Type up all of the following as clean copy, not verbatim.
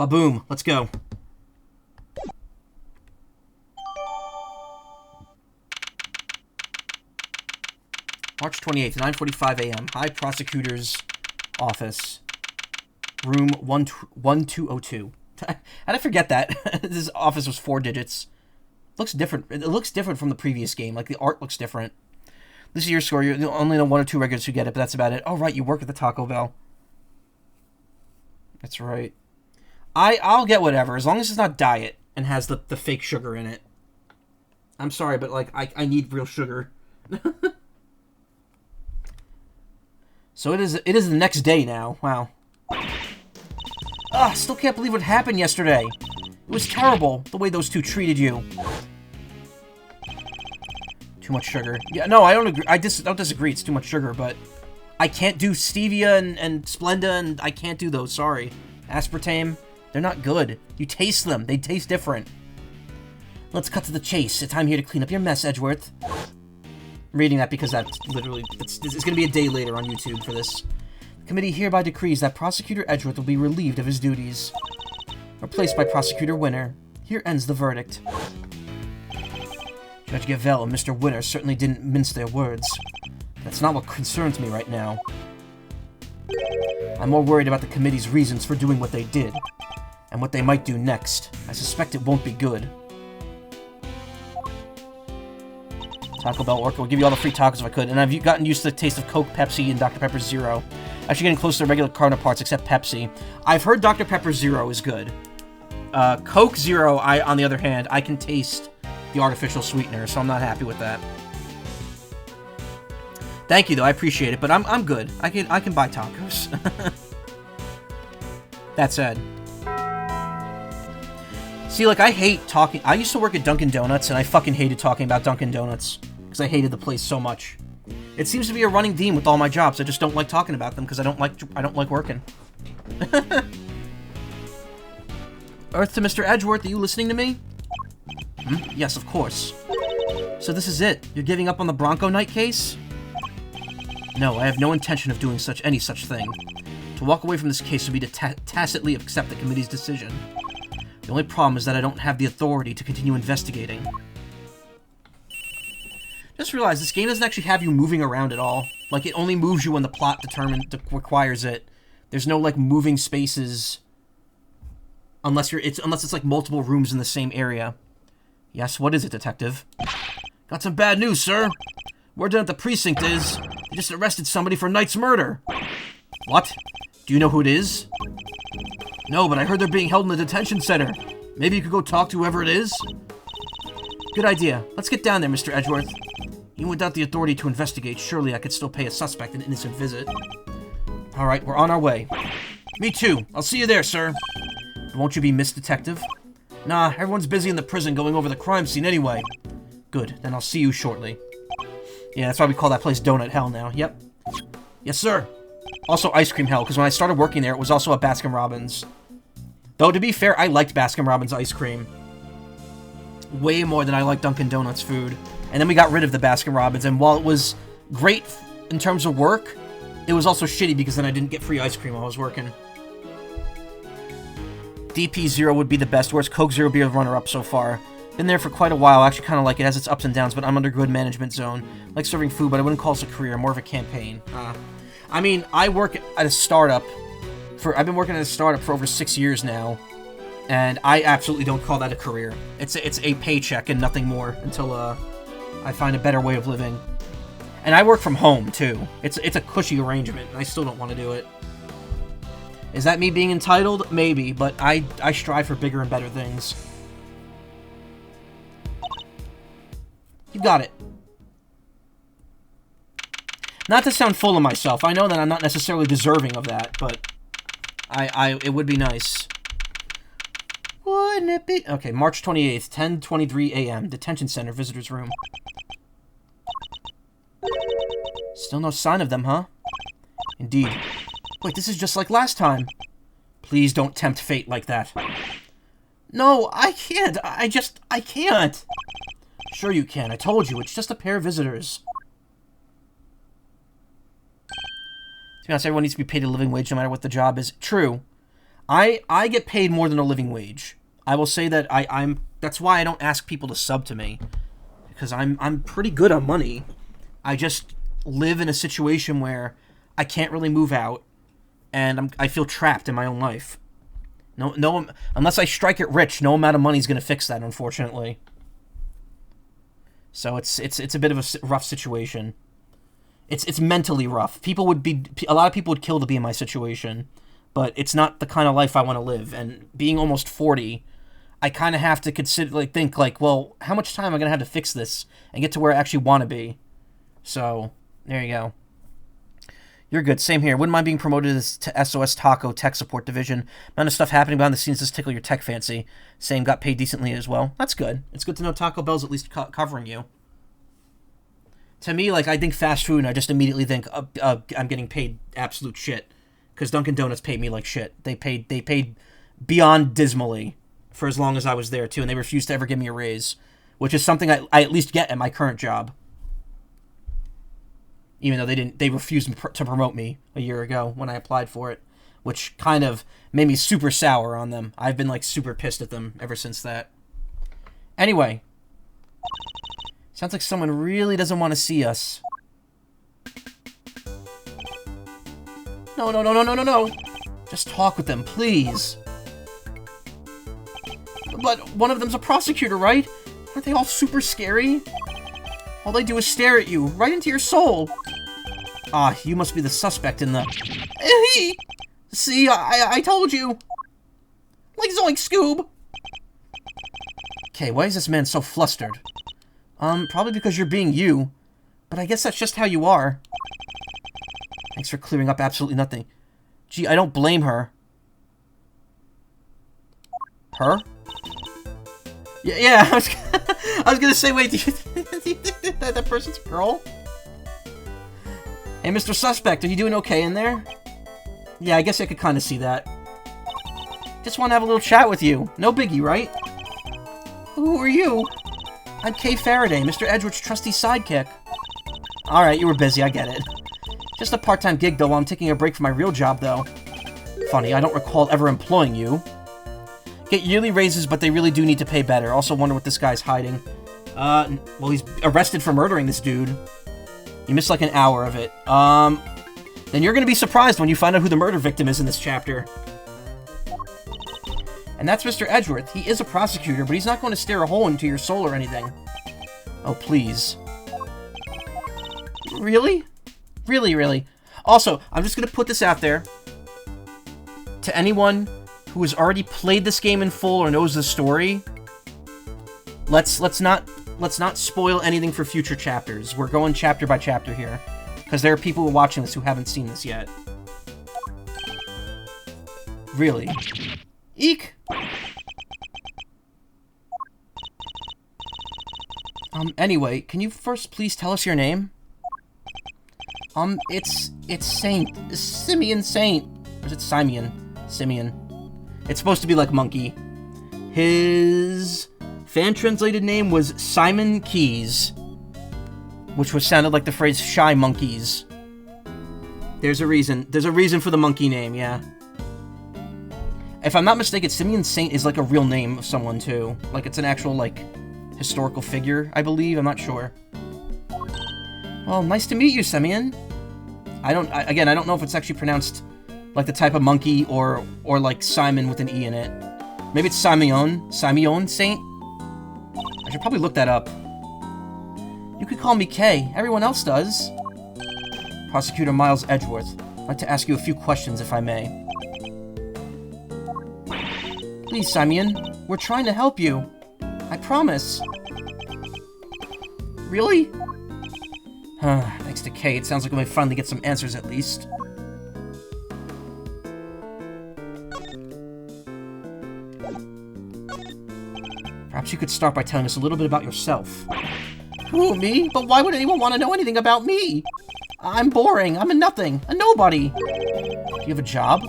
Ba-boom. Let's go. March 28th, 9:45 a.m. Hi, Prosecutor's office. Room 1202. How'd I forget that? This office was 4 digits. Looks different. It looks different from the previous game. Like, the art looks different. This is your score. You're only the 1 or 2 regulars who get it, but that's about it. Oh, right, you work at the Taco Bell. That's right. I'll get whatever, as long as it's not diet and has the fake sugar in it. I'm sorry, but, like, I need real sugar. So it is the next day now. Wow. Still can't believe what happened yesterday. It was terrible, the way those two treated you. Too much sugar. Yeah, no, I don't agree. I don't disagree, it's too much sugar, but I can't do stevia and Splenda, and I can't do those, sorry. Aspartame, they're not good. You taste them, they taste different. Let's cut to the chase. I'm here to clean up your mess, Edgeworth. I'm reading that because that's literally... It's going to be a day later on YouTube for this. The committee hereby decrees that Prosecutor Edgeworth will be relieved of his duties. Replaced by Prosecutor Winner. Here ends the verdict. Judge Gavell and Mr. Winner certainly didn't mince their words. That's not what concerns me right now. I'm more worried about the committee's reasons for doing what they did, and what they might do next. I suspect it won't be good. Taco Bell worker. We'll give you all the free tacos if I could. And I've gotten used to the taste of Coke, Pepsi, and Dr. Pepper Zero. Actually getting close to regular counterparts except Pepsi. I've heard Dr. Pepper Zero is good. Coke Zero, on the other hand, I can taste the artificial sweetener, so I'm not happy with that. Thank you, though. I appreciate it, but I'm good. I can buy tacos. That said. See, like, I hate talking... I used to work at Dunkin' Donuts, and I fucking hated talking about Dunkin' Donuts. Because I hated the place so much. It seems to be a running theme with all my jobs. I just don't like talking about them, because I don't like working. Earth to Mr. Edgeworth, are you listening to me? Yes, of course. So this is it? You're giving up on the Bronco Night case? No, I have no intention of doing any such thing. To walk away from this case would be to tacitly accept the committee's decision. The only problem is that I don't have the authority to continue investigating. Just realized this game doesn't actually have you moving around at all. Like, it only moves you when the plot requires it. There's no, like, moving spaces unless it's like multiple rooms in the same area. Yes, what is it, detective? Got some bad news, sir. Word down at the precinct is they just arrested somebody for Knight's murder. What? Do you know who it is? No, but I heard they're being held in the detention center. Maybe you could go talk to whoever it is? Good idea. Let's get down there, Mr. Edgeworth. Even without the authority to investigate, surely I could still pay a suspect an innocent visit. Alright, we're on our way. Me too. I'll see you there, sir. Won't you be missed, detective? Nah, everyone's busy in the prison going over the crime scene anyway. Good, then I'll see you shortly. Yeah, that's why we call that place Donut Hell now. Yep. Yes, sir. Also Ice Cream Hell, because when I started working there, it was also a Baskin-Robbins. Though, to be fair, I liked Baskin-Robbins ice cream way more than I liked Dunkin' Donuts food. And then we got rid of the Baskin-Robbins, and while it was great in terms of work, it was also shitty because then I didn't get free ice cream while I was working. DP Zero would be the best, whereas Coke Zero would be a runner-up so far. Been there for quite a while, I actually kind of like it. It has its ups and downs, but I'm under good management zone. Like serving food, but I wouldn't call this a career, more of a campaign. I mean, I work at a startup. I've been working at a startup for over 6 years now, and I absolutely don't call that a career. It's a paycheck and nothing more until I find a better way of living. And I work from home too. It's a cushy arrangement, and I still don't want to do it. Is that me being entitled? Maybe, but I strive for bigger and better things. You got it. Not to sound full of myself, I know that I'm not necessarily deserving of that, but it would be nice. Wouldn't it be? Okay, March 28th, 10:23 a.m. Detention Center, Visitor's Room. Still no sign of them, huh? Indeed. Wait, this is just like last time. Please don't tempt fate like that. No, I can't. I can't. Sure you can. I told you. It's just a pair of visitors. To be honest, everyone needs to be paid a living wage no matter what the job is. True. I get paid more than a living wage. I will say that that's why I don't ask people to sub to me, because I'm pretty good on money. I just live in a situation where I can't really move out, and I feel trapped in my own life. No, unless I strike it rich, no amount of money is going to fix that, unfortunately. So it's a bit of a rough situation. It's mentally rough. A lot of people would kill to be in my situation, but it's not the kind of life I want to live. And being almost 40, I kind of have to think, well, how much time am I going to have to fix this and get to where I actually want to be? So, there you go. You're good. Same here. Wouldn't mind being promoted to SOS Taco Tech Support Division. Amount of stuff happening behind the scenes does tickle your tech fancy. Same, got paid decently as well. That's good. It's good to know Taco Bell's at least covering you. To me, I think fast food, and I just immediately think I'm getting paid absolute shit. Because Dunkin' Donuts paid me like shit. They paid beyond dismally for as long as I was there, too. And they refused to ever give me a raise. Which is something I at least get at my current job. Even though they refused to promote me a year ago when I applied for it, which kind of made me super sour on them. I've been super pissed at them ever since that. Anyway, sounds like someone really doesn't want to see us. No. Just talk with them, please. But one of them's a prosecutor, right? Aren't they all super scary? All they do is stare at you, right into your soul. Ah, you must be the suspect in the... See, I told you. Zoink, Scoob. Okay, why is this man so flustered? Probably because you're being you. But I guess that's just how you are. Thanks for clearing up absolutely nothing. Gee, I don't blame her. Her? Yeah, I was gonna say, wait, do you think that person's a girl? Hey, Mr. Suspect, are you doing okay in there? Yeah, I guess I could kind of see that. Just want to have a little chat with you. No biggie, right? Who are you? I'm Kay Faraday, Mr. Edgeworth's trusty sidekick. Alright, you were busy, I get it. Just a part-time gig, though, while I'm taking a break from my real job, though. Funny, I don't recall ever employing you. Get yearly raises, but they really do need to pay better. Also wonder what this guy's hiding. Well, he's arrested for murdering this dude. You missed an hour of it. Then you're gonna be surprised when you find out who the murder victim is in this chapter. And that's Mr. Edgeworth. He is a prosecutor, but he's not going to stare a hole into your soul or anything. Oh, please. Really? Really? Also, I'm just gonna put this out there. To anyone who has already played this game in full or knows the story, let's not spoil anything for future chapters. We're going chapter by chapter here, because there are people who are watching this who haven't seen this yet. Really? Eek! Anyway, can you first please tell us your name? It's Saint. Simeon Saint. Or is it Simeon? Simeon. It's supposed to be like monkey. His fan-translated name was Simon Keys, which sounded like the phrase shy monkeys. There's a reason. There's a reason for the monkey name, yeah. If I'm not mistaken, Simeon Saint is a real name of someone, too. It's an actual, historical figure, I believe. I'm not sure. Well, nice to meet you, Simeon. I don't know if it's actually pronounced the type of monkey or Simon with an E in it. Maybe it's Simeon Saint? I should probably look that up. You could call me Kay. Everyone else does. Prosecutor Miles Edgeworth. I'd like to ask you a few questions, if I may. Please, Simeon. We're trying to help you. I promise. Really? Thanks to Kay, it sounds like we may finally get some answers at least. Perhaps you could start by telling us a little bit about yourself. Who, me? But why would anyone want to know anything about me? I'm boring. I'm a nothing. A nobody. Do you have a job?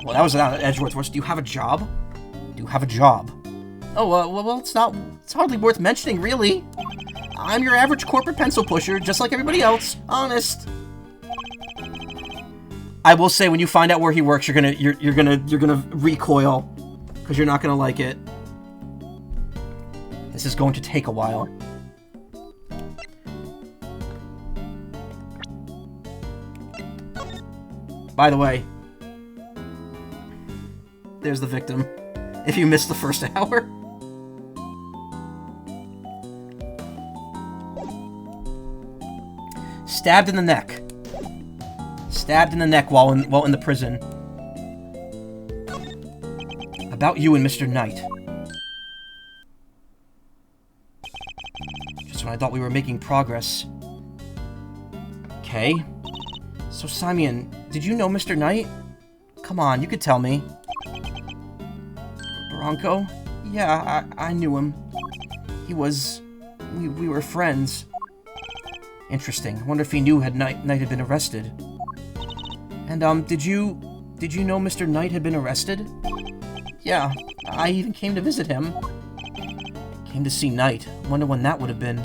Well, that was without Edgeworth. Do you have a job? Do you have a job? Oh, well, it's hardly worth mentioning, really. I'm your average corporate pencil pusher, just like everybody else. Honest. I will say, when you find out where he works, you're gonna recoil, because you're not gonna like it. This is going to take a while. By the way, there's the victim. If you missed the first hour. Stabbed in the neck. Stabbed in the neck while in the prison. About you and Mr. Knight. Just when I thought we were making progress. Okay. So, Simeon, did you know Mr. Knight? Come on, you could tell me. Bronco? Yeah, I knew him. He was... We were friends. Interesting. I wonder if he knew Knight had been arrested. And, did you know Mr. Knight had been arrested? Yeah, I even came to visit him. Came to see Knight. Wonder when that would have been.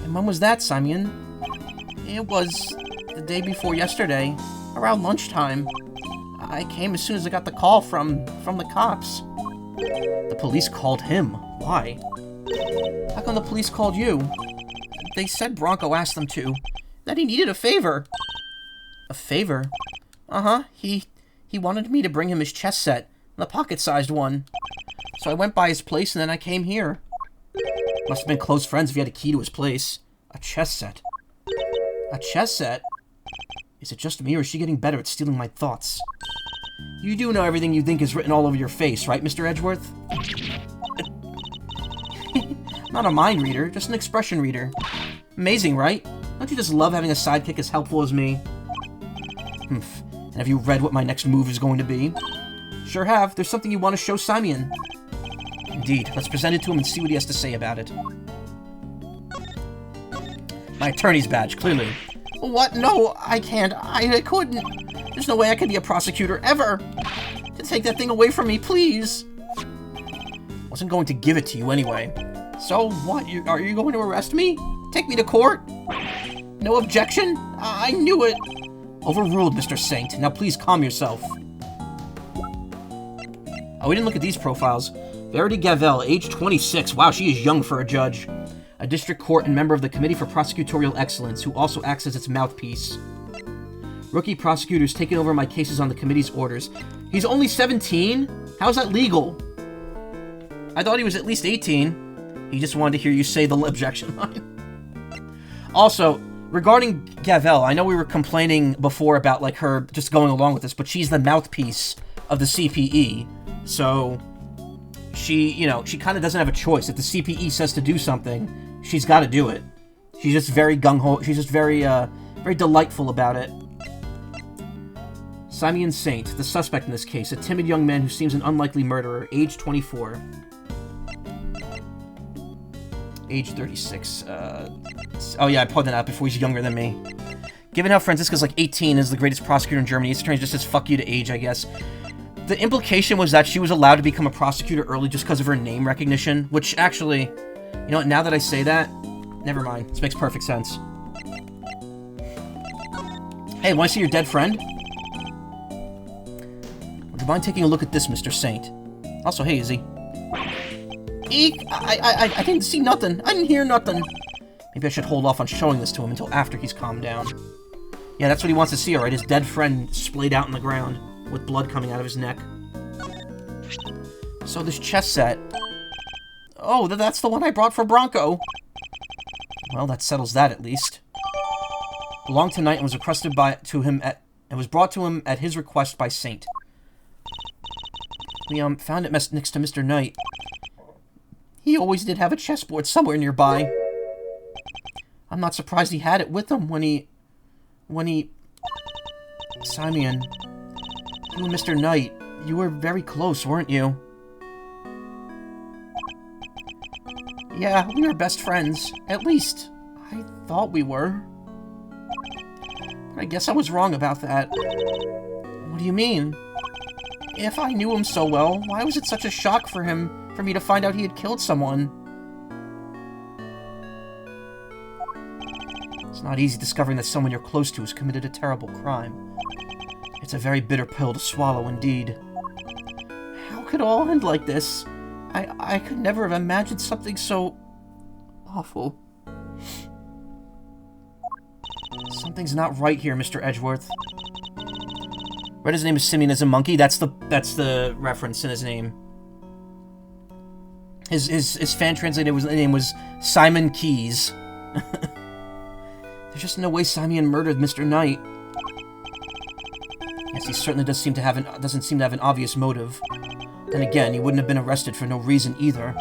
And when was that, Simeon? It was the day before yesterday, around lunchtime. I came as soon as I got the call from the cops. The police called him. Why? How come the police called you? They said Bronco asked them to. That he needed a favor. A favor? Uh-huh. He wanted me to bring him his chess set. The pocket-sized one. So I went by his place and then I came here. Must have been close friends if he had a key to his place. A chess set. A chess set? Is it just me or is she getting better at stealing my thoughts? You do know everything you think is written all over your face, right, Mr. Edgeworth? Not a mind reader, just an expression reader. Amazing, right? Don't you just love having a sidekick as helpful as me? Humph. And have you read what my next move is going to be? Sure have. There's something you want to show Simeon. Indeed. Let's present it to him and see what he has to say about it. My attorney's badge, clearly. What? No, I can't. I couldn't. There's no way I could be a prosecutor, ever. To take that thing away from me, please. Wasn't going to give it to you anyway. So, what? Are you going to arrest me? Take me to court? No objection? I knew it. Overruled, Mr. Saint. Now please calm yourself. Oh, we didn't look at these profiles. Verity Gavel, age 26. Wow, she is young for a judge. A district court and member of the Committee for Prosecutorial Excellence, who also acts as its mouthpiece. Rookie prosecutor's taking over my cases on the committee's orders. He's only 17? How's that legal? I thought he was at least 18. He just wanted to hear you say the objection line. Also, regarding Gavel, I know we were complaining before about, like, her just going along with this, but she's the mouthpiece of the CPE, so she, you know, she kind of doesn't have a choice. If the CPE says to do something, she's got to do it. She's just very gung-ho, she's just very, very delightful about it. Simeon Saint, the suspect in this case, a timid young man who seems an unlikely murderer, age 24. Age 36. Oh yeah, I pulled that out before he's younger than me. Given how Franziska's like 18 is the greatest prosecutor in Germany, his attorney just says fuck you to age, I guess. The implication was that she was allowed to become a prosecutor early just because of her name recognition, which actually, you know what, now that I say that, never mind. This makes perfect sense. Hey, want to see your dead friend? Would you mind taking a look at this, Mr. Saint? Also, hey, Izzy. Eek! I didn't see nothing. I didn't hear nothing. Maybe I should hold off on showing this to him until after he's calmed down. Yeah, that's what he wants to see, alright? His dead friend splayed out in the ground, with blood coming out of his neck. So this chess set... Oh, that's the one I brought for Bronco! Well, that settles that, at least. Belonged to Knight and was requested and was brought to him at his request by Saint. We, found it next to Mr. Knight. He always did have a chessboard somewhere nearby. I'm not surprised he had it with him when he... Simeon, you and Mr. Knight, you were very close, weren't you? Yeah, we were best friends. At least, I thought we were. But I guess I was wrong about that. What do you mean? If I knew him so well, why was it such a shock for me to find out he had killed someone? It's not easy discovering that someone you're close to has committed a terrible crime. It's a very bitter pill to swallow indeed. How could it all end like this? I could never have imagined something so awful. Something's not right here, Mr. Edgeworth. Read his name is Simeon as a monkey. That's the reference in his name. His fan translated name was Simon Keys. There's just no way Simeon murdered Mr. Knight. Yes, he certainly doesn't seem to have an obvious motive. Then again, he wouldn't have been arrested for no reason either.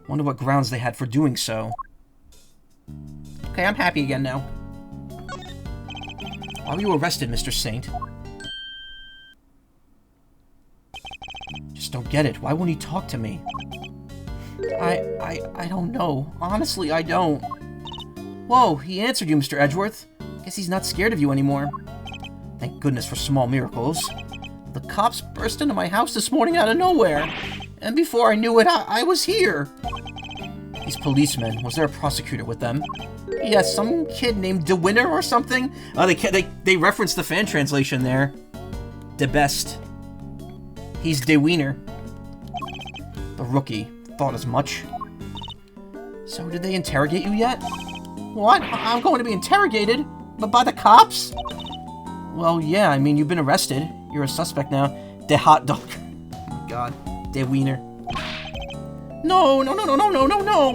Wonder what grounds they had for doing so. Okay, I'm happy again now. Why were you arrested, Mr. Saint? Just don't get it. Why won't he talk to me? I don't know. Honestly, I don't. Whoa, he answered you, Mr. Edgeworth. Guess he's not scared of you anymore. Thank goodness for small miracles. The cops burst into my house this morning out of nowhere. And before I knew it, I was here. These policemen, was there a prosecutor with them? Yes, some kid named DeWinner or something. Oh, they referenced the fan translation there. De best. He's DeWiener. The rookie. Thought as much. So did they interrogate you yet? What? I'm going to be interrogated? But by the cops? Well, yeah, I mean, you've been arrested. You're a suspect now. De hot dog. Oh my god. De wiener. No. All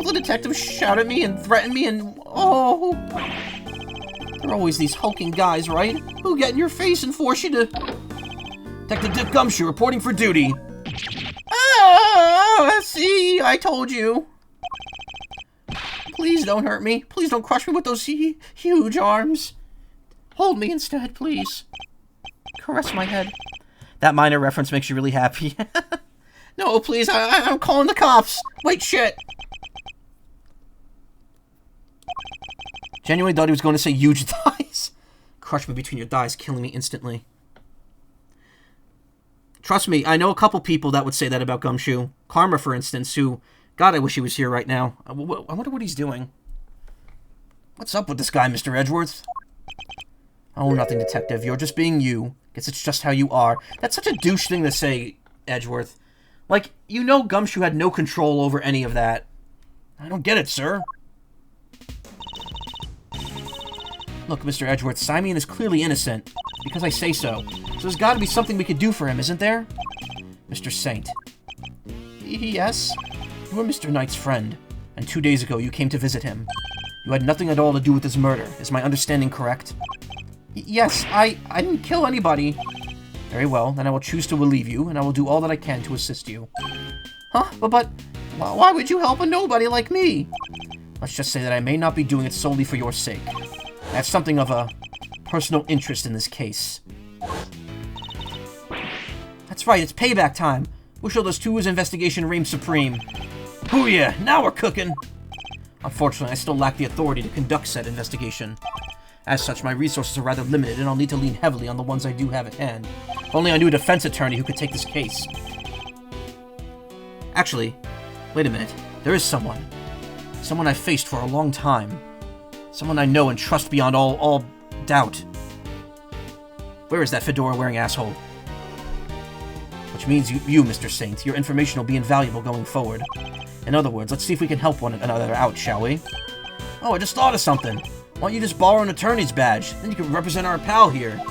the detectives shout at me and threaten me and... Oh. There are always these hulking guys, right? Who get in your face and force you to... Detective Dick Gumshoe reporting for duty. Ah, see, I told you. Please don't hurt me. Please don't crush me with those huge arms. Hold me instead, please. Caress my head. That minor reference makes you really happy. No, please, I'm calling the cops. Wait, shit. Genuinely thought he was going to say huge thighs. Crush me between your thighs, killing me instantly. Trust me, I know a couple people that would say that about Gumshoe. Karma, for instance, who... God, I wish he was here right now. I wonder what he's doing. What's up with this guy, Mr. Edgeworth? Oh, nothing, detective. You're just being you. Guess it's just how you are. That's such a douche thing to say, Edgeworth. Like, you know Gumshoe had no control over any of that. I don't get it, sir. Look, Mr. Edgeworth, Simeon is clearly innocent. Because I say so. So there's got to be something we could do for him, isn't there? Mr. Saint. Yes? You were Mr. Knight's friend, and 2 days ago you came to visit him. You had nothing at all to do with his murder. Is my understanding correct? Yes, I didn't kill anybody. Very well, then I will choose to relieve you, and I will do all that I can to assist you. Huh? But why would you help a nobody like me? Let's just say that I may not be doing it solely for your sake. I have something of a personal interest in this case. That's right, it's payback time. We'll show those two whose investigation reigns supreme. Hoo-yeah, now we're cooking! Unfortunately, I still lack the authority to conduct said investigation. As such, my resources are rather limited, and I'll need to lean heavily on the ones I do have at hand. If only I knew a defense attorney who could take this case. Actually, wait a minute. There is someone. Someone I've faced for a long time. Someone I know and trust beyond all doubt. Where is that fedora-wearing asshole? Which means you, Mr. Saint, your information will be invaluable going forward. In other words, let's see if we can help one another out, shall we? Oh, I just thought of something. Why don't you just borrow an attorney's badge? Then you can represent our pal here.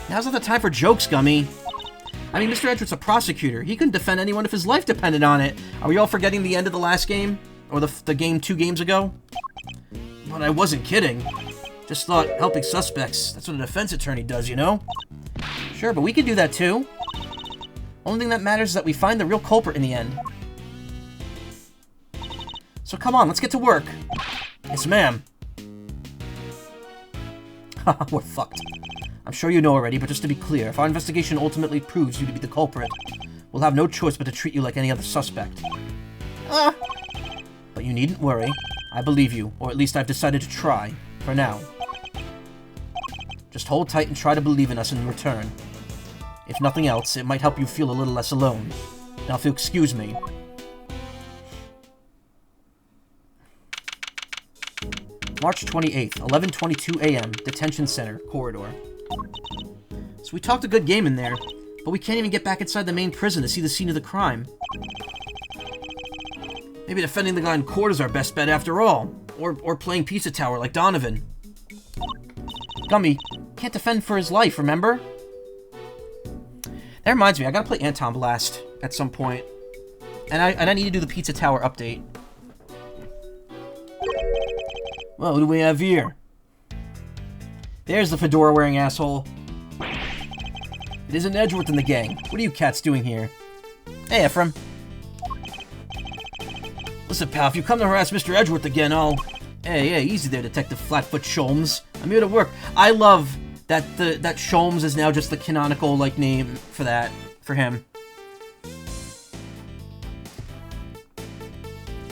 Now's not the time for jokes, Gummy. I mean, Mr. Edgeworth's a prosecutor. He couldn't defend anyone if his life depended on it. Are we all forgetting the end of the last game? Or the game 2 games ago? But I wasn't kidding. Just thought helping suspects, that's what a defense attorney does, you know? Sure, but we could do that too. Only thing that matters is that we find the real culprit in the end. So come on, let's get to work. Yes, ma'am. Haha, we're fucked. I'm sure you know already, but just to be clear, if our investigation ultimately proves you to be the culprit, we'll have no choice but to treat you like any other suspect. But you needn't worry. I believe you, or at least I've decided to try, for now. Just hold tight and try to believe in us in return. If nothing else, it might help you feel a little less alone. Now, if you'll excuse me. March 28th, 11:22 a.m., Detention Center, Corridor. So we talked a good game in there, but we can't even get back inside the main prison to see the scene of the crime. Maybe defending the guy in court is our best bet after all. Or playing Pizza Tower like Donovan. Gummy can't defend for his life, remember? That reminds me, I gotta play Anton Blast at some point. And I need to do the Pizza Tower update. Well, who do we have here? There's the fedora-wearing asshole. It isn't Edgeworth in the gang. What are you cats doing here? Hey, Ephraim. Listen, pal, if you come to harass Mr. Edgeworth again, I'll... Hey, easy there, Detective Flatfoot Sholmes. I'm here to work. I love that that Sholmes is now just the canonical, like, name for him.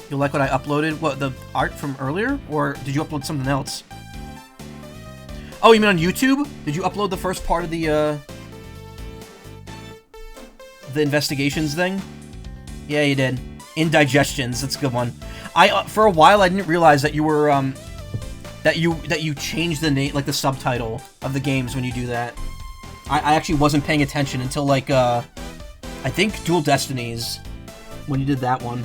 You like what I uploaded? What, the art from earlier? Or did you upload something else? Oh, you mean on YouTube? Did you upload the first part of the investigations thing? Yeah, you did. Indigestions, that's a good one. For a while I didn't realize that you were that you changed the name, like the subtitle of the games when you do that. I actually wasn't paying attention until like I think Dual Destinies when you did that one.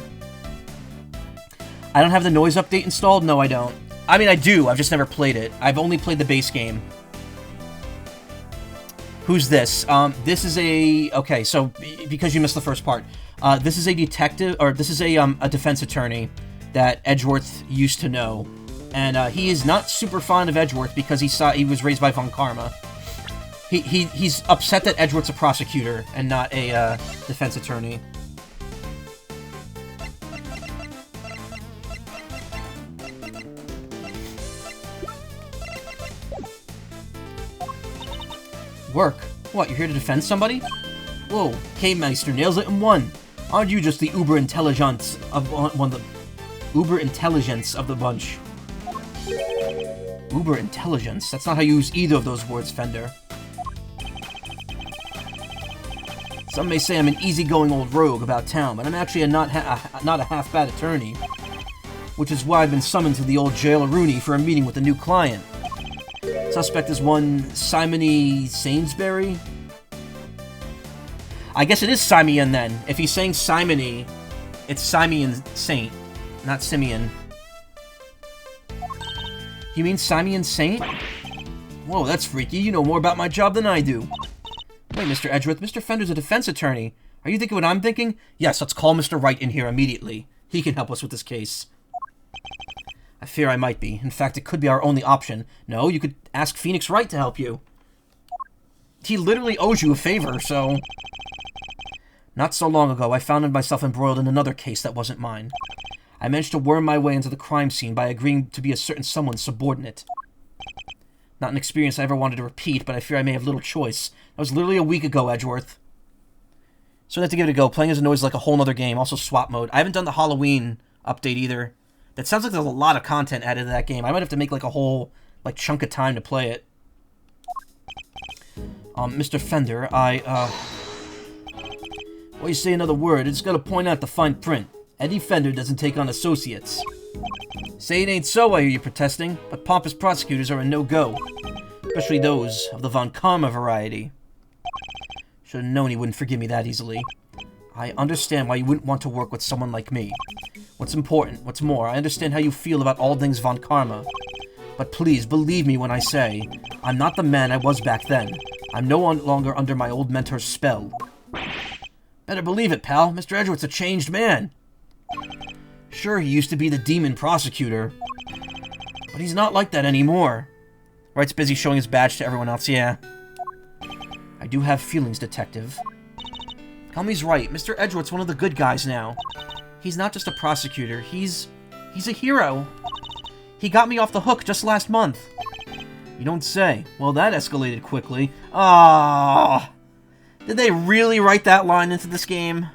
I don't have the noise update installed? No, I don't. I mean, I do, I've just never played it. I've only played the base game. Who's this? This is a... Okay, so, because you missed the first part. This is a detective, or this is a defense attorney that Edgeworth used to know. And, he is not super fond of Edgeworth because he was raised by Von Karma. He's upset that Edgeworth's a prosecutor and not a, defense attorney. Work? What, you're here to defend somebody? Whoa, K-Meister nails it in one. Aren't you just the uber-intelligence of uber-intelligence of the bunch? Uber-intelligence? That's not how you use either of those words, Fender. Some may say I'm an easygoing old rogue about town, but I'm actually not a half-bad attorney. Which is why I've been summoned to the old jail Rooney for a meeting with a new client. Suspect is one Simony Sainsbury? I guess it is Simeon then. If he's saying Simony, it's Simeon Saint, not Simeon. You mean Simeon Saint? Whoa, that's freaky. You know more about my job than I do. Wait, Mr. Edgeworth, Mr. Fender's a defense attorney. Are you thinking what I'm thinking? Yes, let's call Mr. Wright in here immediately. He can help us with this case. I fear I might be. In fact, it could be our only option. No, you could ask Phoenix Wright to help you. He literally owes you a favor, so... Not so long ago, I found myself embroiled in another case that wasn't mine. I managed to worm my way into the crime scene by agreeing to be a certain someone's subordinate. Not an experience I ever wanted to repeat, but I fear I may have little choice. That was literally a week ago, Edgeworth. So I have to give it a go. Playing as a noise is like a whole other game. Also swap mode. I haven't done the Halloween update either. That sounds like there's a lot of content added to that game. I might have to make like a whole like chunk of time to play it. Mr. Fender, well, you say another word, I just gotta point out the fine print. Eddie Fender doesn't take on associates. Say it ain't so, I hear you protesting, but pompous prosecutors are a no-go. Especially those of the Von Karma variety. Should've known he wouldn't forgive me that easily. I understand why you wouldn't want to work with someone like me. What's more, I understand how you feel about all things Von Karma. But please, believe me when I say, I'm not the man I was back then. I'm no longer under my old mentor's spell. Better believe it, pal. Mr. Edgeworth's a changed man. Sure, he used to be the demon prosecutor. But he's not like that anymore. Wright's busy showing his badge to everyone else, yeah. I do have feelings, Detective. Cummy's right. Mr. Edgeworth's one of the good guys now. He's not just a prosecutor. He's a hero. He got me off the hook just last month. You don't say. Well, that escalated quickly. Ah, did they really write that line into this game?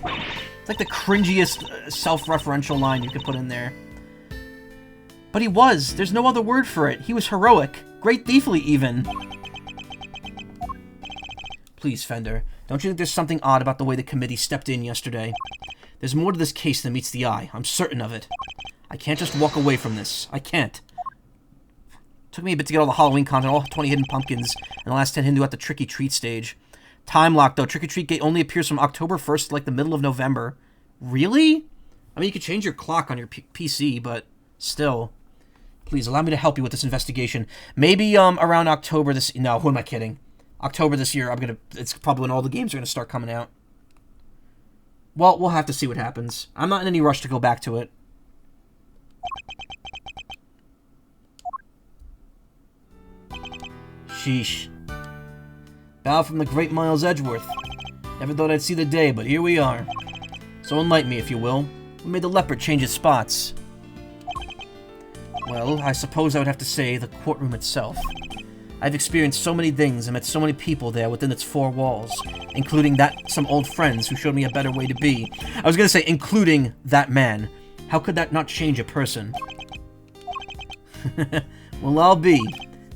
It's like the cringiest self-referential line you could put in there. But he was. There's no other word for it. He was heroic. Great thiefly, even. Please, Fender. Don't you think there's something odd about the way the committee stepped in yesterday? There's more to this case than meets the eye. I'm certain of it. I can't just walk away from this. I can't. Took me a bit to get all the Halloween content, all 20 hidden pumpkins, and the last 10 Hindu at the Trick or Treat stage. Time lock, though. Trick or Treat Gate only appears from October 1st to, like, the middle of November. Really? I mean, you could change your clock on your PC, but still. Please, allow me to help you with this investigation. Maybe, around October this... No, who am I kidding? October this year, it's probably when all the games are gonna start coming out. Well, we'll have to see what happens. I'm not in any rush to go back to it. Sheesh. Bow from the great Miles Edgeworth. Never thought I'd see the day, but here we are. So enlighten me, if you will. What made the leopard change its spots? Well, I suppose I would have to say the courtroom itself. I've experienced so many things and met so many people there within its four walls, including some old friends who showed me a better way to be. I was gonna say, including that man. How could that not change a person? Well, I'll be.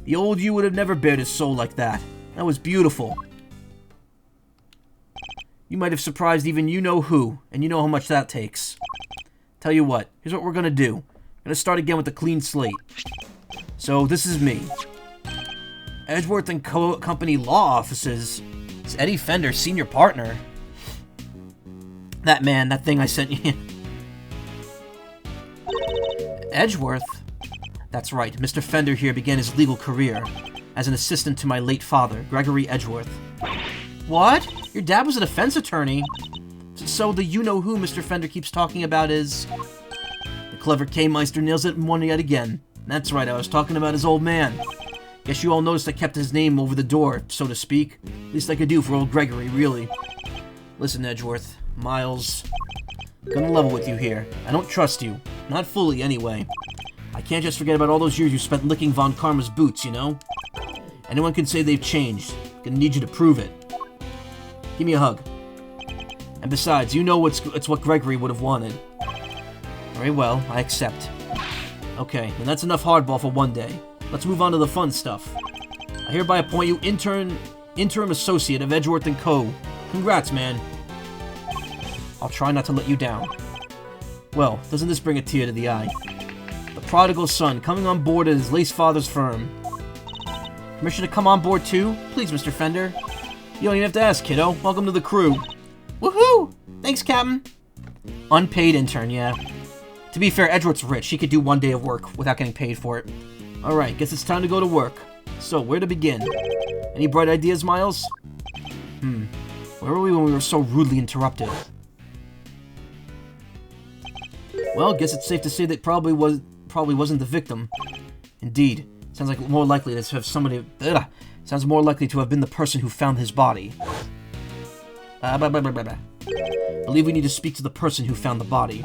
The old you would have never bared his soul like that. That was beautiful. You might have surprised even you-know-who, and you know how much that takes. Tell you what, here's what we're gonna do. We're gonna start again with a clean slate. So, this is me. Edgeworth & Company Law Offices. It's Eddie Fender, senior partner. That man, that thing I sent you. Edgeworth? That's right, Mr. Fender here began his legal career as an assistant to my late father, Gregory Edgeworth. What? Your dad was a defense attorney? So the you-know-who Mr. Fender keeps talking about is... The clever K-Meister nails it one yet again. That's right, I was talking about his old man. Guess you all noticed I kept his name over the door, so to speak. Least I could do for old Gregory, really. Listen, Edgeworth, Miles... I'm gonna level with you here. I don't trust you. Not fully, anyway. I can't just forget about all those years you spent licking Von Karma's boots, you know? Anyone can say they've changed. Gonna need you to prove it. Give me a hug. And besides, you know it's what Gregory would have wanted. Very well, I accept. Okay, then that's enough hardball for one day. Let's move on to the fun stuff. I hereby appoint you interim associate of Edgeworth & Co. Congrats, man. I'll try not to let you down. Well, doesn't this bring a tear to the eye? The prodigal son coming on board at his late father's firm. Permission to come on board too? Please, Mr. Fender. You don't even have to ask, kiddo. Welcome to the crew. Woohoo! Thanks, Captain. Unpaid intern, yeah. To be fair, Edgeworth's rich. He could do one day of work without getting paid for it. Alright, guess it's time to go to work. So, where to begin? Any bright ideas, Miles? Where were we when we were so rudely interrupted? Well, guess it's safe to say that probably wasn't the victim. Indeed. Sounds like more likely to have somebody... Sounds more likely to have been the person who found his body. Believe we need to speak to the person who found the body.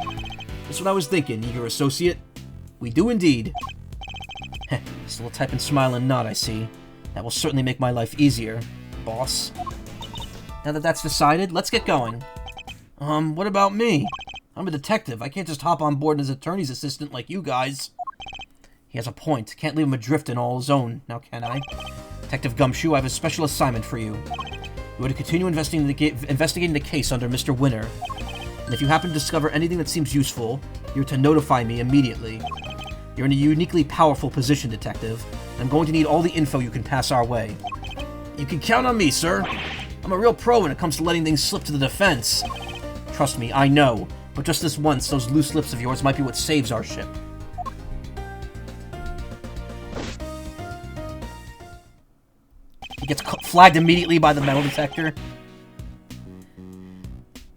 That's what I was thinking, eager associate. We do indeed. Heh, still type and smile and nod, I see. That will certainly make my life easier, boss. Now that that's decided, let's get going. What about me? I'm a detective. I can't just hop on board as attorney's assistant like you guys. He has a point. Can't leave him adrift in all his own, now can I? Detective Gumshoe, I have a special assignment for you. You are to continue investigating the case under Mr. Winner. And if you happen to discover anything that seems useful, you're to notify me immediately. You're in a uniquely powerful position, Detective, and I'm going to need all the info you can pass our way. You can count on me, sir. I'm a real pro when it comes to letting things slip to the defense. Trust me, I know. But just this once, those loose lips of yours might be what saves our ship. He gets flagged immediately by the metal detector.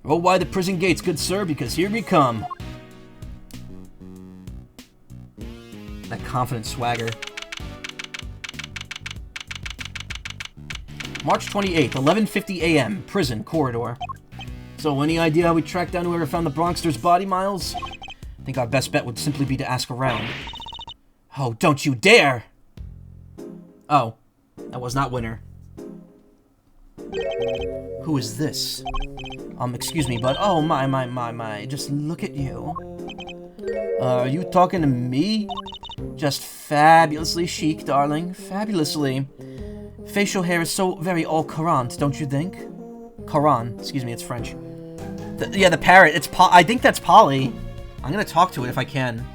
Roll wide the prison gates, good sir, because here we come. That confident swagger. March 28th, 11:50 a.m., prison corridor. So, any idea how we tracked down whoever found the Bronxter's body, Miles? I think our best bet would simply be to ask around. Oh, don't you dare! Oh, that was not Winner. Who is this? Excuse me, but oh my, just look at you. Are you talking to me? Just fabulously chic, darling. Fabulously. Facial hair is so very au courant, don't you think? Coran, excuse me, it's French. Yeah, the parrot, I think that's Polly. I'm gonna talk to it if I can.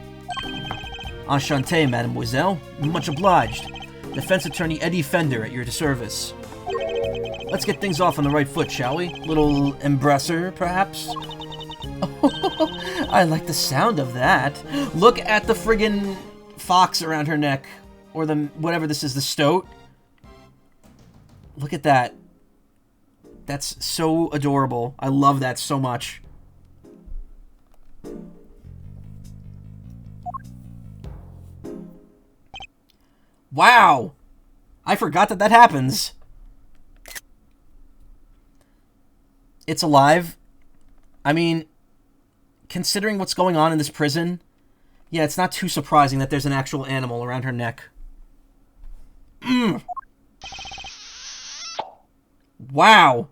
Enchanté, mademoiselle. Much obliged. Defense Attorney Eddie Fender at your service. Let's get things off on the right foot, shall we? Little embrasser, perhaps? Oh, I like the sound of that. Look at the friggin' fox around her neck. Or the, whatever this is, the stoat. Look at that. That's so adorable. I love that so much. Wow! I forgot that that happens. It's alive. I mean, considering what's going on in this prison, yeah, it's not too surprising that there's an actual animal around her neck. Wow!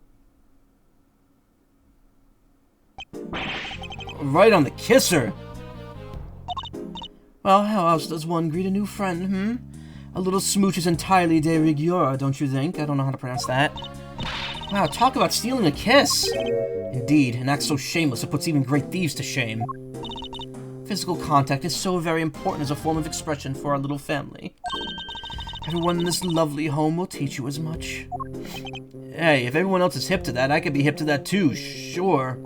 Right on the kisser. Well, how else does one greet a new friend, A little smooch is entirely de rigueur, don't you think? I don't know how to pronounce that. Wow, talk about stealing a kiss! Indeed, an act so shameless it puts even great thieves to shame. Physical contact is so very important as a form of expression for our little family. Everyone in this lovely home will teach you as much. Hey, if everyone else is hip to that, I could be hip to that too, sure.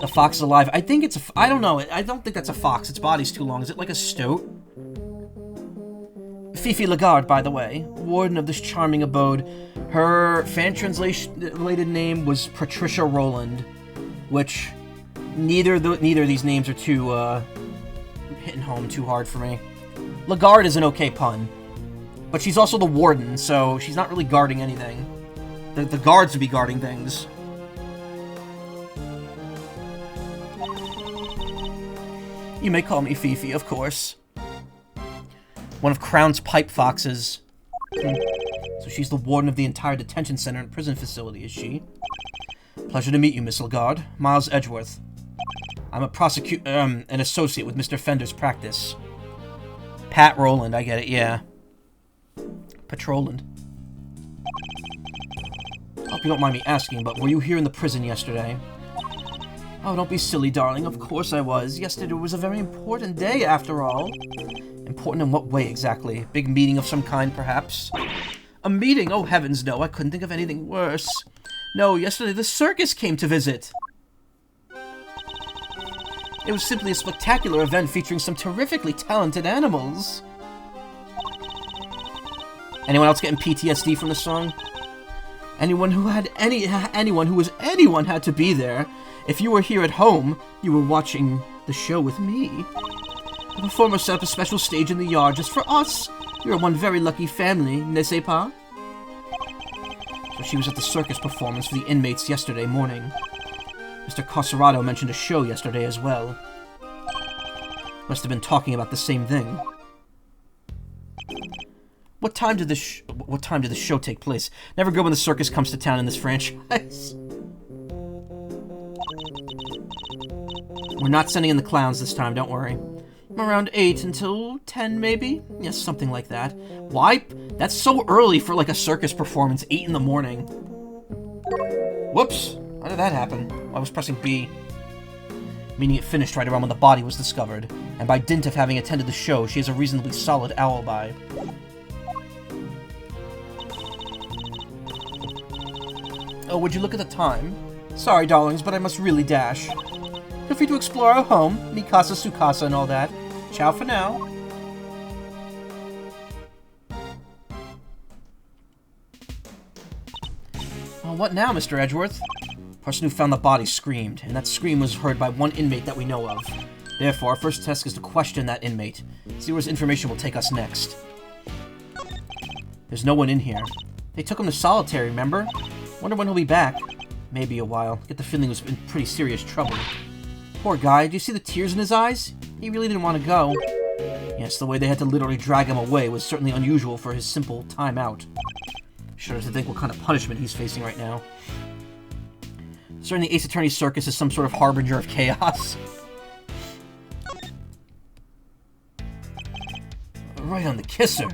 The fox is alive. I think it's a... I don't know. I don't think that's a fox. Its body's too long. Is it like a stoat? Fifi Lagarde, by the way, warden of this charming abode. Her fan translated name was Patricia Rowland, which neither of these names are too hitting home too hard for me. Lagarde is an okay pun, but she's also the warden, so she's not really guarding anything. The guards would be guarding things. You may call me Fifi, of course. One of Crown's pipe foxes. So she's the warden of the entire detention center and prison facility, is she? Pleasure to meet you, Miss Lagarde. Miles Edgeworth. I'm a prosecutor, an associate with Mr. Fender's practice. Pat Rowland, I get it, yeah. Patroland. Hope you don't mind me asking, but were you here in the prison yesterday? Oh, don't be silly, darling. Of course I was. Yesterday was a very important day, after all. Important in what way, exactly? Big meeting of some kind, perhaps? A meeting? Oh, heavens, no. I couldn't think of anything worse. No, yesterday the circus came to visit. It was simply a spectacular event featuring some terrifically talented animals. Anyone else getting PTSD from the song? Anyone who had anyone had to be there. If you were here at home, you were watching the show with me. The performer set up a special stage in the yard just for us. You're one very lucky family, n'est-ce pas? So she was at the circus performance for the inmates yesterday morning. Mr. Carcerado mentioned a show yesterday as well. Must have been talking about the same thing. What time did the show take place? Never good when the circus comes to town in this franchise. We're not sending in the clowns this time, don't worry. Around 8 until 10, maybe? Yes, something like that. Why? That's so early for, like, a circus performance, 8 in the morning. Whoops! How did that happen? I was pressing B. Meaning it finished right around when the body was discovered. And by dint of having attended the show, she has a reasonably solid alibi. Oh, would you look at the time? Sorry, darlings, but I must really dash. Feel free to explore our home, Mikasa, Sukasa, and all that. Ciao for now. Well, what now, Mr. Edgeworth? The person who found the body screamed, and that scream was heard by one inmate that we know of. Therefore, our first task is to question that inmate. See where his information will take us next. There's no one in here. They took him to solitary, remember? Wonder when he'll be back. Maybe a while. Get the feeling he was in pretty serious trouble. Poor guy, do you see the tears in his eyes? He really didn't want to go. Yes, the way they had to literally drag him away was certainly unusual for his simple time out. Shudder to think what kind of punishment he's facing right now. Certainly Ace Attorney's circus is some sort of harbinger of chaos. Right on the kisser.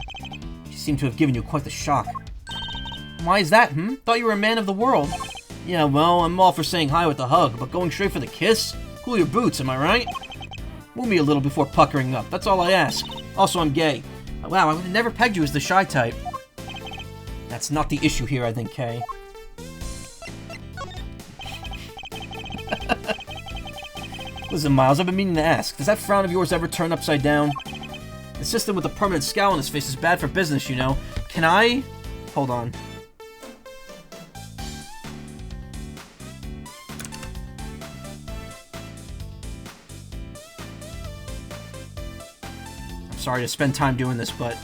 She seemed to have given you quite the shock. Why is that, Thought you were a man of the world. Yeah, well, I'm all for saying hi with a hug, but going straight for the kiss? Cool your boots, am I right? Woo me a little before puckering up. That's all I ask. Also, I'm gay. Wow, I would have never pegged you as the shy type. That's not the issue here, I think, Kay. Listen, Miles, I've been meaning to ask. Does that frown of yours ever turn upside down? The assistant with a permanent scowl on his face is bad for business, you know. Can I... Hold on. I'm sorry to spend time doing this, but...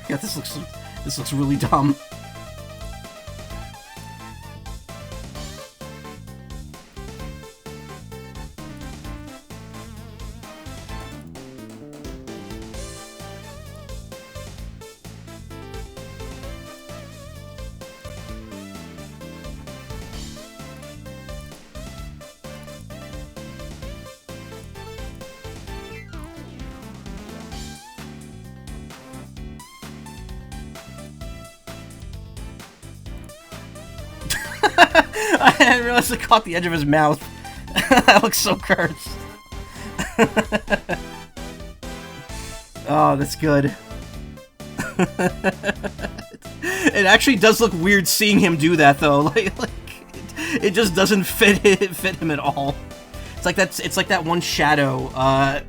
Yeah, this looks really dumb. I didn't realize it caught the edge of his mouth. That looks so cursed. Oh, that's good. It actually does look weird seeing him do that, though. Like it just doesn't fit him at all. It's like that one Shadow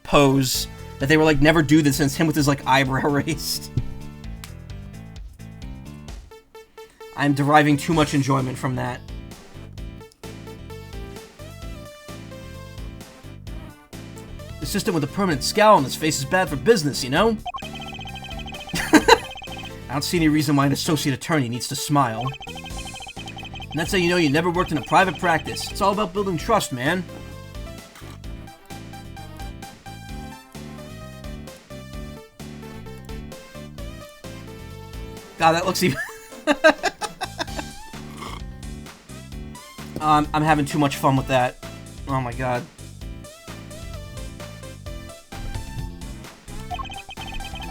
pose that they were like, never do this, and it's him with his like eyebrow raised. I'm deriving too much enjoyment from that. The assistant with a permanent scowl on his face is bad for business, you know? I don't see any reason why an associate attorney needs to smile. And that's how you know you never worked in a private practice. It's all about building trust, man. God, that looks even... I'm having too much fun with that. Oh my god.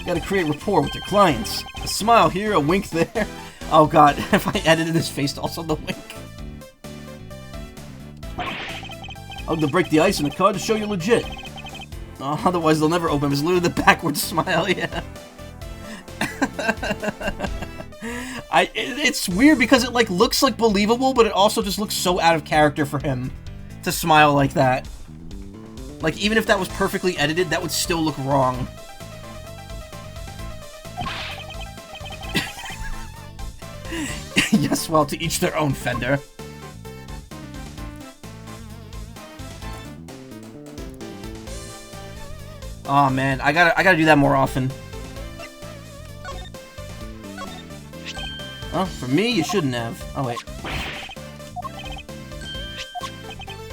Gotta create rapport with your clients. A smile here, a wink there. Oh god, if I edited his face to also the wink. I'm gonna break the ice in the car to show you're legit. Oh, otherwise they'll never open. It's literally the backwards smile, yeah. It's weird because it like looks like believable, but it also just looks so out of character for him to smile like that. Like even if that was perfectly edited, that would still look wrong. Yes, well, to each their own, Fender. Oh man, I gotta do that more often. Oh, for me, you shouldn't have. Oh, wait.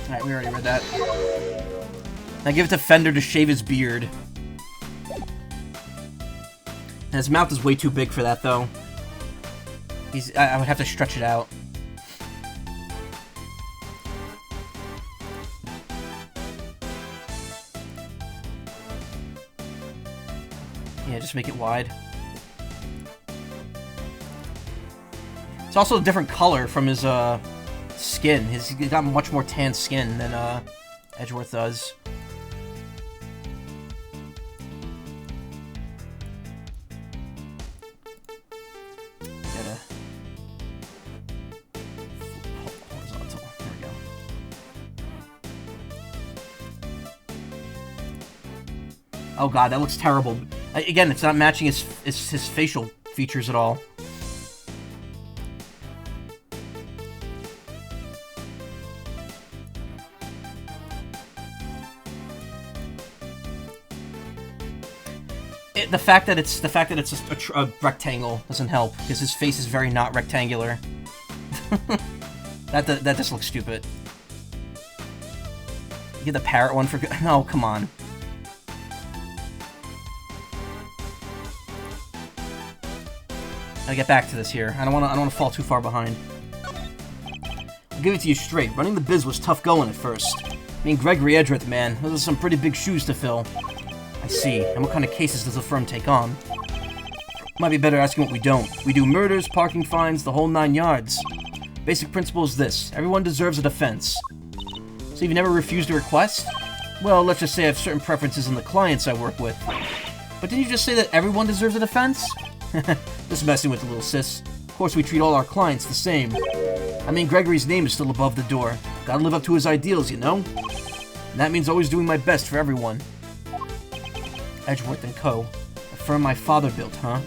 Alright, we already read that. Now give it to Fender to shave his beard. And his mouth is way too big for that, though. I would have to stretch it out. Yeah, just make it wide. It's also a different color from his, skin. He's got much more tan skin than, Edgeworth does. Gotta... horizontal. There we go. Oh god, that looks terrible. Again, it's not matching his facial features at all. The fact that it's a rectangle doesn't help because his face is very not rectangular. that just looks stupid. You get the parrot one for no, come on. Gotta get back to this here. I don't wanna fall too far behind. I'll give it to you straight. Running the biz was tough going at first. Me and Gregory Edgeworth, man, those are some pretty big shoes to fill. I see. And what kind of cases does the firm take on? Might be better asking what we don't. We do murders, parking fines, the whole 9 yards. Basic principle is this. Everyone deserves a defense. So you've never refused a request? Well, let's just say I have certain preferences in the clients I work with. But didn't you just say that everyone deserves a defense? Just messing with the little sis. Of course, we treat all our clients the same. I mean, Gregory's name is still above the door. Gotta live up to his ideals, you know? And that means always doing my best for everyone. Edgeworth & Co. A firm my father built, huh?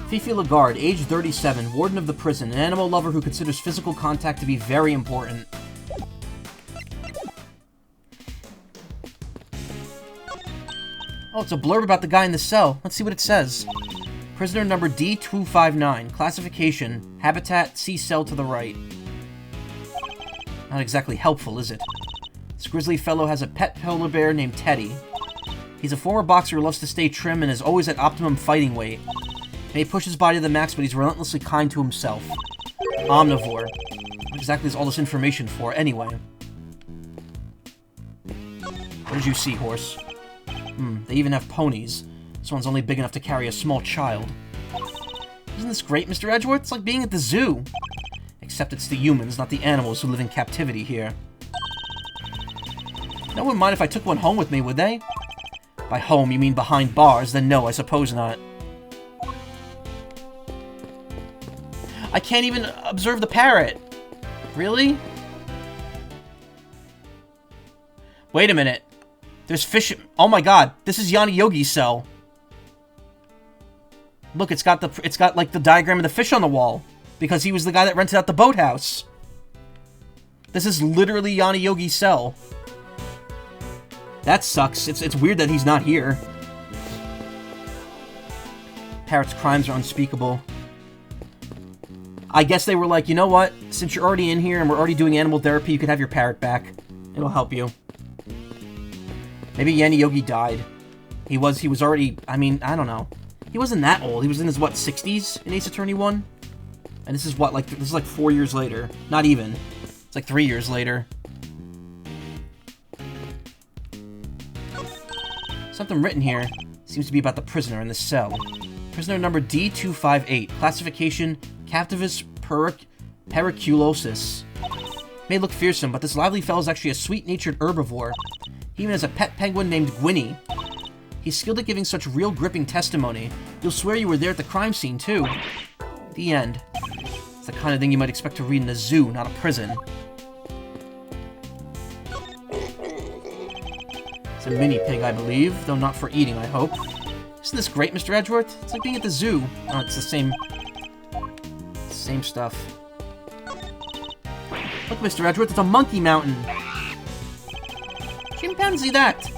Fifi Lagarde, age 37, warden of the prison, an animal lover who considers physical contact to be very important. Oh, it's a blurb about the guy in the cell. Let's see what it says. Prisoner number D259. Classification. Habitat. See cell to the right. Not exactly helpful, is it? This grizzly fellow has a pet polar bear named Teddy. He's a former boxer who loves to stay trim and is always at optimum fighting weight. May push his body to the max, but he's relentlessly kind to himself. Omnivore. What exactly is all this information for, anyway? What did you see, horse? They even have ponies. This one's only big enough to carry a small child. Isn't this great, Mr. Edgeworth? It's like being at the zoo. Except it's the humans, not the animals, who live in captivity here. No one would mind if I took one home with me, would they? By home, you mean behind bars? Then no, I suppose not. I can't even observe the parrot. Really? Wait a minute. There's fish. Oh my god, this is Yanni Yogi's cell. Look, it's got like the diagram of the fish on the wall because he was the guy that rented out the boathouse. This is literally Yanni Yogi's cell. That sucks. It's weird that he's not here. Parrot's crimes are unspeakable. I guess they were like, you know what? Since you're already in here and we're already doing animal therapy, you could have your parrot back. It'll help you. Maybe Yanni Yogi died. He was already, I mean, I don't know. He wasn't that old. He was in his, what, 60s in Ace Attorney 1? And this is what, like, this is like 4 years later. Not even. It's like 3 years later. Something written here seems to be about the prisoner in the cell. Prisoner number D258. Classification, Captivus periculosus. May look fearsome, but this lively fellow is actually a sweet-natured herbivore. He even has a pet penguin named Gwynny. He's skilled at giving such real gripping testimony. You'll swear you were there at the crime scene, too. The end. It's the kind of thing you might expect to read in a zoo, not a prison. It's a mini pig, I believe, though not for eating, I hope. Isn't this great, Mr. Edgeworth? It's like being at the zoo. Oh, it's the same stuff. Look, Mr. Edgeworth, it's a monkey mountain. Chimpanzee that!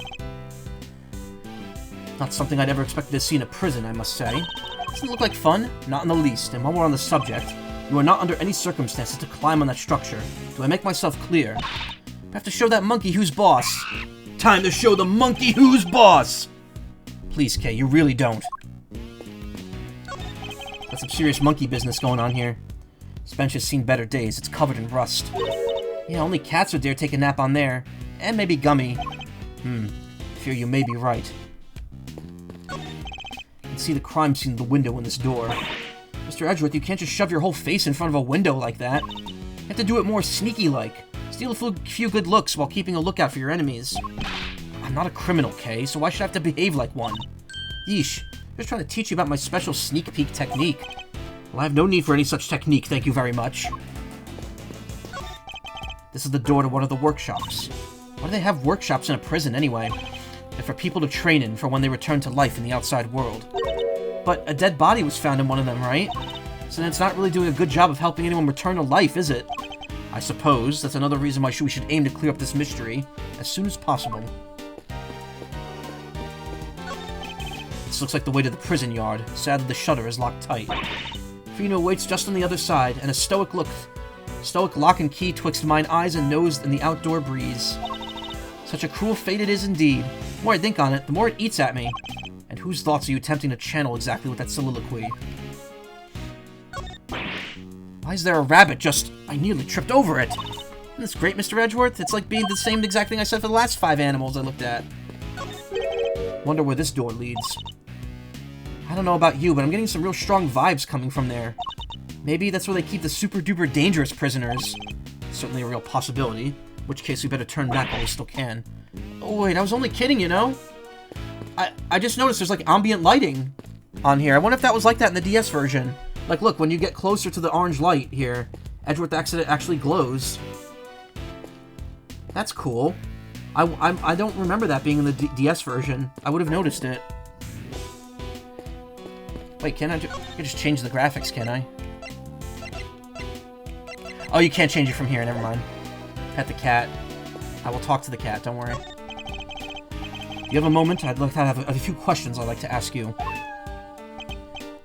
Not something I'd ever expected to see in a prison, I must say. Doesn't it look like fun? Not in the least, and while we're on the subject, you are not under any circumstances to climb on that structure. Do I make myself clear? I have to show that monkey who's boss. Time to show the monkey who's boss! Please, Kay, you really don't. Got some serious monkey business going on here. This bench has seen better days. It's covered in rust. Yeah, only cats would dare take a nap on there. And maybe Gummy. Fear you may be right. You can see the crime scene in the window in this door. Mr. Edgeworth, you can't just shove your whole face in front of a window like that. You have to do it more sneaky-like. Steal a few good looks while keeping a lookout for your enemies. I'm not a criminal, Kay, so why should I have to behave like one? Yeesh. Just trying to teach you about my special sneak peek technique. Well, I have no need for any such technique, thank you very much. This is the door to one of the workshops. Why do they have workshops in a prison, anyway? They're for people to train in for when they return to life in the outside world. But a dead body was found in one of them, right? So then it's not really doing a good job of helping anyone return to life, is it? I suppose that's another reason why we should aim to clear up this mystery as soon as possible. This looks like the way to the prison yard. Sadly, the shutter is locked tight. Fino waits just on the other side, and a stoic lock and key twixt mine eyes and nose in the outdoor breeze. Such a cruel fate it is indeed. The more I think on it, the more it eats at me. And whose thoughts are you attempting to channel exactly with that soliloquy? Why is there a rabbit just... I nearly tripped over it. Isn't this great, Mr. Edgeworth? It's like being the same exact thing I said for the last 5 animals I looked at. Wonder where this door leads. I don't know about you, but I'm getting some real strong vibes coming from there. Maybe that's where they keep the super-duper dangerous prisoners. Certainly a real possibility. In which case we better turn back while we still can. Oh wait, I was only kidding, you know? I just noticed there's like ambient lighting on here. I wonder if that was like that in the DS version. Like look, when you get closer to the orange light here, Edgeworth accident actually glows. That's cool. I don't remember that being in the DS version. I would have noticed it. Wait, can I just change the graphics, can I? Oh, you can't change it from here, never mind. Pet the cat. I will talk to the cat, don't worry. You have a moment? I'd like to have a few questions I'd like to ask you.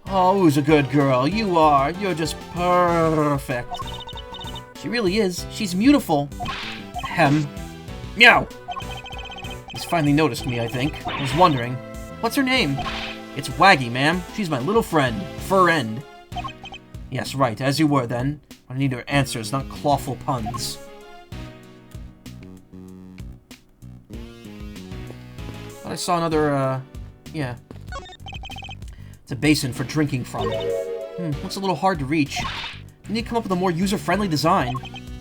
Oh, who's a good girl? You are. You're just perfect. She really is. She's beautiful. Ahem. Meow! He's finally noticed me, I think. I was wondering. What's her name? It's Waggy, ma'am. She's my little friend. Friend. Yes, right. As you were, then. I need her answers, not clawful puns. Thought I saw another, yeah. It's a basin for drinking from. Looks a little hard to reach. You need to come up with a more user-friendly design.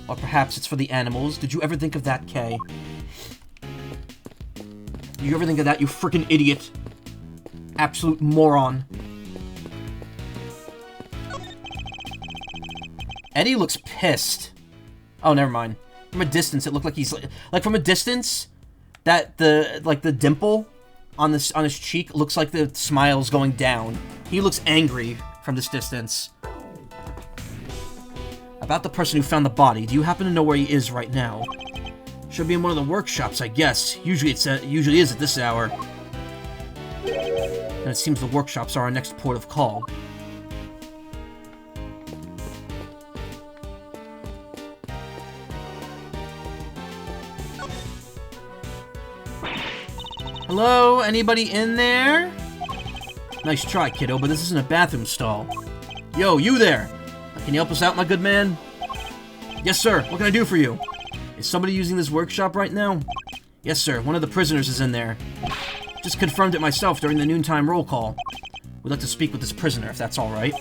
Or perhaps it's for the animals. Did you ever think of that, Kay? Did you ever think of that, you frickin' idiot? Absolute moron. Eddie looks pissed. Oh, never mind. From a distance, it looked like he's... Like, from a distance, that the dimple on his cheek looks like the smile's going down. He looks angry from this distance. About the person who found the body, do you happen to know where he is right now? Should be in one of the workshops, I guess. Usually is at this hour. And it seems the workshops are our next port of call. Hello? Anybody in there? Nice try, kiddo, but this isn't a bathroom stall. Yo, you there! Can you help us out, my good man? Yes, sir. What can I do for you? Is somebody using this workshop right now? Yes, sir. One of the prisoners is in there. Just confirmed it myself during the noontime roll call. We'd like to speak with this prisoner, if that's all right.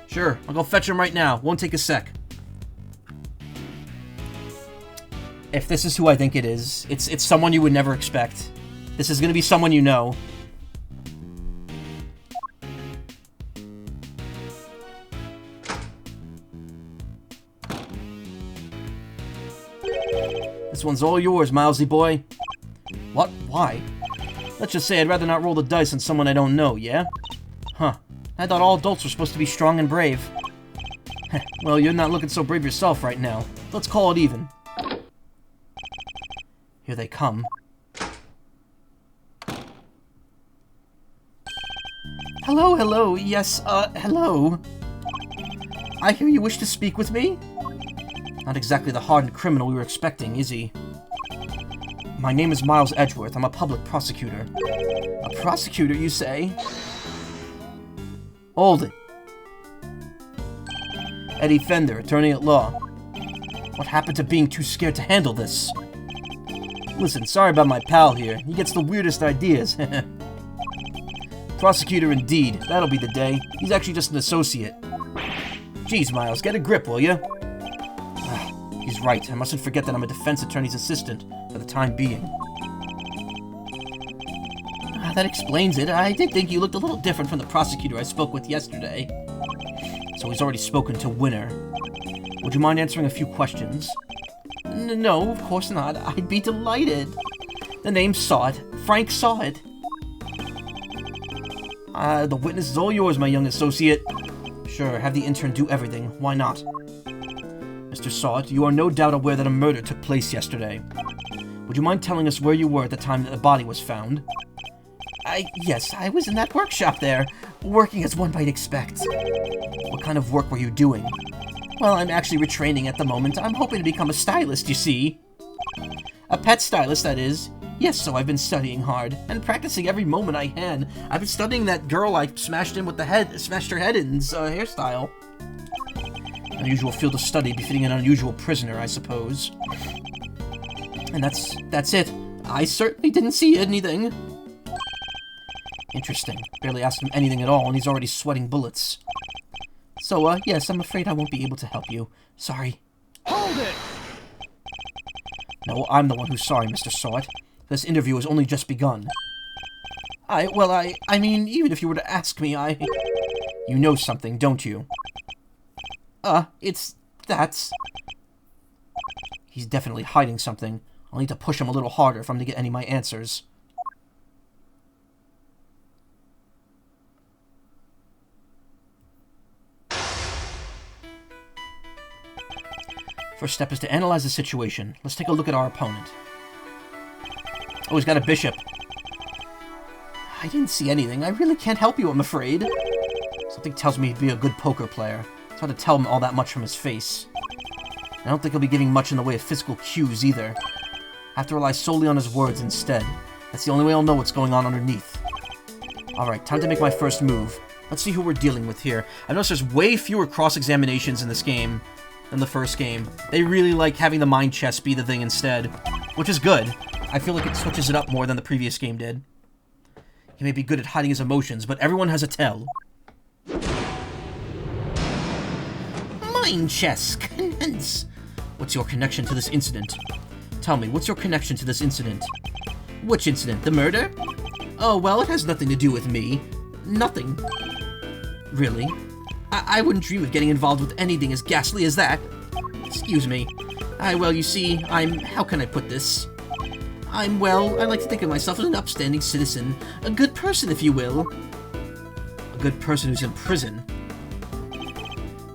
Sure. I'll go fetch him right now. Won't take a sec. If this is who I think it is, it's someone you would never expect. This is going to be someone you know. This one's all yours, Milesy boy. What? Why? Let's just say I'd rather not roll the dice on someone I don't know, yeah? Huh. I thought all adults were supposed to be strong and brave. Well, you're not looking so brave yourself right now. Let's call it even. Here they come. Hello, hello. Yes, hello. I hear you wish to speak with me? Not exactly the hardened criminal we were expecting, is he? My name is Miles Edgeworth. I'm a public prosecutor. A prosecutor, you say? Hold it. Eddie Fender, attorney at law. What happened to being too scared to handle this? Listen, sorry about my pal here. He gets the weirdest ideas. Prosecutor indeed. That'll be the day. He's actually just an associate. Jeez, Miles, get a grip, will ya? He's right. I mustn't forget that I'm a defense attorney's assistant for the time being. That explains it. I did think you looked a little different from the prosecutor I spoke with yesterday. So he's already spoken to Winner. Would you mind answering a few questions? No, of course not. I'd be delighted. The name saw it. Frank saw it. The witness is all yours, my young associate. Sure, have the intern do everything. Why not? Mr. Sawt, you are no doubt aware that a murder took place yesterday. Would you mind telling us where you were at the time that the body was found? Yes, I was in that workshop there, working as one might expect. What kind of work were you doing? Well, I'm actually retraining at the moment. I'm hoping to become a stylist, you see. A pet stylist, that is. Yes, so I've been studying hard, and practicing every moment I can. I've been studying that girl I smashed her head in's hairstyle. Unusual field of study befitting an unusual prisoner, I suppose. And that's it. I certainly didn't see anything. Interesting. Barely asked him anything at all, and he's already sweating bullets. So, yes, I'm afraid I won't be able to help you. Sorry. Hold it! No, I'm the one who's sorry, Mr. Sort. This interview has only just begun. I mean, even if you were to ask me, You know something, don't you? That's... He's definitely hiding something. I'll need to push him a little harder if I'm to get any of my answers. First step is to analyze the situation. Let's take a look at our opponent. Oh, he's got a bishop. I didn't see anything. I really can't help you, I'm afraid. Something tells me he'd be a good poker player. It's hard to tell him all that much from his face. I don't think he'll be giving much in the way of physical cues, either. I have to rely solely on his words instead. That's the only way I'll know what's going on underneath. Alright, time to make my first move. Let's see who we're dealing with here. I noticed there's way fewer cross-examinations in this game than the first game. They really like having the mind chess be the thing instead, which is good. I feel like it switches it up more than the previous game did. He may be good at hiding his emotions, but everyone has a tell. Mind chess, convince. What's your connection to this incident? Tell me, what's your connection to this incident? Which incident? The murder? Oh, well, it has nothing to do with me. Nothing. Really? I wouldn't dream of getting involved with anything as ghastly as that. Excuse me. Well, you see, how can I put this? I like to think of myself as an upstanding citizen. A good person, if you will. A good person who's in prison.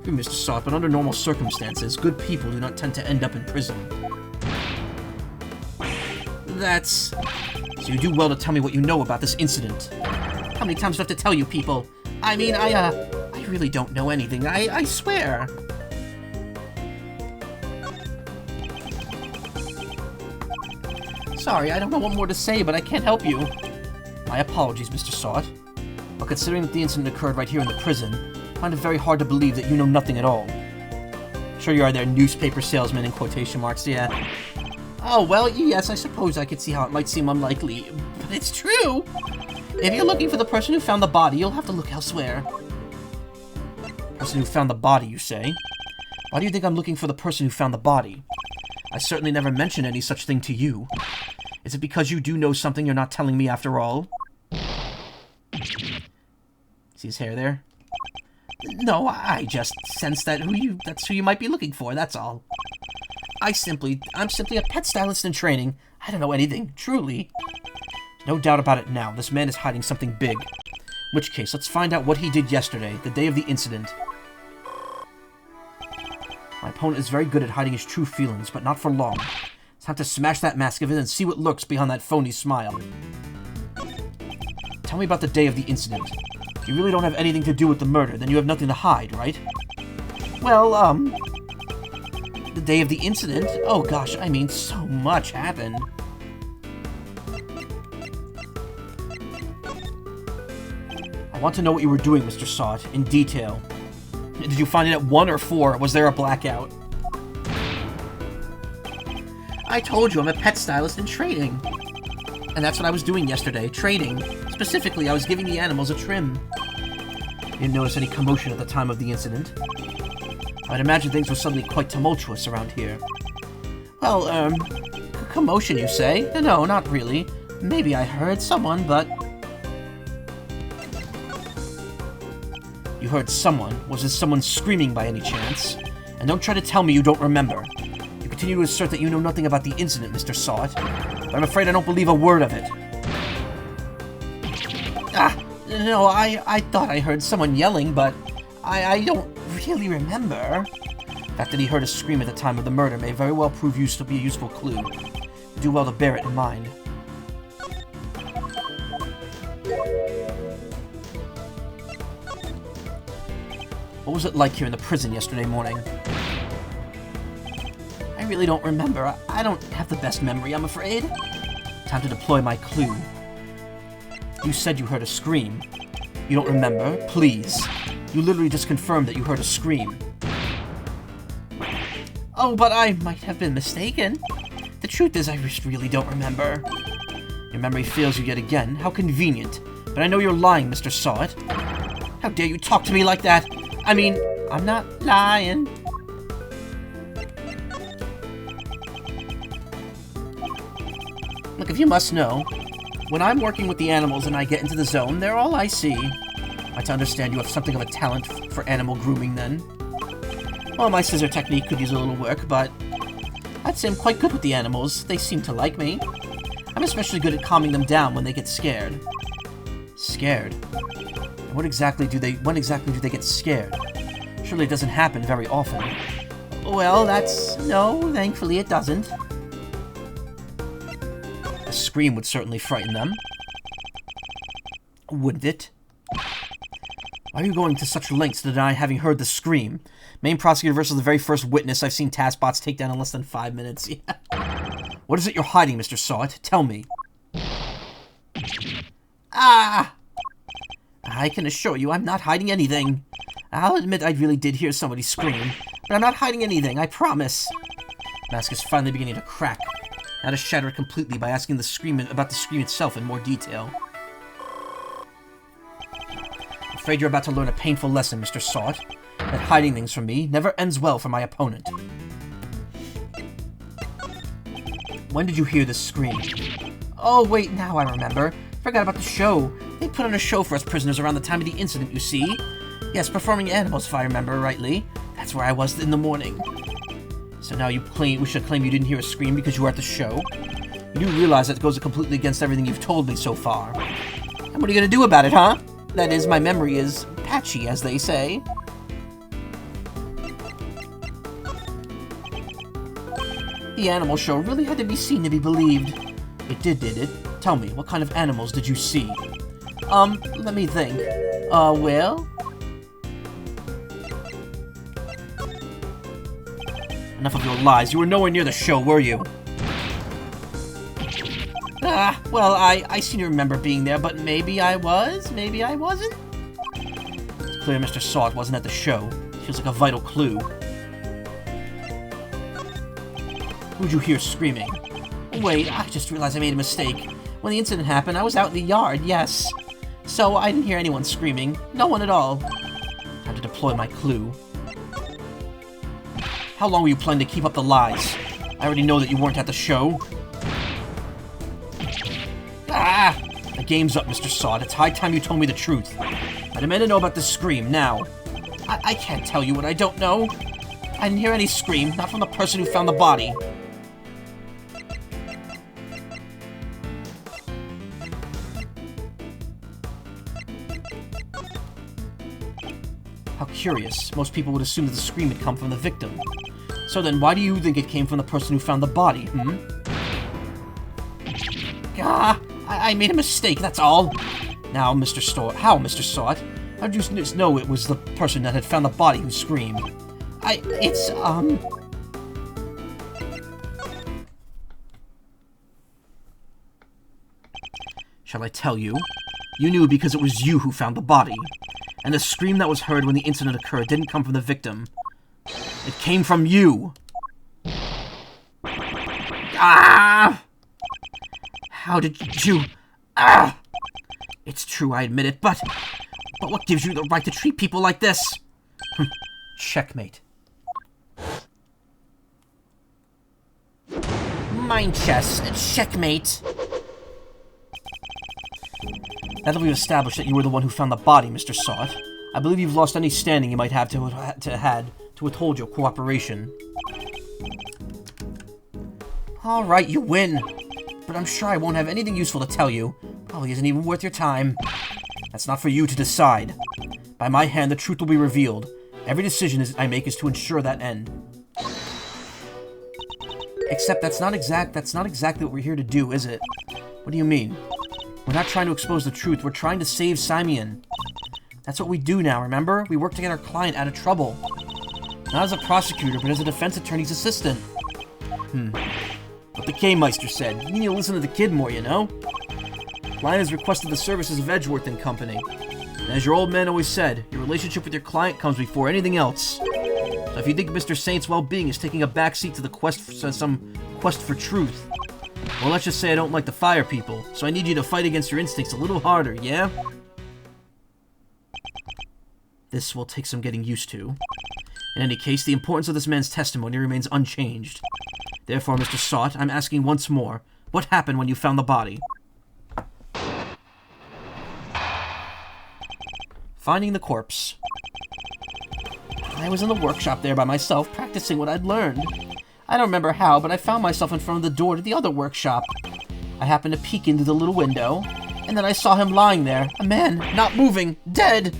You're Mr. Sot, but under normal circumstances, good people do not tend to end up in prison. So you do well to tell me what you know about this incident. How many times do I have to tell you people? I mean, I really don't know anything, I swear. Sorry, I don't know what more to say, but I can't help you. My apologies, Mr. Sot. But considering that the incident occurred right here in the prison, I find it very hard to believe that you know nothing at all. Sure you are there, newspaper salesman in quotation marks, yeah. Oh, well, yes, I suppose I could see how it might seem unlikely, but it's true! If you're looking for the person who found the body, you'll have to look elsewhere. Person who found the body, you say? Why do you think I'm looking for the person who found the body? I certainly never mentioned any such thing to you. Is it because you do know something you're not telling me after all? See his hair there? No, I just sensed that's who you might be looking for, that's all. I'm simply a pet stylist in training. I don't know anything, truly. No doubt about it now, this man is hiding something big. In which case, let's find out what he did yesterday, the day of the incident. My opponent is very good at hiding his true feelings, but not for long. It's time to smash that mask of his and see what lurks behind that phony smile. Tell me about the day of the incident. If you really don't have anything to do with the murder, then you have nothing to hide, right? Well, the day of the incident? Oh gosh, I mean, so much happened. I want to know what you were doing, Mr. Sot, in detail. Did you find it at 1 or 4? Was there a blackout? I told you I'm a pet stylist in training. And that's what I was doing yesterday, trading. Specifically, I was giving the animals a trim. Didn't notice any commotion at the time of the incident. I'd imagine things were suddenly quite tumultuous around here. Well, commotion, you say? No, not really. Maybe I heard someone, but... You heard someone? Was this someone screaming by any chance? And don't try to tell me you don't remember. You continue to assert that you know nothing about the incident, Mr. Sot. But I'm afraid I don't believe a word of it. No, I thought I heard someone yelling, but I don't really remember. The fact that he heard a scream at the time of the murder may very well prove to be a useful clue. You do well to bear it in mind. What was it like here in the prison yesterday morning? I really don't remember. I don't have the best memory, I'm afraid. Time to deploy my clue. You said you heard a scream. You don't remember? Please. You literally just confirmed that you heard a scream. Oh, but I might have been mistaken. The truth is, I just really don't remember. Your memory fails you yet again. How convenient. But I know you're lying, Mr. Sawit. How dare you talk to me like that? I mean, I'm not lying. Look, if you must know, when I'm working with the animals and I get into the zone, they're all I see. I to understand you have something of a talent for animal grooming, then. Well, my scissor technique could use a little work, but I'd say I'm quite good with the animals. They seem to like me. I'm especially good at calming them down when they get scared. Scared? And when exactly do they get scared? Surely it doesn't happen very often. Well, no, thankfully it doesn't. A scream would certainly frighten them. Wouldn't it? Why are you going to such lengths to deny having heard the scream? Main prosecutor versus the very first witness I've seen taskbots take down in less than 5 minutes. Yeah. What is it you're hiding, Mr. Sawit? Tell me. Ah! I can assure you I'm not hiding anything. I'll admit I really did hear somebody scream, but I'm not hiding anything, I promise. Mask is finally beginning to crack. Now to shatter it completely by asking about the scream itself in more detail. I'm afraid you're about to learn a painful lesson, Mr. Sawit. That hiding things from me never ends well for my opponent. When did you hear this scream? Oh, wait, now I remember. Forgot about the show. They put on a show for us prisoners around the time of the incident, you see. Yes, performing animals, if I remember rightly. That's where I was in the morning. So now we should claim you didn't hear a scream because you were at the show? You do realize that goes completely against everything you've told me so far. And what are you gonna do about it, huh? That is, my memory is patchy, as they say. The animal show really had to be seen to be believed. It did it? Tell me, what kind of animals did you see? Let me think. Well? Enough of your lies. You were nowhere near the show, were you? Well, I seem to remember being there, but maybe I was, maybe I wasn't? It's clear Mr. Sawit wasn't at the show. Feels like a vital clue. Who'd you hear screaming? Wait, I just realized I made a mistake. When the incident happened, I was out in the yard, yes. So I didn't hear anyone screaming. No one at all. Time to deploy my clue. How long were you planning to keep up the lies? I already know that you weren't at the show. Ah! The game's up, Mr. Sawit. It's high time you told me the truth. I demand to know about this scream, now. I can't tell you what I don't know. I didn't hear any scream, not from the person who found the body. How curious. Most people would assume that the scream had come from the victim. So then, why do you think it came from the person who found the body, I made a mistake, that's all. Now, Mr. Sawit, how did you know it was the person that had found the body who screamed? Shall I tell you? You knew because it was you who found the body. And the scream that was heard when the incident occurred didn't come from the victim. It came from you! Ah! How did you... Ah! It's true, I admit it, but what gives you the right to treat people like this? Checkmate. Mind chess. Checkmate. Now that we've established that you were the one who found the body, Mr. Sawit, I believe you've lost any standing you might have to withhold your cooperation. Alright, you win. But I'm sure I won't have anything useful to tell you. Probably isn't even worth your time. That's not for you to decide. By my hand, the truth will be revealed. Every decision I make is to ensure that end. Except that's not exactly what we're here to do, is it? What do you mean? We're not trying to expose the truth, we're trying to save Simeon. That's what we do now, remember? We work to get our client out of trouble. Not as a prosecutor, but as a defense attorney's assistant. What the K-Meister said. You need to listen to the kid more, you know? Client has requested the services of Edgeworth and Company. And as your old man always said, your relationship with your client comes before anything else. So if you think Mr. Saint's well-being is taking a backseat to the quest for some quest for truth, well, let's just say I don't like to fire people, so I need you to fight against your instincts a little harder, yeah? This will take some getting used to. In any case, the importance of this man's testimony remains unchanged. Therefore, Mr. Sot, I'm asking once more, what happened when you found the body? Finding the corpse. I was in the workshop there by myself, practicing what I'd learned. I don't remember how, but I found myself in front of the door to the other workshop. I happened to peek into the little window, and then I saw him lying there, a man, not moving, dead!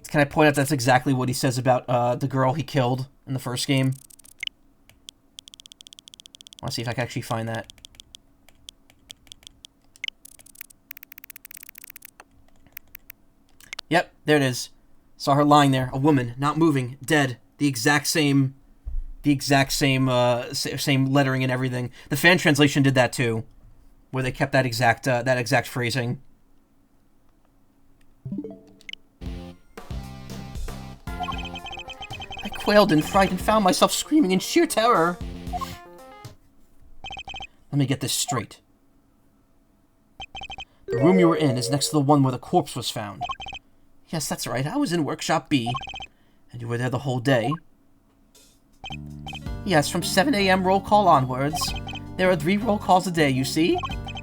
Can I point out that's exactly what he says about the girl he killed in the first game? I want to see if I can actually find that. Yep, there it is. Saw her lying there, a woman, not moving, dead. The exact same lettering and everything. The fan translation did that too, where they kept that exact phrasing. I quailed in fright and found myself screaming in sheer terror. Let me get this straight. The room you were in is next to the one where the corpse was found. Yes, that's right. I was in Workshop B. And you were there the whole day? Yes, from 7 a.m. roll call onwards. There are 3 roll calls a day, you see?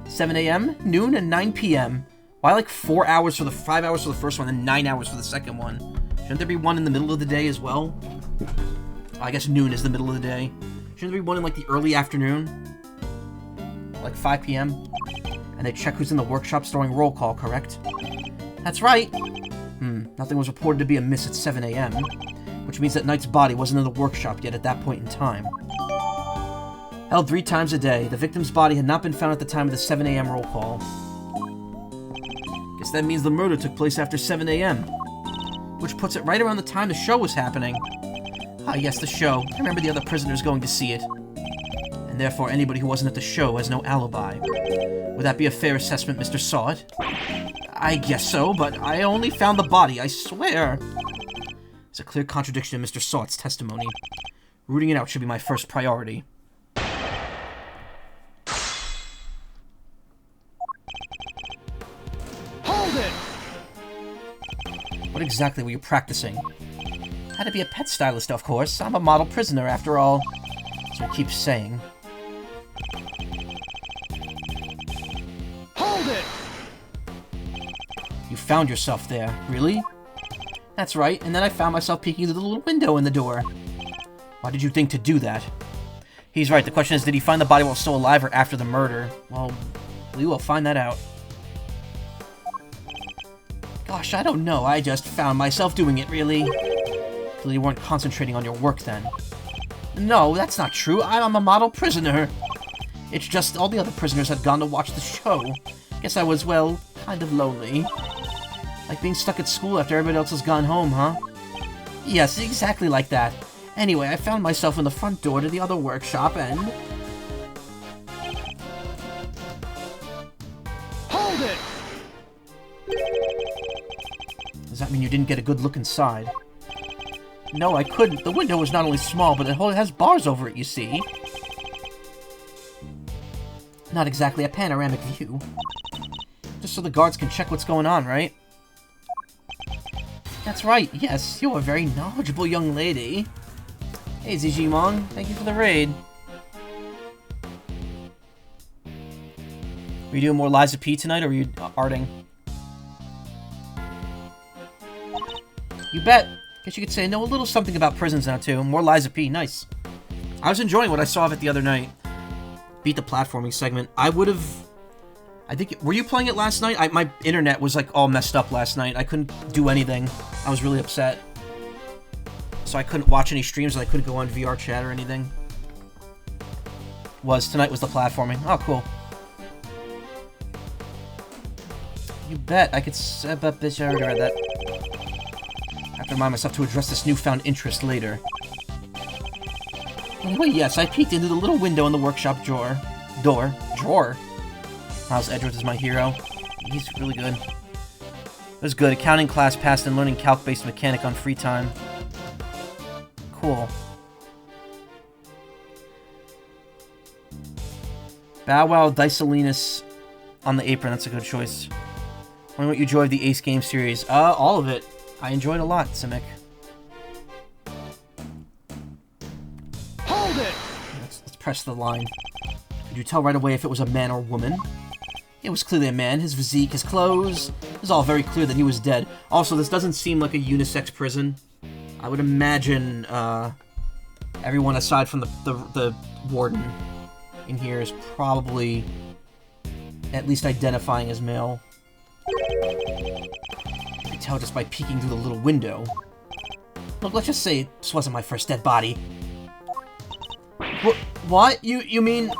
7 a.m., noon, and 9 p.m. Why like 5 hours for the first one and 9 hours for the second one? Shouldn't there be one in the middle of the day as well? I guess noon is the middle of the day. Shouldn't there be one in like the early afternoon? Like 5 p.m.? And they check who's in the workshop during roll call, correct? That's right. Nothing was reported to be amiss at 7 a.m., which means that Knight's body wasn't in the workshop yet at that point in time. Held 3 times a day, the victim's body had not been found at the time of the 7 a.m. roll call. Guess that means the murder took place after 7 a.m., which puts it right around the time the show was happening. Ah, yes, the show. I remember the other prisoners going to see it. And therefore, anybody who wasn't at the show has no alibi. Would that be a fair assessment, Mr. Sot? I guess so, but I only found the body, I swear. It's a clear contradiction in Mr. Sot's testimony. Rooting it out should be my first priority. Hold it! What exactly were you practicing? Had to be a pet stylist, of course. I'm a model prisoner, after all. So he keeps saying. Hold it! You found yourself there, really? That's right, and then I found myself peeking through the little window in the door. Why did you think to do that? He's right, the question is, did he find the body while still alive or after the murder? Well, we will find that out. Gosh, I don't know, I just found myself doing it, really. Clearly you weren't concentrating on your work then. No, that's not true, I'm a model prisoner. It's just all the other prisoners had gone to watch the show. Guess I was, well, kind of lonely. Like being stuck at school after everybody else has gone home, huh? Yes, exactly like that. Anyway, I found myself in the front door to the other workshop and... Hold it! Does that mean you didn't get a good look inside? No, I couldn't. The window was not only small, but it has bars over it, you see. Not exactly a panoramic view. Just so the guards can check what's going on, right? That's right, yes, you're a very knowledgeable young lady. Hey, Zijimon, thank you for the raid. Were you doing more Liza P tonight, or were you arting? You bet. Guess you could say I know a little something about prisons now, too. More Liza P, nice. I was enjoying what I saw of it the other night. Beat the platforming segment. I would've... I think... Were you playing it last night? My internet was, like, all messed up last night. I couldn't do anything. I was really upset. So I couldn't watch any streams, and I couldn't go on VR chat or anything. Tonight was the platforming. Oh, cool. You bet. I could... Bitch, I already read that. I have to remind myself to address this newfound interest later. Anyway, yes, I peeked into the little window in the workshop drawer. Drawer? Miles Edgeworth is my hero. He's really good. It was good. Accounting class passed and learning calc-based mechanic on free time. Cool. Bow Wow Dicelinus on the apron. That's a good choice. Wondering what you enjoyed the Ace Game series. All of it. I enjoyed a lot, Simic. Hold it! Let's press the line. Could you tell right away if it was a man or woman? It was clearly a man. His physique, his clothes. It was all very clear that he was dead. Also, this doesn't seem like a unisex prison. I would imagine everyone aside from the warden in here is probably at least identifying as male. You can tell just by peeking through the little window. Look, let's just say this wasn't my first dead body. What? You mean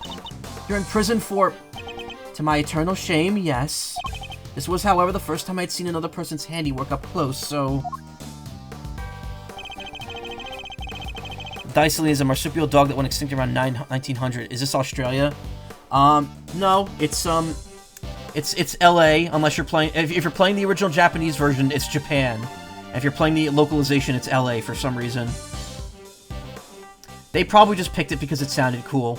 you're in prison for... To my eternal shame, yes. This was, however, the first time I'd seen another person's handiwork up close, so... Diceley is a marsupial dog that went extinct around 1900. Is this Australia? No, it's LA, unless you're playing... If you're playing the original Japanese version, it's Japan. If you're playing the localization, it's LA for some reason. They probably just picked it because it sounded cool.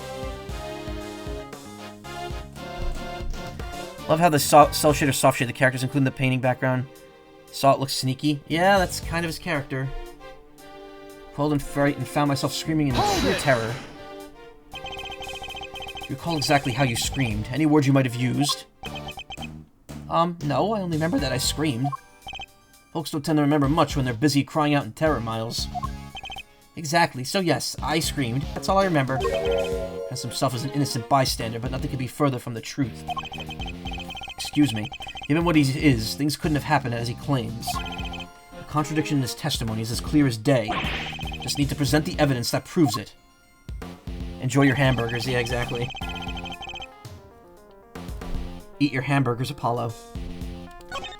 Love how the cell shader soft shade the characters, including the painting background. Saw it look sneaky. Yeah, that's kind of his character. Pulled and frightened and found myself screaming in sheer terror. Do you recall exactly how you screamed? Any words you might have used? No, I only remember that I screamed. Folks don't tend to remember much when they're busy crying out in terror, Miles. Exactly, so yes, I screamed. That's all I remember. As himself as an innocent bystander, but nothing could be further from the truth. Excuse me. Given what he is, things couldn't have happened as he claims. The contradiction in his testimony is as clear as day. Just need to present the evidence that proves it. Enjoy your hamburgers, yeah, exactly. Eat your hamburgers, Apollo.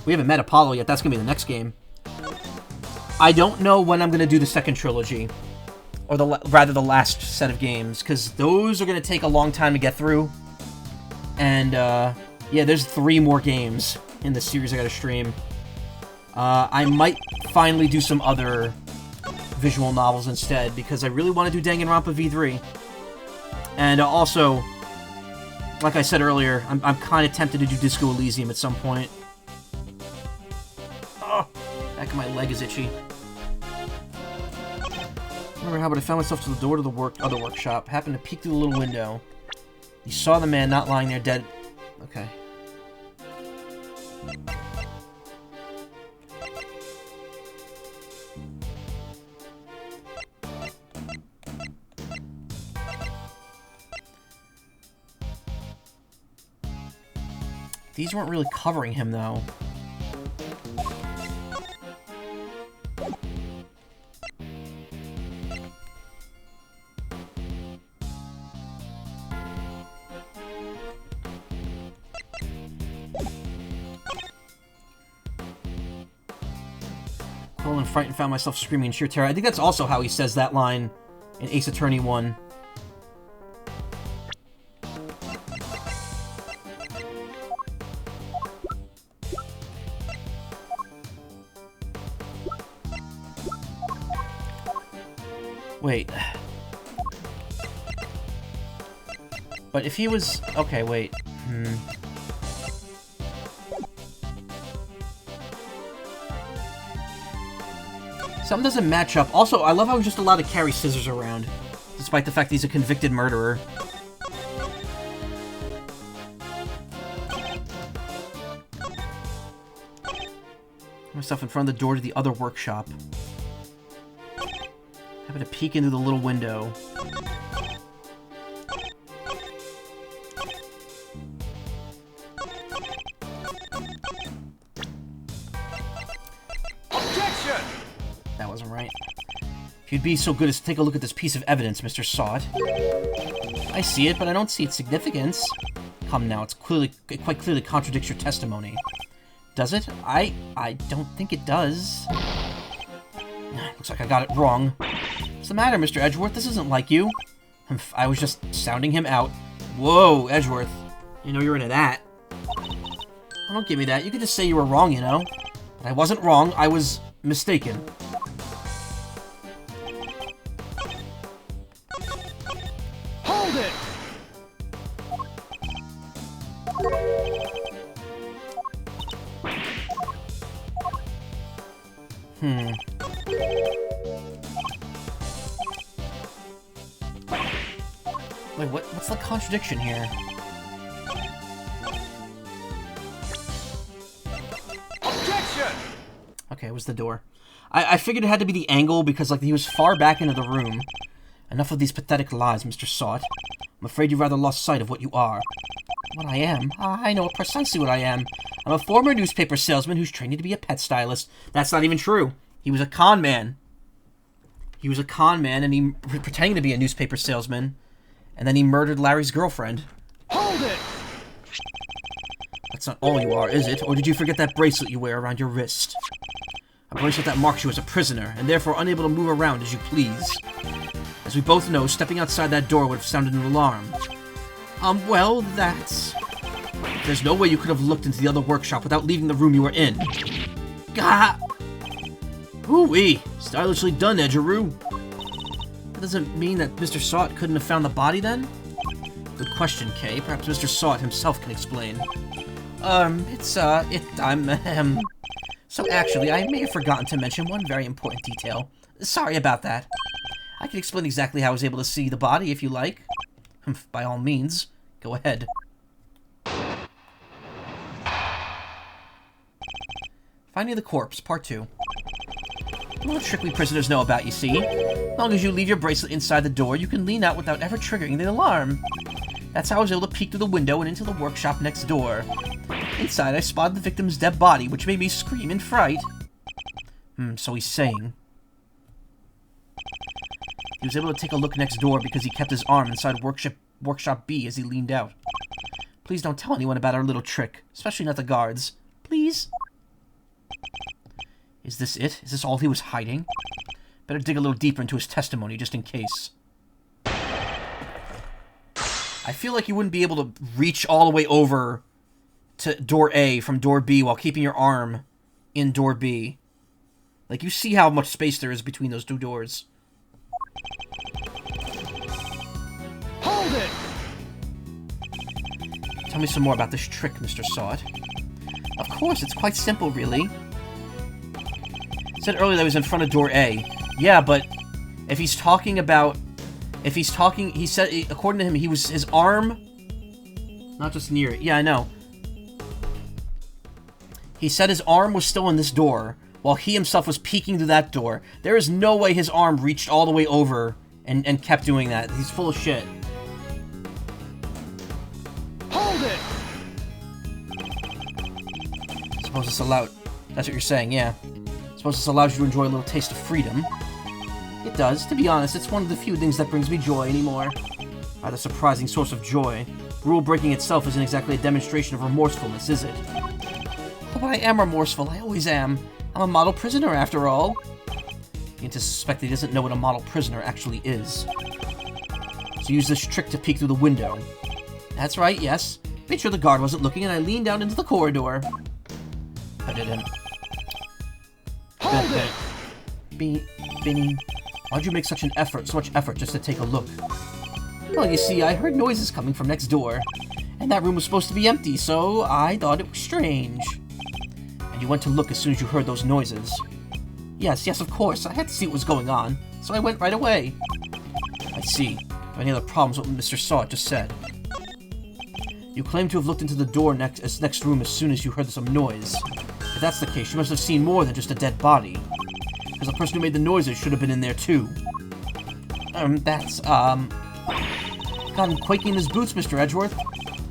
We haven't met Apollo yet, that's gonna be the next game. I don't know when I'm gonna do the second trilogy. Or rather the last set of games, because those are gonna take a long time to get through. And, yeah, there's 3 more games in the series I gotta stream. I might finally do some other visual novels instead, because I really want to do Danganronpa V3. And also, like I said earlier, I'm kind of tempted to do Disco Elysium at some point. Oh, back of my leg is itchy. Remember how, but I found myself to the door to the other workshop. Happened to peek through the little window. You saw the man not lying there dead. Okay. These weren't really covering him, though. Cold and frightened, found myself screaming in sheer terror. I think that's also how he says that line in Ace Attorney 1. Wait. But if he was... Okay, wait. Something doesn't match up. Also, I love how he's just allowed to carry scissors around, despite the fact that he's a convicted murderer. Myself in front of the door to the other workshop. Having to peek into the little window. Objection! That wasn't right. If you'd be so good as to take a look at this piece of evidence, Mr. Sot. I see it, but I don't see its significance. Come now, it quite clearly contradicts your testimony. Does it? I don't think it does. Looks like I got it wrong. What's the matter, Mr. Edgeworth? This isn't like you. I was just sounding him out. Whoa, Edgeworth. You know you're into that. Oh, don't give me that. You could just say you were wrong, you know? But I wasn't wrong. I was mistaken. Hold it! Wait, what's the contradiction here? Objection! Okay, it was the door. I figured it had to be the angle because, like, he was far back into the room. Enough of these pathetic lies, Mr. Sot. I'm afraid you rather lost sight of what you are. What I am? I know precisely what I am. I'm a former newspaper salesman who's training to be a pet stylist. That's not even true. He was a con man. He was a con man, and he pretending to be a newspaper salesman. And then he murdered Larry's girlfriend. Hold it! That's not all you are, is it? Or did you forget that bracelet you wear around your wrist? A bracelet that marks you as a prisoner, and therefore unable to move around as you please. As we both know, stepping outside that door would have sounded an alarm. Well, that's... There's no way you could have looked into the other workshop without leaving the room you were in. Gah! Ooh-wee! Stylishly done, Edgeroo. That doesn't mean that Mr. Sot couldn't have found the body, then? Good question, Kay. Perhaps Mr. Sot himself can explain. So actually, I may have forgotten to mention one very important detail. Sorry about that. I can explain exactly how I was able to see the body, if you like. By all means, go ahead. Finding the Corpse, Part 2. A little trick we prisoners know about, you see. As long as you leave your bracelet inside the door, you can lean out without ever triggering the alarm. That's how I was able to peek through the window and into the workshop next door. Inside, I spotted the victim's dead body, which made me scream in fright. So he's saying. He was able to take a look next door because he kept his arm inside Workshop B as he leaned out. Please don't tell anyone about our little trick, especially not the guards. Please? Is this it? Is this all he was hiding? Better dig a little deeper into his testimony just in case. I feel like you wouldn't be able to reach all the way over to door A from door B while keeping your arm in door B. Like, you see how much space there is between those two doors. Hold it! Tell me some more about this trick, Mr. Sot. Of course, it's quite simple, really. Said earlier that he was in front of door A. Yeah, but if he's talking about... he said, according to him, his arm... Not just near it. Yeah, I know. He said his arm was still in this door, while he himself was peeking through that door. There is no way his arm reached all the way over and kept doing that. He's full of shit. Hold it! Suppose this allowed... That's what you're saying, yeah. Suppose this allows you to enjoy a little taste of freedom. It does. To be honest, it's one of the few things that brings me joy anymore. Rather surprising source of joy. Rule breaking itself isn't exactly a demonstration of remorsefulness, is it? Oh, but I am remorseful. I always am. I'm a model prisoner, after all. Begin to suspect that he doesn't know what a model prisoner actually is. So use this trick to peek through the window. That's right, yes. Made sure the guard wasn't looking, and I leaned down into the corridor. I didn't. Hold it! Binny, why'd you make so much effort just to take a look? Well, you see, I heard noises coming from next door, and that room was supposed to be empty, so I thought it was strange. And you went to look as soon as you heard those noises. Yes, of course, I had to see what was going on, so I went right away. I see. Do you have any other problems with what Mr. Sot just said? You claim to have looked into the door next room as soon as you heard some noise. If that's the case, you must have seen more than just a dead body. Because the person who made the noises should have been in there too. Got him quaking in his boots, Mr. Edgeworth.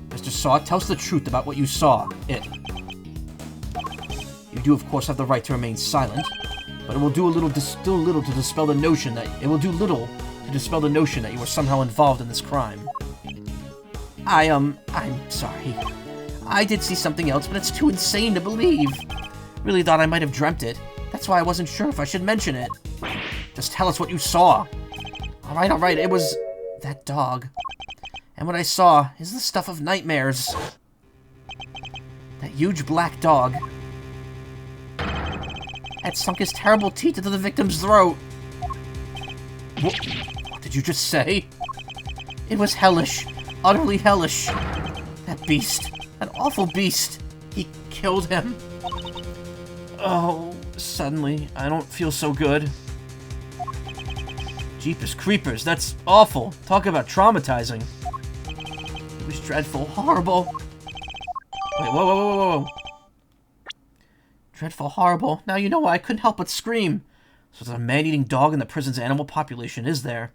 Mr. Sot, tell us the truth about what you saw. You do, of course, have the right to remain silent, but it will do little to dispel the notion that you were somehow involved in this crime. I'm sorry. I did see something else, but it's too insane to believe. Really thought I might have dreamt it. That's why I wasn't sure if I should mention it. Just tell us what you saw. Alright, it was... That dog. And what I saw is the stuff of nightmares. That huge black dog had sunk his terrible teeth into the victim's throat. What did you just say? It was hellish. Utterly hellish. That beast. That awful beast. He killed him. Oh, suddenly, I don't feel so good. Jeepers creepers, that's awful. Talk about traumatizing. It was dreadful, horrible. Wait, whoa. Dreadful, horrible. Now you know why I couldn't help but scream. So there's a man-eating dog in the prison's animal population, is there?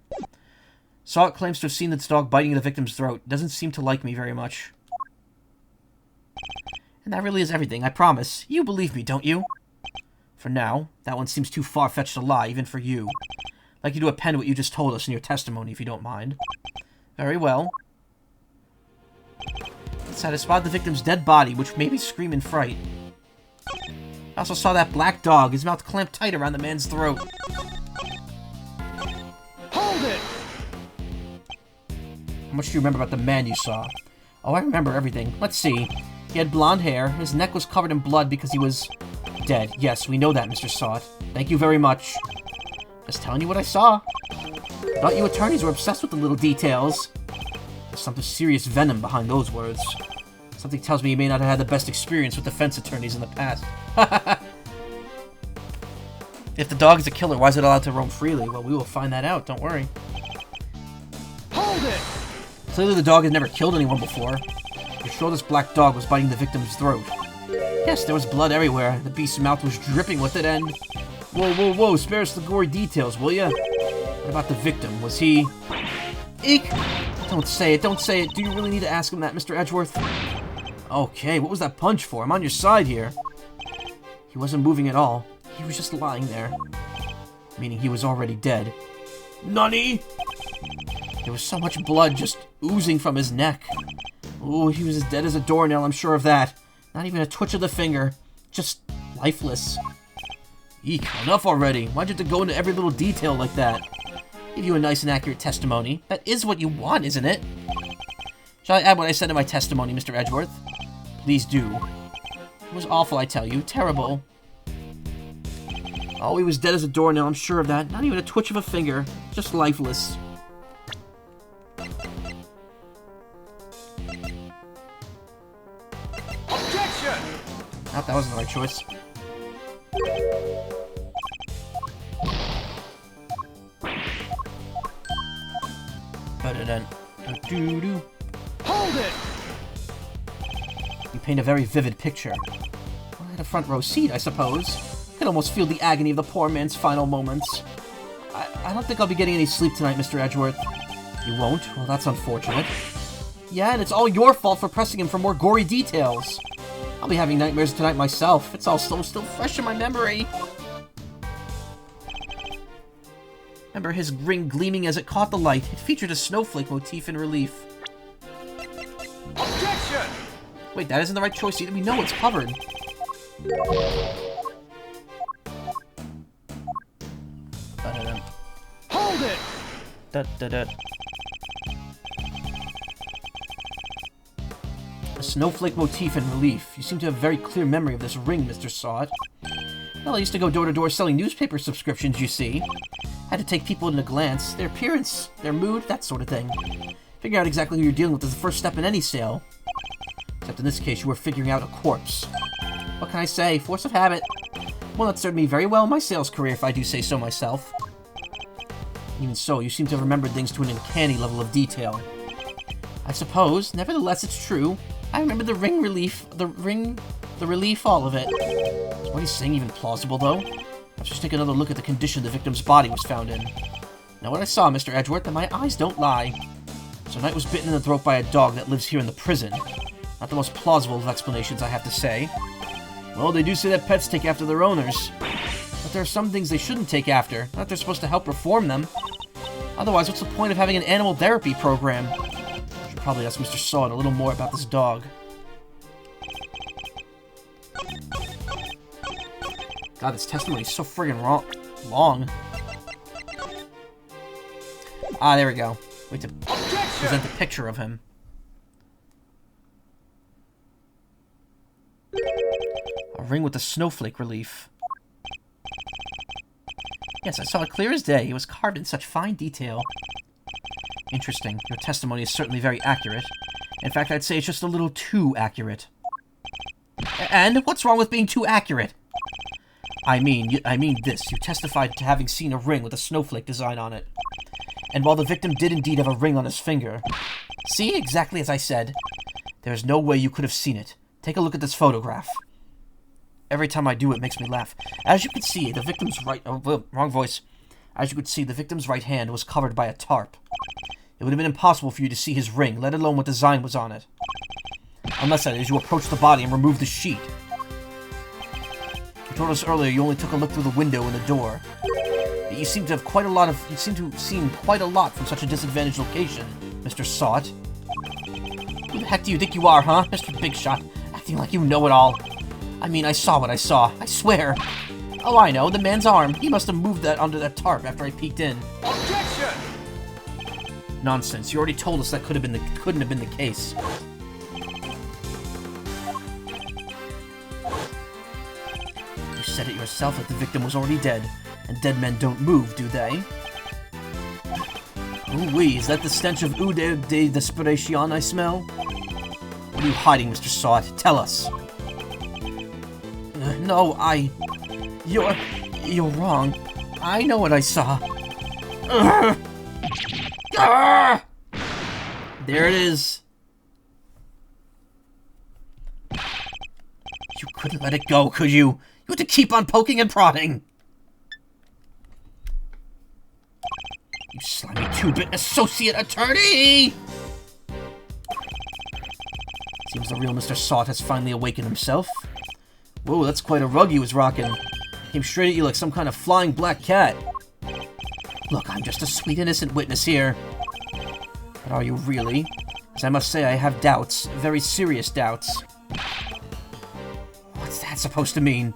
Salt claims to have seen this dog biting the victim's throat. Doesn't seem to like me very much. And that really is everything, I promise. You believe me, don't you? For now, that one seems too far-fetched to lie, even for you. I'd like you to append what you just told us in your testimony, if you don't mind. Very well. Inside, I spotted the victim's dead body, which made me scream in fright. I also saw that black dog, his mouth clamped tight around the man's throat. Hold it! How much do you remember about the man you saw? Oh, I remember everything. Let's see. He had blonde hair, his neck was covered in blood because he was dead. Yes, we know that, Mr. Sot. Thank you very much. Just telling you what I saw. I thought you attorneys were obsessed with the little details. There's some serious venom behind those words. Something tells me you may not have had the best experience with defense attorneys in the past. If the dog is a killer, why is it allowed to roam freely? Well, we will find that out, don't worry. Hold it! Clearly the dog had never killed anyone before. You're sure this black dog was biting the victim's throat. Yes, there was blood everywhere. The beast's mouth was dripping with it, and... Whoa, spare us the gory details, will ya? What about the victim? Was he... Eek! Don't say it. Do you really need to ask him that, Mr. Edgeworth? Okay, what was that punch for? I'm on your side here. He wasn't moving at all. He was just lying there. Meaning he was already dead. Nani? There was so much blood just oozing from his neck. Oh, he was as dead as a doornail, I'm sure of that. Not even a twitch of the finger. Just lifeless. Eek, enough already. Why'd you have to go into every little detail like that? Give you a nice and accurate testimony. That is what you want, isn't it? Shall I add what I said in my testimony, Mr. Edgeworth? Please do. It was awful, I tell you. Terrible. Oh, he was dead as a doornail, I'm sure of that. Not even a twitch of a finger. Just lifeless. Objection! Nope, that wasn't the right choice. Hold it! You paint a very vivid picture. Well, I had a front row seat, I suppose. I could almost feel the agony of the poor man's final moments. I don't think I'll be getting any sleep tonight, Mr. Edgeworth. You won't? Well, that's unfortunate. Yeah, and it's all your fault for pressing him for more gory details. I'll be having nightmares tonight myself. It's all still fresh in my memory. Remember his ring gleaming as it caught the light. It featured a snowflake motif in relief. Objection! Wait, that isn't the right choice either. We know it's covered. Hold it! A snowflake motif in relief. You seem to have a very clear memory of this ring, Mr. Sot. Well, I used to go door to door selling newspaper subscriptions, you see. Had to take people in a glance, their appearance, their mood, that sort of thing. Figure out exactly who you're dealing with is the first step in any sale. Except in this case, you were figuring out a corpse. What can I say? Force of habit. Well, that served me very well in my sales career, if I do say so myself. Even so, you seem to have remembered things to an uncanny level of detail. I suppose. Nevertheless, it's true. I remember the ring relief, the relief, all of it. Is what he's saying even plausible, though? Let's just take another look at the condition the victim's body was found in. Now, what I saw, Mr. Edgeworth, and my eyes don't lie. So Knight was bitten in the throat by a dog that lives here in the prison. Not the most plausible of explanations, I have to say. Well, they do say that pets take after their owners. But there are some things they shouldn't take after, not that they're supposed to help reform them. Otherwise, what's the point of having an animal therapy program? I should probably ask Mr. Sod a little more about this dog. God, this testimony is so friggin' long. Ah, there we go. Wait to Objection! present a picture of him. A ring with a snowflake relief. Yes, I saw it clear as day. It was carved in such fine detail. Interesting. Your testimony is certainly very accurate. In fact, I'd say it's just a little too accurate. And what's wrong with being too accurate? I mean this. You testified to having seen a ring with a snowflake design on it. And while the victim did indeed have a ring on his finger... See? Exactly as I said. There's no way you could have seen it. Take a look at this photograph. Every time I do, it makes me laugh. As you can see, the victim's right... Oh, wrong voice. As you could see, the victim's right hand was covered by a tarp. It would have been impossible for you to see his ring, let alone what design was on it. Unless, that is, you approached the body and removed the sheet. You told us earlier you only took a look through the window and the door. You seem to have quite a lot of... You seem to have seen quite a lot from such a disadvantaged location, Mr. Sot. Who the heck do you think you are, huh, Mr. Big Shot? Acting like you know it all. I mean, I saw what I saw. I swear. Oh, I know. The man's arm. He must have moved that under that tarp after I peeked in. Objection! Nonsense. You already told us that couldn't have been the case. You said it yourself that the victim was already dead, and dead men don't move, do they? Ooh-wee, is that the stench of eau de desperation I smell? What are you hiding, Mr. Sot? Tell us. No, You're wrong. I know what I saw. There it is. You couldn't let it go, could you? You had to keep on poking and prodding. You slimy two-bit associate attorney! Seems the real Mr. Sot has finally awakened himself. Whoa, that's quite a rug he was rocking. Came straight at you like some kind of flying black cat. Look, I'm just a sweet innocent witness here. But are you really? Because I must say I have doubts, very serious doubts. What's that supposed to mean?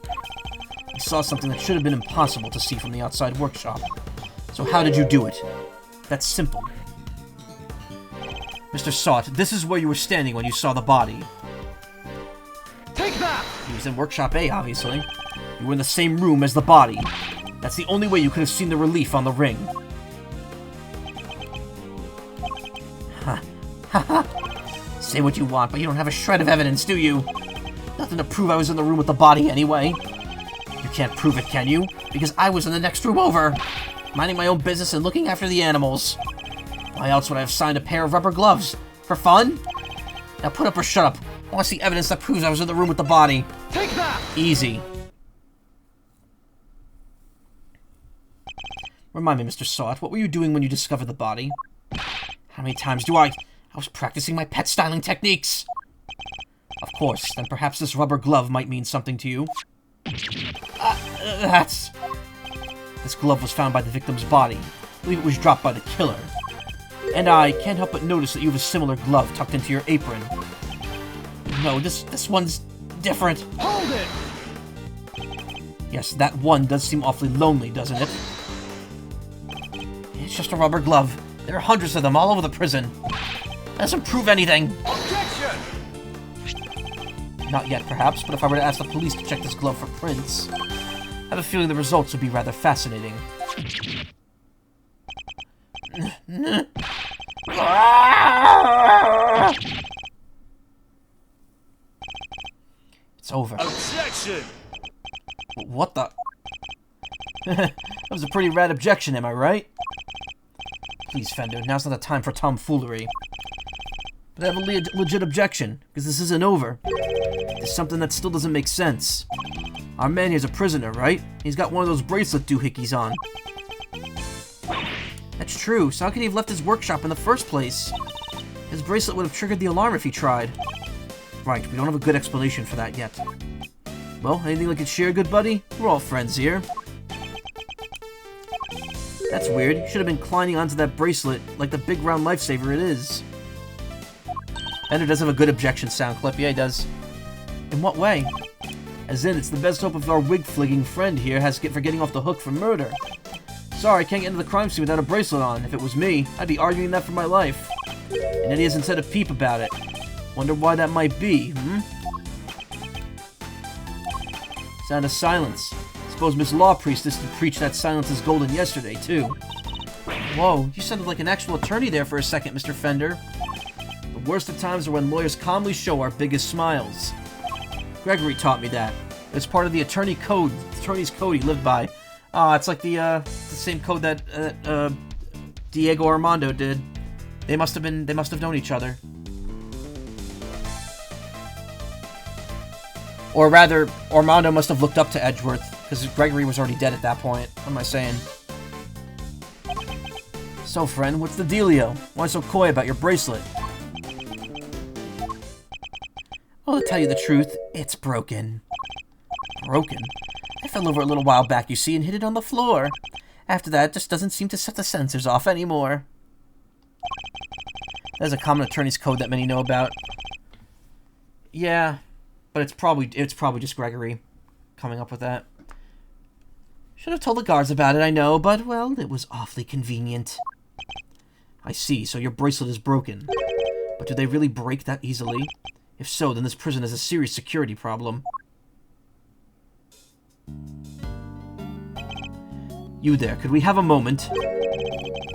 I saw something that should have been impossible to see from the outside workshop. So how did you do it? That's simple. Mr. Sot, this is where you were standing when you saw the body. Take that! He was in Workshop A, obviously. You were in the same room as the body. That's the only way you could have seen the relief on the ring. Ha. Ha ha. Say what you want, but you don't have a shred of evidence, do you? Nothing to prove I was in the room with the body, anyway. You can't prove it, can you? Because I was in the next room over, minding my own business and looking after the animals. Why else would I have signed a pair of rubber gloves? For fun? Now put up or shut up. I want to see evidence that proves I was in the room with the body. Take that! Easy. Remind me, Mr. Sot, what were you doing when you discovered the body? How many times do I was practicing my pet styling techniques. Of course, then perhaps this rubber glove might mean something to you. This glove was found by the victim's body. I believe it was dropped by the killer. And I can't help but notice that you have a similar glove tucked into your apron. No, this one's different. Hold it! Yes, that one does seem awfully lonely, doesn't it? It's just a rubber glove. There are hundreds of them all over the prison. That doesn't prove anything. Objection! Not yet, perhaps, but if I were to ask the police to check this glove for prints, I have a feeling the results would be rather fascinating. It's over. Objection! What the? That was a pretty rad objection, am I right? Please, Fender, now's not the time for tomfoolery. But I have a legit objection, because this isn't over. There's something that still doesn't make sense. Our man here's a prisoner, right? He's got one of those bracelet doohickeys on. That's true, so how could he have left his workshop in the first place? His bracelet would have triggered the alarm if he tried. Right, we don't have a good explanation for that yet. Well, anything we could share, good buddy? We're all friends here. That's weird. You should have been climbing onto that bracelet like the big round lifesaver it is. Bender does have a good objection sound clip. Yeah, he does. In what way? As in, it's the best hope of our wig-fligging friend here has for getting off the hook for murder. Sorry, I can't get into the crime scene without a bracelet on. If it was me, I'd be arguing that for my life. And then he hasn't said a peep about it. Wonder why that might be, Sound of silence. Suppose Miss Law Priestess did preach that silence is golden yesterday, too. Whoa, you sounded like an actual attorney there for a second, Mr. Fender. The worst of times are when lawyers calmly show our biggest smiles. Gregory taught me that. It's part of the attorney's code he lived by. It's like the same code that Diego Armando did. They must have known each other. Or rather, Armando must have looked up to Edgeworth, because Gregory was already dead at that point. What am I saying? So, friend, what's the dealio? Why so coy about your bracelet? Well, to tell you the truth, it's broken. Broken? I fell over a little while back, you see, and hit it on the floor. After that, it just doesn't seem to set the sensors off anymore. There's a common attorney's code that many know about. Yeah, but it's probably just Gregory coming up with that. Should have told the guards about it, I know, but, well, it was awfully convenient. I see, so your bracelet is broken. But do they really break that easily? If so, then this prison has a serious security problem. You there, could we have a moment?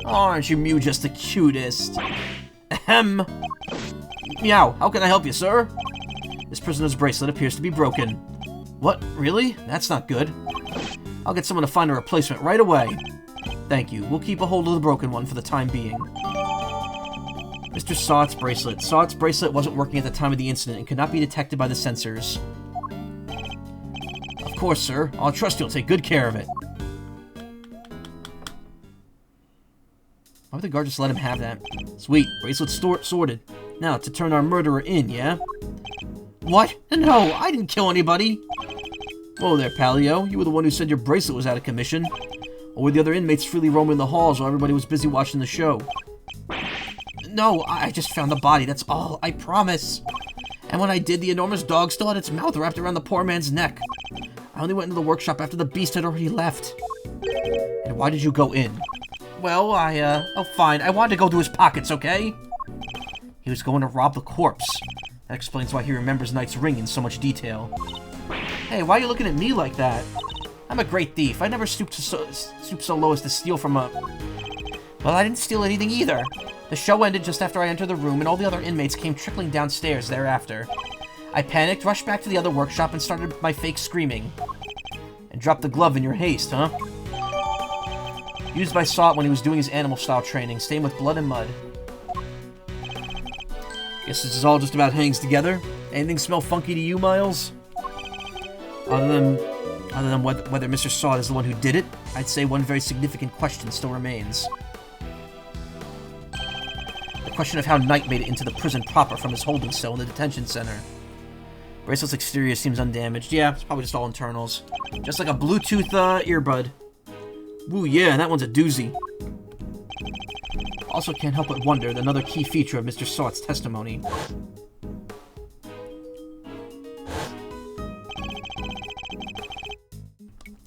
Oh, aren't you Mew just the cutest? Ahem. Meow, how can I help you, sir? This prisoner's bracelet appears to be broken. What, really? That's not good. I'll get someone to find a replacement right away. Thank you. We'll keep a hold of the broken one for the time being. Mr. Sot's bracelet. Sot's bracelet wasn't working at the time of the incident and could not be detected by the sensors. Of course, sir. I'll trust you'll take good care of it. Why would the guard just let him have that? Sweet. Bracelet sorted. Now, to turn our murderer in, yeah? What? No, I didn't kill anybody. Whoa there, Palio. You were the one who said your bracelet was out of commission. Or were the other inmates freely roaming the halls while everybody was busy watching the show? No, I just found the body, that's all, I promise. And when I did, the enormous dog still had its mouth wrapped around the poor man's neck. I only went into the workshop after the beast had already left. And why did you go in? Well, oh fine, I wanted to go to his pockets, okay? He was going to rob the corpse. That explains why he remembers Knight's ring in so much detail. Hey, why are you looking at me like that? I'm a great thief. I never stooped so low as to steal from a... Well, I didn't steal anything either. The show ended just after I entered the room, and all the other inmates came trickling downstairs thereafter. I panicked, rushed back to the other workshop, and started my fake screaming. And dropped the glove in your haste, huh? Used by Sot when he was doing his animal-style training, stained with blood and mud. Guess this is all just about hangs together. Anything smell funky to you, Miles? Other than whether Mr. Sot is the one who did it, I'd say one very significant question still remains. The question of how Knight made it into the prison proper from his holding cell in the detention center. Bracelet's exterior seems undamaged. Yeah, it's probably just all internals. Just like a Bluetooth earbud. Ooh, yeah, and that one's a doozy. Also can't help but wonder another key feature of Mr. Sot's testimony.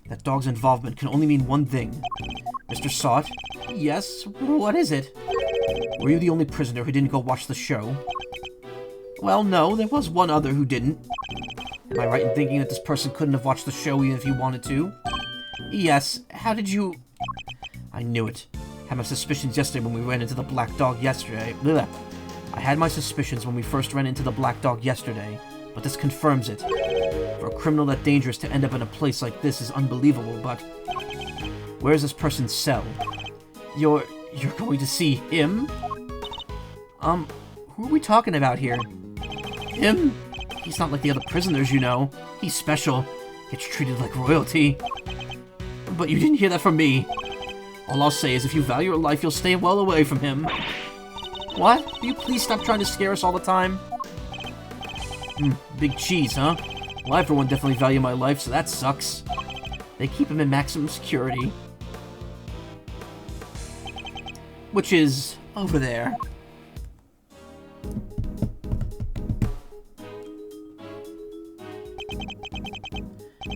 That dog's involvement can only mean one thing. Mr. Sot? Yes? What is it? Were you the only prisoner who didn't go watch the show? Well, no, there was one other who didn't. Am I right in thinking that this person couldn't have watched the show even if he wanted to? Yes. How did you... I knew it. Had my suspicions yesterday when we ran into the Black Dog yesterday. Blech. I had my suspicions when we first ran into the Black Dog yesterday, but this confirms it. For a criminal that dangerous to end up in a place like this is unbelievable, but... Where's this person's cell? You're going to see him? Who are we talking about here? Him? He's not like the other prisoners, you know. He's special. Gets treated like royalty. But you didn't hear that from me. All I'll say is if you value your life, you'll stay well away from him. What? Will you please stop trying to scare us all the time? Big cheese, huh? Well, I for one definitely value my life, so that sucks. They keep him in maximum security. Which is over there.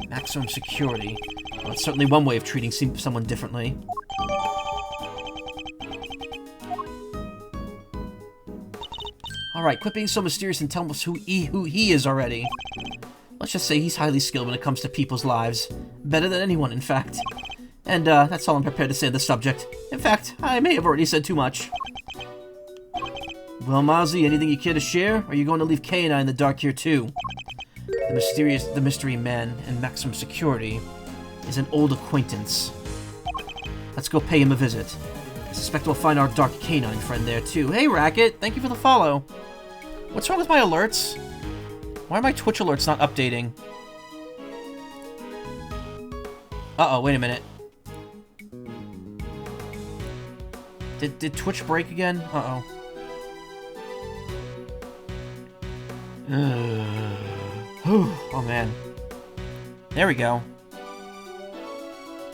Maximum security. Well, it's certainly one way of treating someone differently. Alright, quit being so mysterious and tell us who he is already. Let's just say he's highly skilled when it comes to people's lives. Better than anyone, in fact. And, that's all I'm prepared to say on the subject. In fact, I may have already said too much. Well, Mozzie, anything you care to share? Or are you going to leave Kay and I in the dark here, too? The mystery man in maximum security is an old acquaintance. Let's go pay him a visit. I suspect we'll find our dark canine friend there, too. Hey, Racket! Thank you for the follow. What's wrong with my alerts? Why are my Twitch alerts not updating? Uh-oh, wait a minute. Did Twitch break again? Uh-oh. Oh, man. There we go.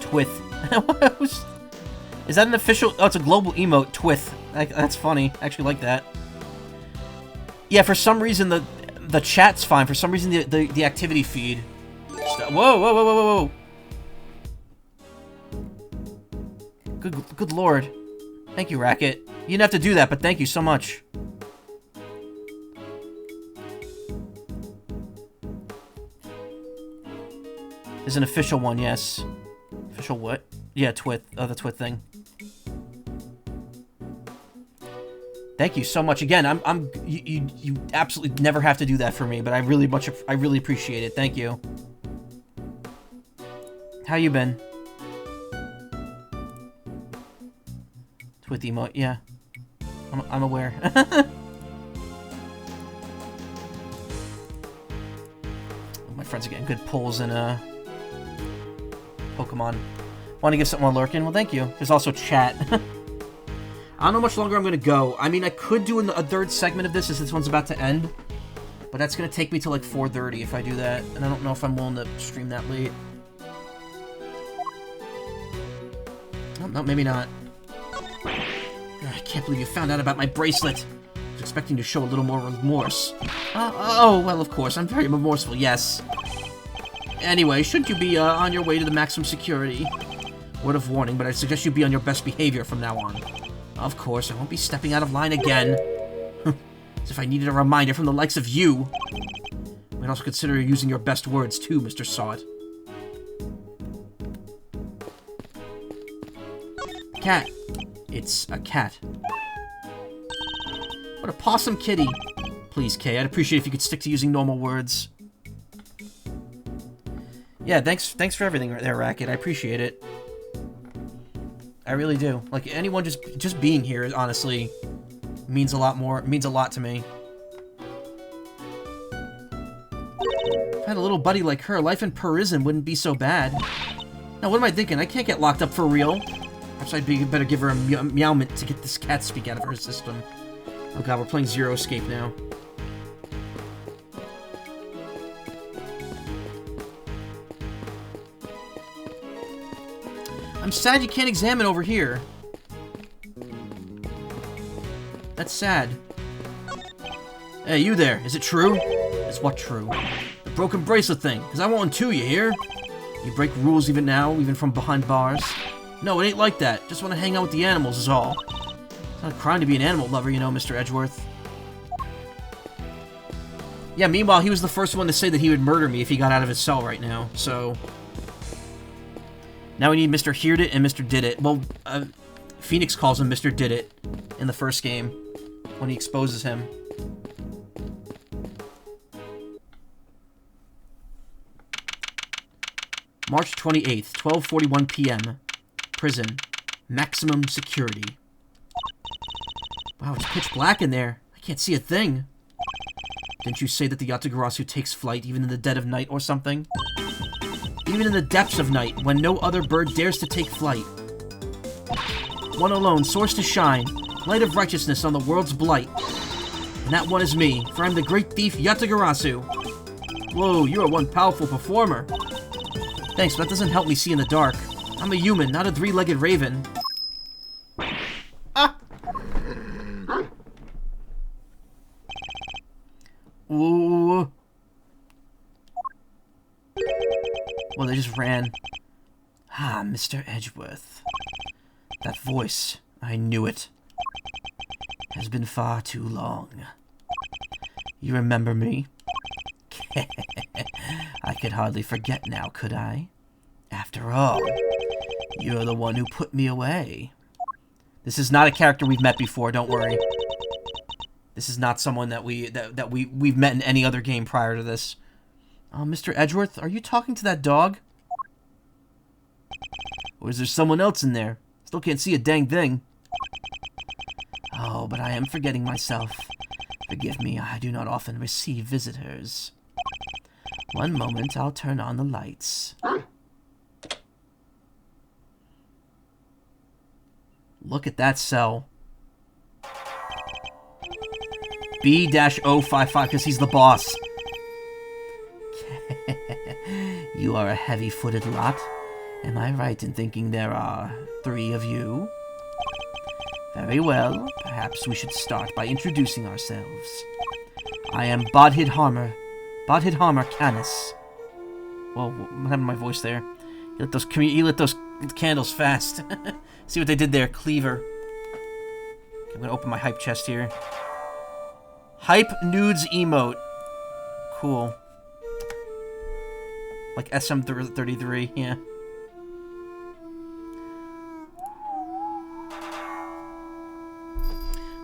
Twith. Is that an official... Oh, it's a global emote, Twith. That's funny. I actually like that. Yeah, for some reason, the chat's fine. For some reason, the activity feed... Whoa, whoa, whoa, whoa, whoa, whoa. Good lord. Thank you, Racket. You didn't have to do that, but thank you so much. There's an official one, yes. Official what? Yeah, Twit. Oh, the Twit thing. Thank you so much again. You absolutely never have to do that for me, but I really appreciate it. Thank you. How you been? Twit emote, yeah. I'm aware. My friends are getting good pulls in Pokemon. Want to give something more lurking? Well, thank you. There's also chat. I don't know how much longer I'm going to go. I mean, I could do a third segment of this as this one's about to end. But that's going to take me to like 4:30 if I do that. And I don't know if I'm willing to stream that late. Oh, no, maybe not. I can't believe you found out about my bracelet. I was expecting to show a little more remorse. Oh, well, of course. I'm very remorseful, yes. Anyway, shouldn't you be on your way to the maximum security? Word of warning, but I suggest you be on your best behavior from now on. Of course, I won't be stepping out of line again. As if I needed a reminder from the likes of you. Might also consider using your best words too, Mr. Sawt. Cat. It's a cat. What a possum kitty. Please, Kay, I'd appreciate if you could stick to using normal words. Yeah, thanks for everything there, Racket. I appreciate it. I really do. Like, anyone just being here, honestly, means a lot more. It means a lot to me. If I had a little buddy like her, life in prison wouldn't be so bad. Now, what am I thinking? I can't get locked up for real. Perhaps I'd better give her a meowment to get this cat speak out of her system. Oh god, we're playing Zero Escape now. I'm sad you can't examine over here. That's sad. Hey, you there. Is it true? Is what true? The broken bracelet thing. Because I want one too, you hear? You break rules even now, even from behind bars? No, it ain't like that. Just want to hang out with the animals is all. It's not a crime to be an animal lover, you know, Mr. Edgeworth. Yeah, meanwhile, he was the first one to say that he would murder me if he got out of his cell right now, so... Now we need Mr. Heard It and Mr. Did It. Well, Phoenix calls him Mr. Did It in the first game, when he exposes him. March 28th, 12:41 p.m. Prison. Maximum security. Wow, it's pitch black in there. I can't see a thing. Didn't you say that the Yatagarasu takes flight even in the dead of night or something? Even in the depths of night, when no other bird dares to take flight. One alone soars to shine, light of righteousness on the world's blight. And that one is me, for I'm the great thief Yatagarasu. Whoa, you are one powerful performer. Thanks, but that doesn't help me see in the dark. I'm a human, not a three-legged raven. Ah! Ooh. Well, they just ran. Ah, Mr. Edgeworth. That voice, I knew it. Has been far too long. You remember me? I could hardly forget now, could I? After all, you're the one who put me away. This is not a character we've met before, don't worry. This is not someone that we've met in any other game prior to this. Oh, Mr. Edgeworth, are you talking to that dog? Or is there someone else in there? Still can't see a dang thing. Oh, but I am forgetting myself. Forgive me, I do not often receive visitors. One moment, I'll turn on the lights. Look at that cell. B-055, because he's the boss. You are a heavy-footed lot. Am I right in thinking there are 3 of you? Very well. Perhaps we should start by introducing ourselves. I am Bodhid Harmer Canis. Whoa, what happened to my voice there? He lit those candles fast. See what they did there, Cleaver. Okay, I'm gonna open my hype chest here. Hype nudes emote. Cool. Like SM33, yeah.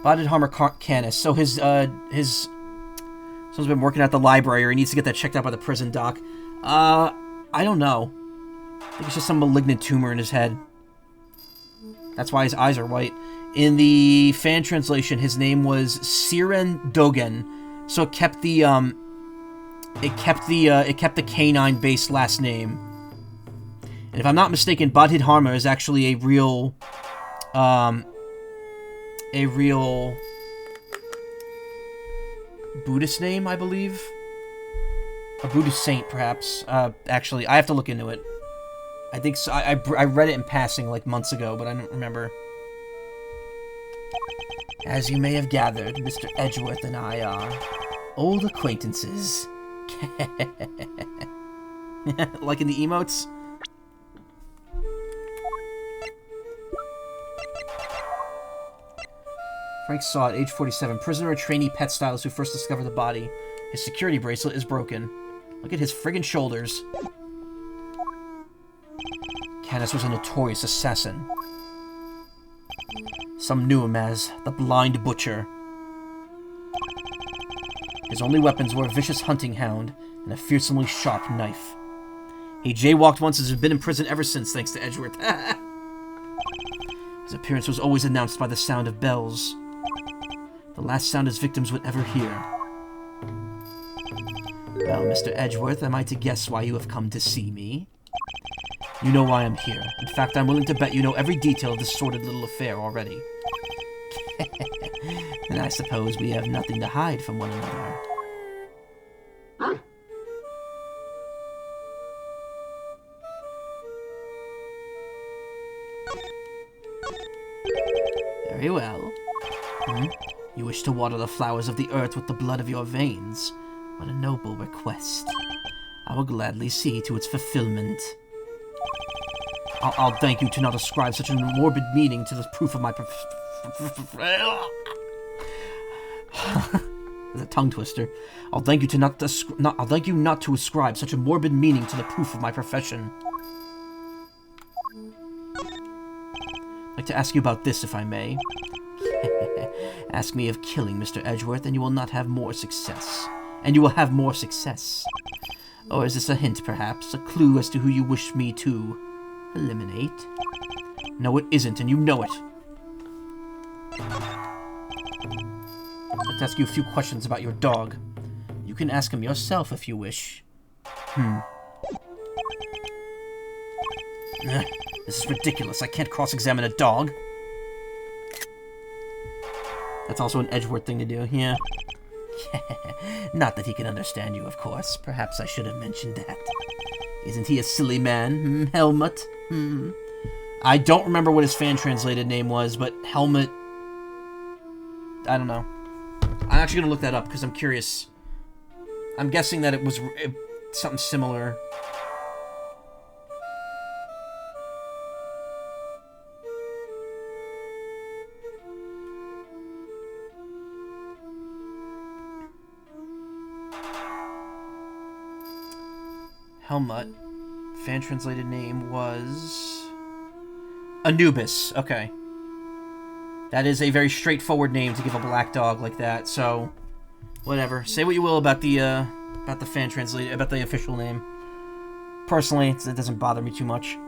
Bodhid Harmer Canis. So someone's been working at the library, or he needs to get that checked out by the prison doc. I don't know. I think it's just some malignant tumor in his head. That's why his eyes are white. In the fan translation, his name was Siren Dogen, so it kept the canine-based last name. And if I'm not mistaken, Bodhid Harmer is actually a real Buddhist name, I believe. A Buddhist saint, perhaps. Actually, I have to look into it. I think so. I read it in passing like months ago, but I don't remember. As you may have gathered, Mr. Edgeworth and I are old acquaintances. Like in the emotes? Frank Saw at age 47, prisoner, trainee pet stylist who first discovered the body. His security bracelet is broken. Look at his friggin' shoulders. Canis was a notorious assassin. Some knew him as the Blind Butcher. His only weapons were a vicious hunting hound and a fearsomely sharp knife. He jaywalked once and has been in prison ever since, thanks to Edgeworth. His appearance was always announced by the sound of bells. The last sound his victims would ever hear. Well, Mr. Edgeworth, am I to guess why you have come to see me? You know why I'm here. In fact, I'm willing to bet you know every detail of this sordid little affair already. And I suppose we have nothing to hide from one another. Very well. You wish to water the flowers of the earth with the blood of your veins. What a noble request. I will gladly see to its fulfillment. I'll thank you to not ascribe such a morbid meaning to the proof of my It's a tongue twister. I'll thank you not to ascribe such a morbid meaning to the proof of my profession. I'd like to ask you about this, if I may. Ask me of killing Mr. Edgeworth, and you will not have more success. And you will have more success. Or is this a hint, perhaps? A clue as to who you wish me to eliminate? No, it isn't, and you know it. I'd like to ask you a few questions about your dog. You can ask him yourself if you wish. This is ridiculous. I can't cross-examine a dog. That's also an Edgeworth thing to do, yeah. Not that he can understand you, of course. Perhaps I should have mentioned that. Isn't he a silly man, Helmut? I don't remember what his fan-translated name was, but Helmut... I don't know. I'm actually gonna look that up, because I'm curious. I'm guessing that it was something similar. Helmut. Fan translated name was... Anubis. Okay. That is a very straightforward name to give a black dog like that, so... Whatever. Say what you will about the fan translated... About the official name. Personally, it doesn't bother me too much.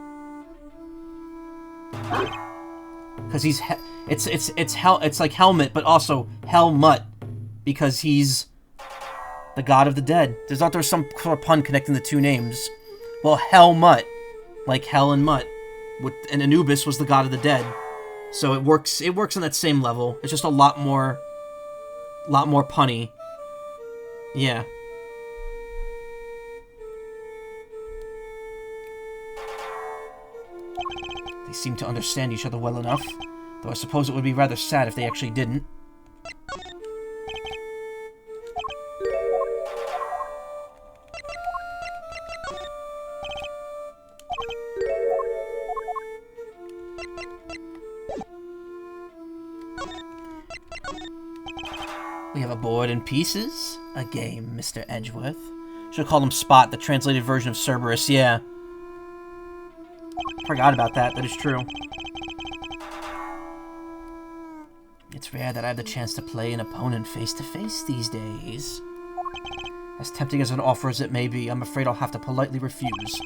Because he's... It's like Helmet, but also Helmut. Because he's... the god of the dead. There's some sort of pun connecting the two names. Well, Helmut. Like Hell and Mutt. And Anubis was the god of the dead. So it works on that same level. It's just a lot more punny. Yeah. They seem to understand each other well enough, though I suppose it would be rather sad if they actually didn't. We have a board and pieces. A game, Mr. Edgeworth. Should have called him Spot, the translated version of Cerberus, yeah. Forgot about that, that is true. It's rare that I have the chance to play an opponent face-to-face these days. As tempting as an offer as it may be, I'm afraid I'll have to politely refuse.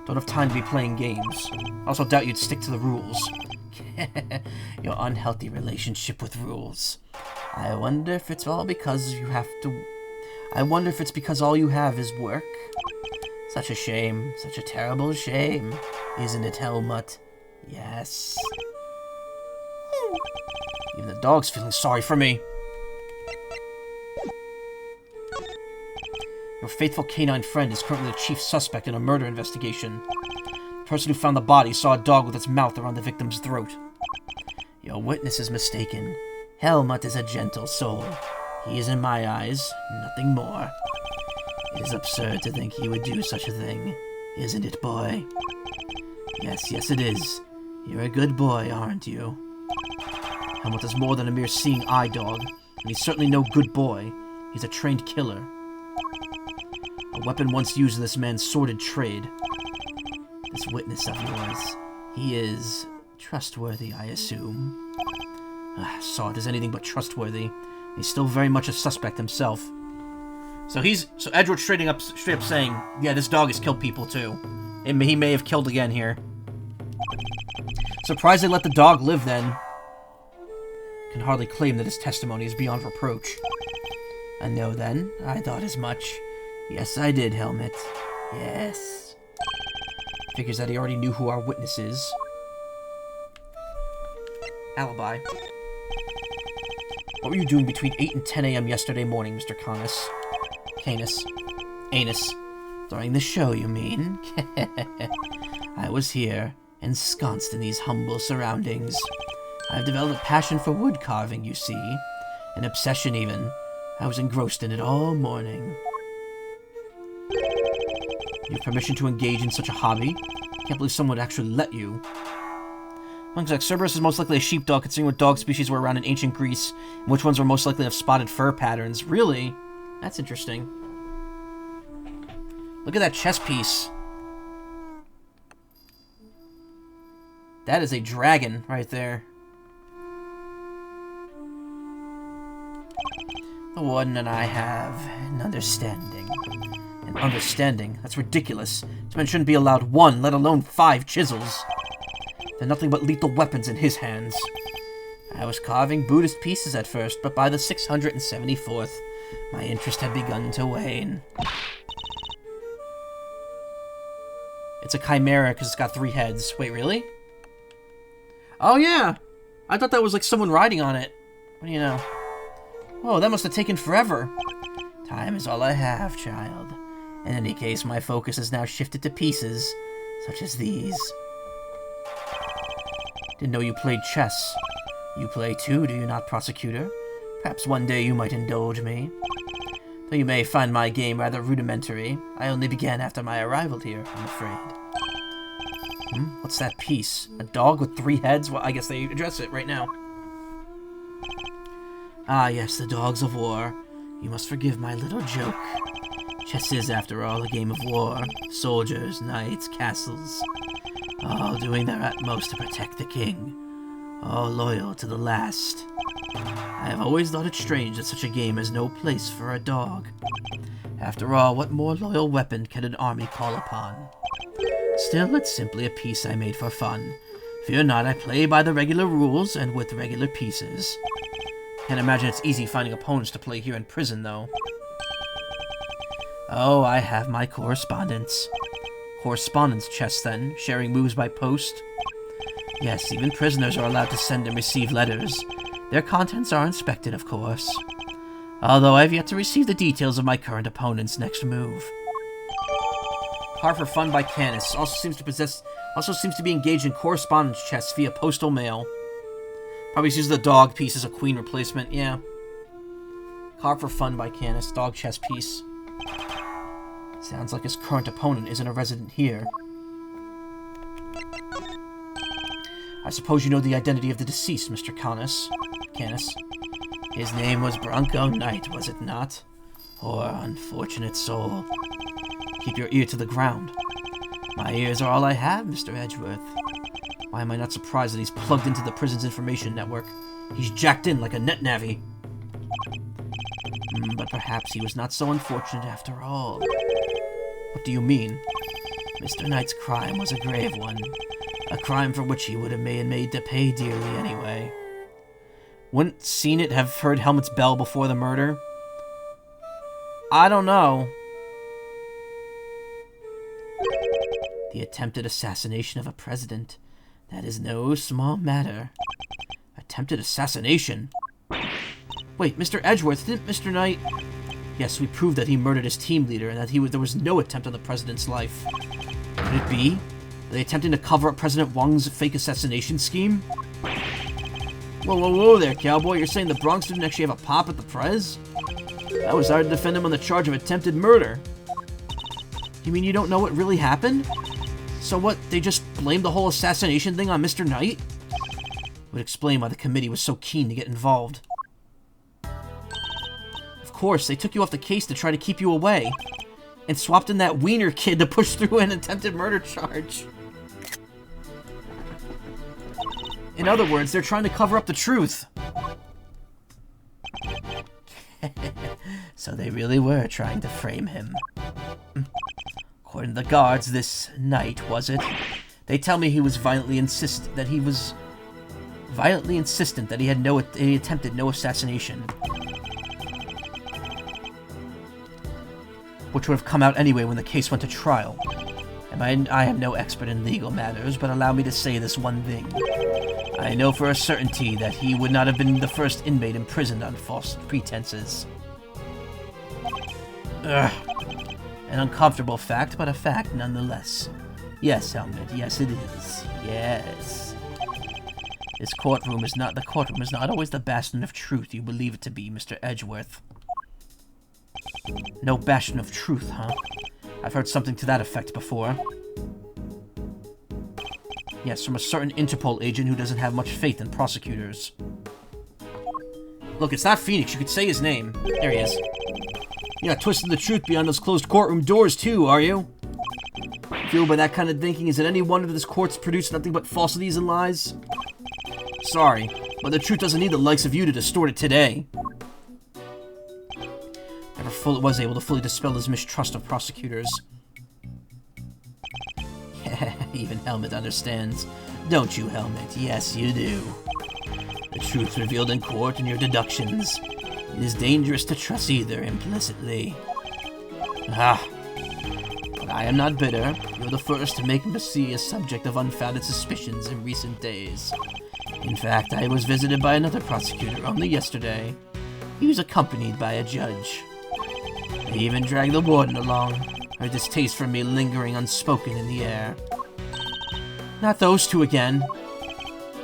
Don't have time to be playing games. I also doubt you'd stick to the rules. Your unhealthy relationship with rules. I wonder if it's all because you have to... I wonder if it's because all you have is work. Such a shame. Such a terrible shame. Isn't it, Helmut? Yes. Even the dog's feeling sorry for me. Your faithful canine friend is currently the chief suspect in a murder investigation. The person who found the body saw a dog with its mouth around the victim's throat. Your witness is mistaken. Helmut is a gentle soul. He is, in my eyes, nothing more. It is absurd to think he would do such a thing. Isn't it, boy? Yes, it is. You're a good boy, aren't you? Helmut is more than a mere seeing eye dog, and he's certainly no good boy. He's a trained killer. A weapon once used in this man's sordid trade. This witness of yours, he is trustworthy, I assume. Sod is anything but trustworthy. He's still very much a suspect himself. So Edward's straight up saying, yeah, this dog has killed people too. He may have killed again here. Surprised they let the dog live then. Can hardly claim that his testimony is beyond reproach. I know then. I thought as much. Yes, I did, Helmut. Yes. Figures that he already knew who our witness is. Alibi. What were you doing between 8 and 10 a.m. yesterday morning, Mr. Anus. During the show, you mean? I was here, ensconced in these humble surroundings. I've developed a passion for wood carving, you see. An obsession, even. I was engrossed in it all morning. You have permission to engage in such a hobby? Can't believe someone would actually let you. Looks like Cerberus is most likely a sheepdog, considering what dog species were around in ancient Greece, and which ones were most likely to have spotted fur patterns. Really? That's interesting. Look at that chess piece. That is a dragon right there. The Warden and I have an understanding. An understanding? That's ridiculous. This man shouldn't be allowed 1, let alone 5 chisels. They're nothing but lethal weapons in his hands. I was carving Buddhist pieces at first, but by the 674th, my interest had begun to wane. It's a chimera because it's got 3 heads. Wait, really? Oh, yeah! I thought that was like someone riding on it. What do you know? Whoa, that must have taken forever. Time is all I have, child. In any case, my focus has now shifted to pieces, such as these. Didn't know you played chess. You play too, do you not, Prosecutor? Perhaps one day you might indulge me. Though you may find my game rather rudimentary, I only began after my arrival here, I'm afraid. What's that piece? A dog with 3 heads? Well, I guess they address it right now. Ah, yes, the dogs of war. You must forgive my little joke. Chess is, after all, a game of war. Soldiers, knights, castles, all doing their utmost to protect the king. All loyal to the last. I have always thought it strange that such a game has no place for a dog. After all, what more loyal weapon can an army call upon? Still, it's simply a piece I made for fun. Fear not, I play by the regular rules and with regular pieces. Can't imagine it's easy finding opponents to play here in prison, though. Oh, I have my correspondence. Correspondence chess, then, sharing moves by post. Yes, even prisoners are allowed to send and receive letters. Their contents are inspected, of course. Although I've yet to receive the details of my current opponent's next move. Par for Fun by Canis also seems to be engaged in correspondence chess via postal mail. Probably uses the dog piece as a queen replacement, yeah. Car for Fun by Canis, dog chess piece. Sounds like his current opponent isn't a resident here. I suppose you know the identity of the deceased, Mr. Canis. His name was Bronco Knight, was it not? Poor, unfortunate soul. Keep your ear to the ground. My ears are all I have, Mr. Edgeworth. Why am I not surprised that he's plugged into the prison's information network? He's jacked in like a net navvy. But perhaps he was not so unfortunate after all. What do you mean? Mr. Knight's crime was a grave one. A crime for which he would have been made to pay dearly anyway. Wouldn't Seen It have heard Helmut's bell before the murder? I don't know. The attempted assassination of a president. That is no small matter. Attempted assassination? Wait, Mr. Edgeworth, didn't Mr. Knight... Yes, we proved that he murdered his team leader and that there was no attempt on the president's life. Could it be? Are they attempting to cover up President Wang's fake assassination scheme? Whoa there, cowboy. You're saying the Bronx didn't actually have a pop at the Prez? I was hired to defend him on the charge of attempted murder. You mean you don't know what really happened? So what, they just blamed the whole assassination thing on Mr. Knight? Would explain why the committee was so keen to get involved. Of course, they took you off the case to try to keep you away. And swapped in that wiener kid to push through an attempted murder charge. In other words, they're trying to cover up the truth. So they really were trying to frame him. According to the guards, this night, was it? They tell me he was violently insistent that he he attempted no assassination. Which would have come out anyway when the case went to trial. And I am no expert in legal matters, but allow me to say this one thing. I know for a certainty that he would not have been the first inmate imprisoned on false pretenses. Ugh. An uncomfortable fact, but a fact nonetheless. Yes, Helmut, yes it is. Yes. The courtroom is not always the bastion of truth you believe it to be, Mr. Edgeworth. No bastion of truth, huh? I've heard something to that effect before. Yes, from a certain Interpol agent who doesn't have much faith in prosecutors. Look, it's not Phoenix. You could say his name. There he is. You're not twisting the truth beyond those closed courtroom doors, too, are you? Fueled by that kind of thinking, is it any wonder that this court's produced nothing but falsities and lies? Sorry, but the truth doesn't need the likes of you to distort it today. Never was able to fully dispel his mistrust of prosecutors. Even Helmut understands. Don't you, Helmut? Yes, you do. The truth revealed in court and your deductions. It is dangerous to trust either implicitly. Ah. But I am not bitter. You're the first to make me a subject of unfounded suspicions in recent days. In fact, I was visited by another prosecutor only yesterday. He was accompanied by a judge. They even dragged the warden along, her distaste for me lingering unspoken in the air. Not those two again.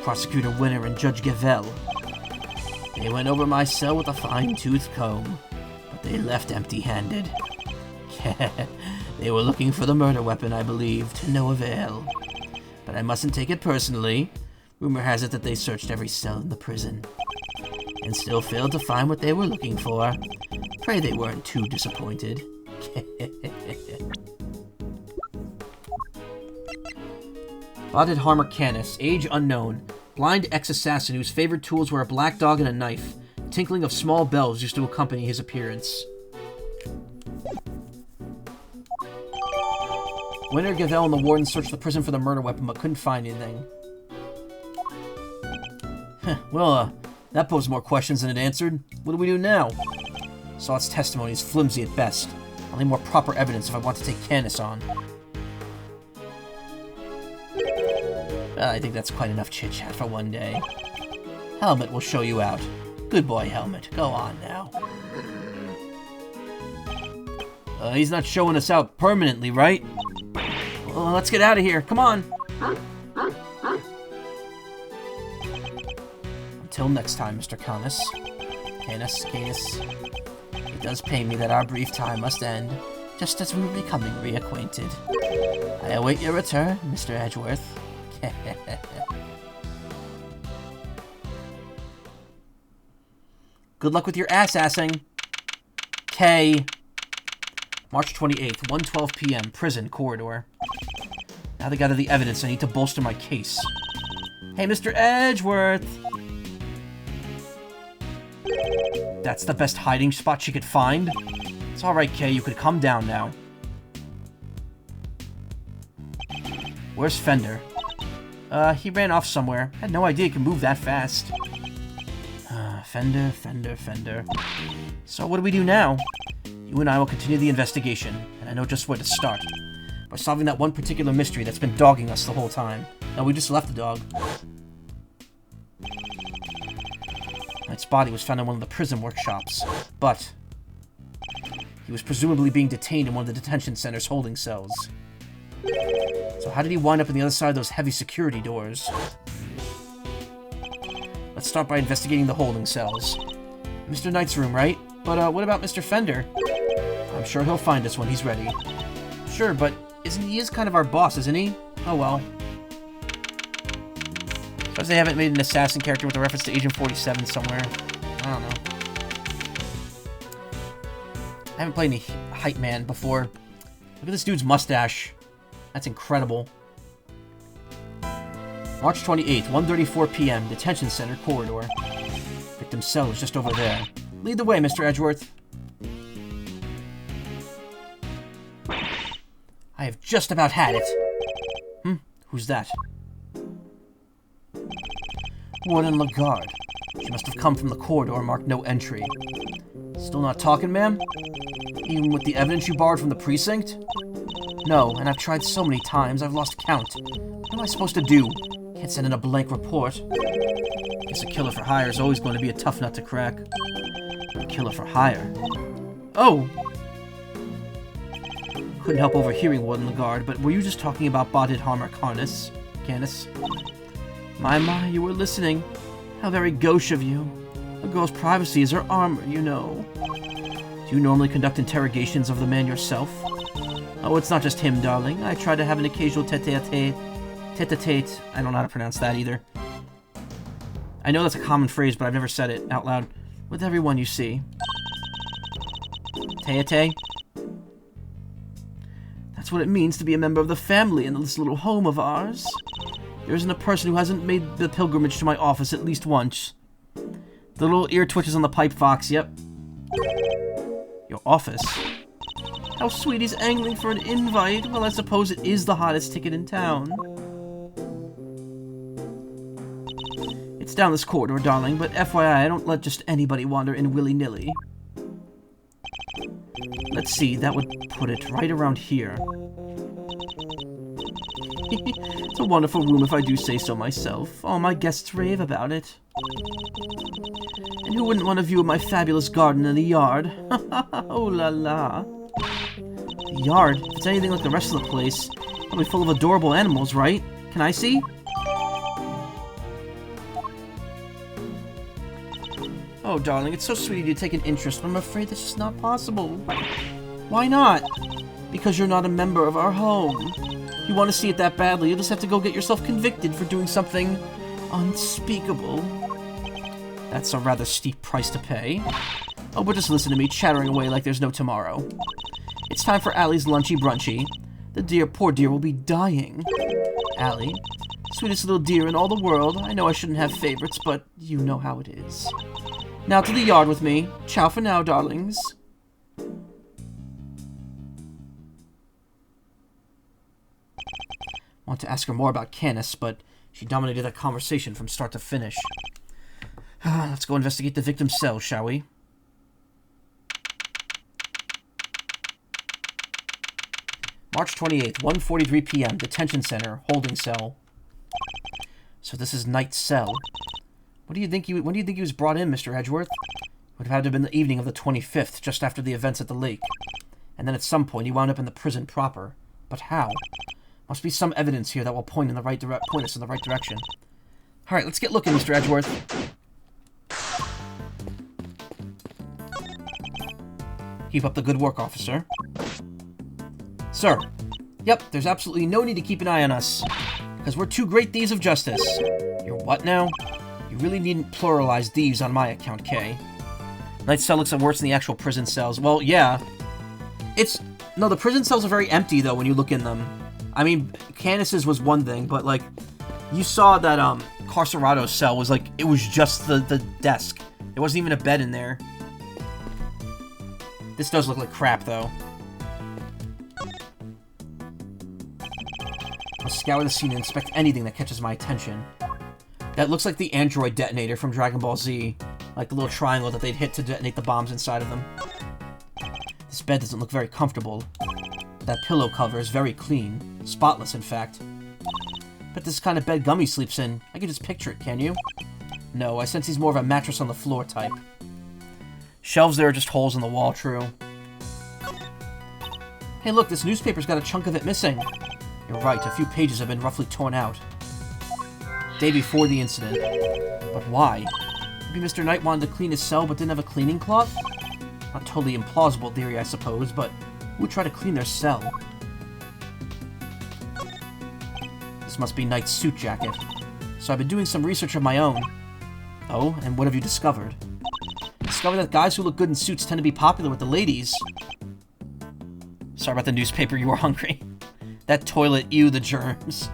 Prosecutor Winner and Judge Gavel. They went over my cell with a fine-toothed comb, but they left empty-handed. They were looking for the murder weapon, I believe, to no avail. But I mustn't take it personally. Rumor has it that they searched every cell in the prison, and still failed to find what they were looking for. Pray they weren't too disappointed. Botted Harmer Canis, age unknown. Blind ex-assassin whose favorite tools were a black dog and a knife. Tinkling of small bells used to accompany his appearance. Winter, Gavel, and the warden searched the prison for the murder weapon, but couldn't find anything. Well, that posed more questions than it answered. What do we do now? Saul's testimony is flimsy at best. I'll need more proper evidence if I want to take Canis on. I think that's quite enough chit-chat for one day. Helmet will show you out. Good boy, Helmet. Go on now. He's not showing us out permanently, right? Well, let's get out of here. Come on. Until next time, Mr. Canis. Canis. It does pain me that our brief time must end, just as we were becoming reacquainted. I await your return, Mr. Edgeworth. Good luck with your ass-assing. K. March 28th, 1:12 p.m., prison corridor. Now they got the evidence, I need to bolster my case. Hey, Mr. Edgeworth! That's the best hiding spot she could find? It's alright, Kay, you could calm down now. Where's Fender? He ran off somewhere. Had no idea he could move that fast. Fender. So what do we do now? You and I will continue the investigation, and I know just where to start. By solving that one particular mystery that's been dogging us the whole time. No, we just left the dog. Knight's body was found in one of the prison workshops, but he was presumably being detained in one of the detention center's holding cells. So how did he wind up on the other side of those heavy security doors? Let's start by investigating the holding cells. Mr. Knight's room, right? But what about Mr. Fender? I'm sure he'll find us when he's ready. Sure, but he is kind of our boss, isn't he? Oh well. Suppose they haven't made an assassin character with a reference to Agent 47 somewhere. I don't know. I haven't played any Hype Man before. Look at this dude's mustache. That's incredible. March 28th, 1:34 p.m., Detention Center corridor. Victim's cell is just over there. Lead the way, Mr. Edgeworth. I have just about had it. Who's that? Warden Lagarde. She must have come from the corridor marked no entry. Still not talking, ma'am? Even with the evidence you borrowed from the precinct? No, and I've tried so many times, I've lost count. What am I supposed to do? Can't send in a blank report. Guess a killer for hire is always going to be a tough nut to crack. A killer for hire? Oh! Couldn't help overhearing Warden Lagarde, but were you just talking about Botted Harmer Canis? My, you were listening. How very gauche of you. A girl's privacy is her armor, you know. Do you normally conduct interrogations of the man yourself? Oh, it's not just him, darling. I try to have an occasional tete-a-tete. I don't know how to pronounce that either. I know that's a common phrase, but I've never said it out loud. With everyone you see. Tete? That's what it means to be a member of the family in this little home of ours. There isn't a person who hasn't made the pilgrimage to my office at least once. The little ear twitches on the pipe fox, yep. Your office? How sweet, he's angling for an invite. Well, I suppose it is the hottest ticket in town. It's down this corridor, darling, but FYI, I don't let just anybody wander in willy-nilly. Let's see, that would put it right around here. It's a wonderful room if I do say so myself. All my guests rave about it. And who wouldn't want a view of my fabulous garden in the yard? Oh la la. The yard? If it's anything like the rest of the place, probably full of adorable animals, right? Can I see? Oh, darling, it's so sweet of you to take an interest, but I'm afraid this is not possible. Why not? Because you're not a member of our home. If you want to see it that badly, you'll just have to go get yourself convicted for doing something unspeakable. That's a rather steep price to pay. Oh, but just listen to me chattering away like there's no tomorrow. It's time for Allie's lunchy brunchy. The poor dear will be dying. Allie, sweetest little dear in all the world. I know I shouldn't have favorites, but you know how it is. Now to the yard with me. Ciao for now, darlings. Want to ask her more about Canis, but she dominated that conversation from start to finish. Let's go investigate the victim's cell, shall we? March 28th, 1:43 p.m. Detention Center, holding cell. So this is Knight's cell. When do you think he was brought in, Mr. Edgeworth? Would have had to have been the evening of the 25th, just after the events at the lake. And then at some point he wound up in the prison proper. But how? Must be some evidence here that will point us in the right direction. Alright, let's get looking, Mr. Edgeworth. Keep up the good work, officer. Sir. Yep, there's absolutely no need to keep an eye on us. Because we're two great thieves of justice. You're what now? You really needn't pluralize thieves on my account, Kay. Knight's cell looks worse than the actual prison cells. Well, yeah. No, the prison cells are very empty, though, when you look in them. I mean, Canis's was one thing, but, like, you saw that, Carcerado's cell was, like, it was just the desk. There wasn't even a bed in there. This does look like crap, though. I'll scour the scene and inspect anything that catches my attention. That looks like the android detonator from Dragon Ball Z. Like the little triangle that they'd hit to detonate the bombs inside of them. This bed doesn't look very comfortable. That pillow cover is very clean. Spotless, in fact. But this kind of bed Gummy sleeps in. I can just picture it, can you? No, I sense he's more of a mattress on the floor type. Shelves there are just holes in the wall, true. Hey look, this newspaper's got a chunk of it missing. You're right, a few pages have been roughly torn out. Day before the incident. But why? Maybe Mr. Knight wanted to clean his cell but didn't have a cleaning cloth? Not totally implausible theory, I suppose, but who would try to clean their cell? This must be Knight's suit jacket. So I've been doing some research of my own. Oh, and what have you discovered? Discovered that guys who look good in suits tend to be popular with the ladies. Sorry about the newspaper, you were hungry. That toilet, ew, the germs.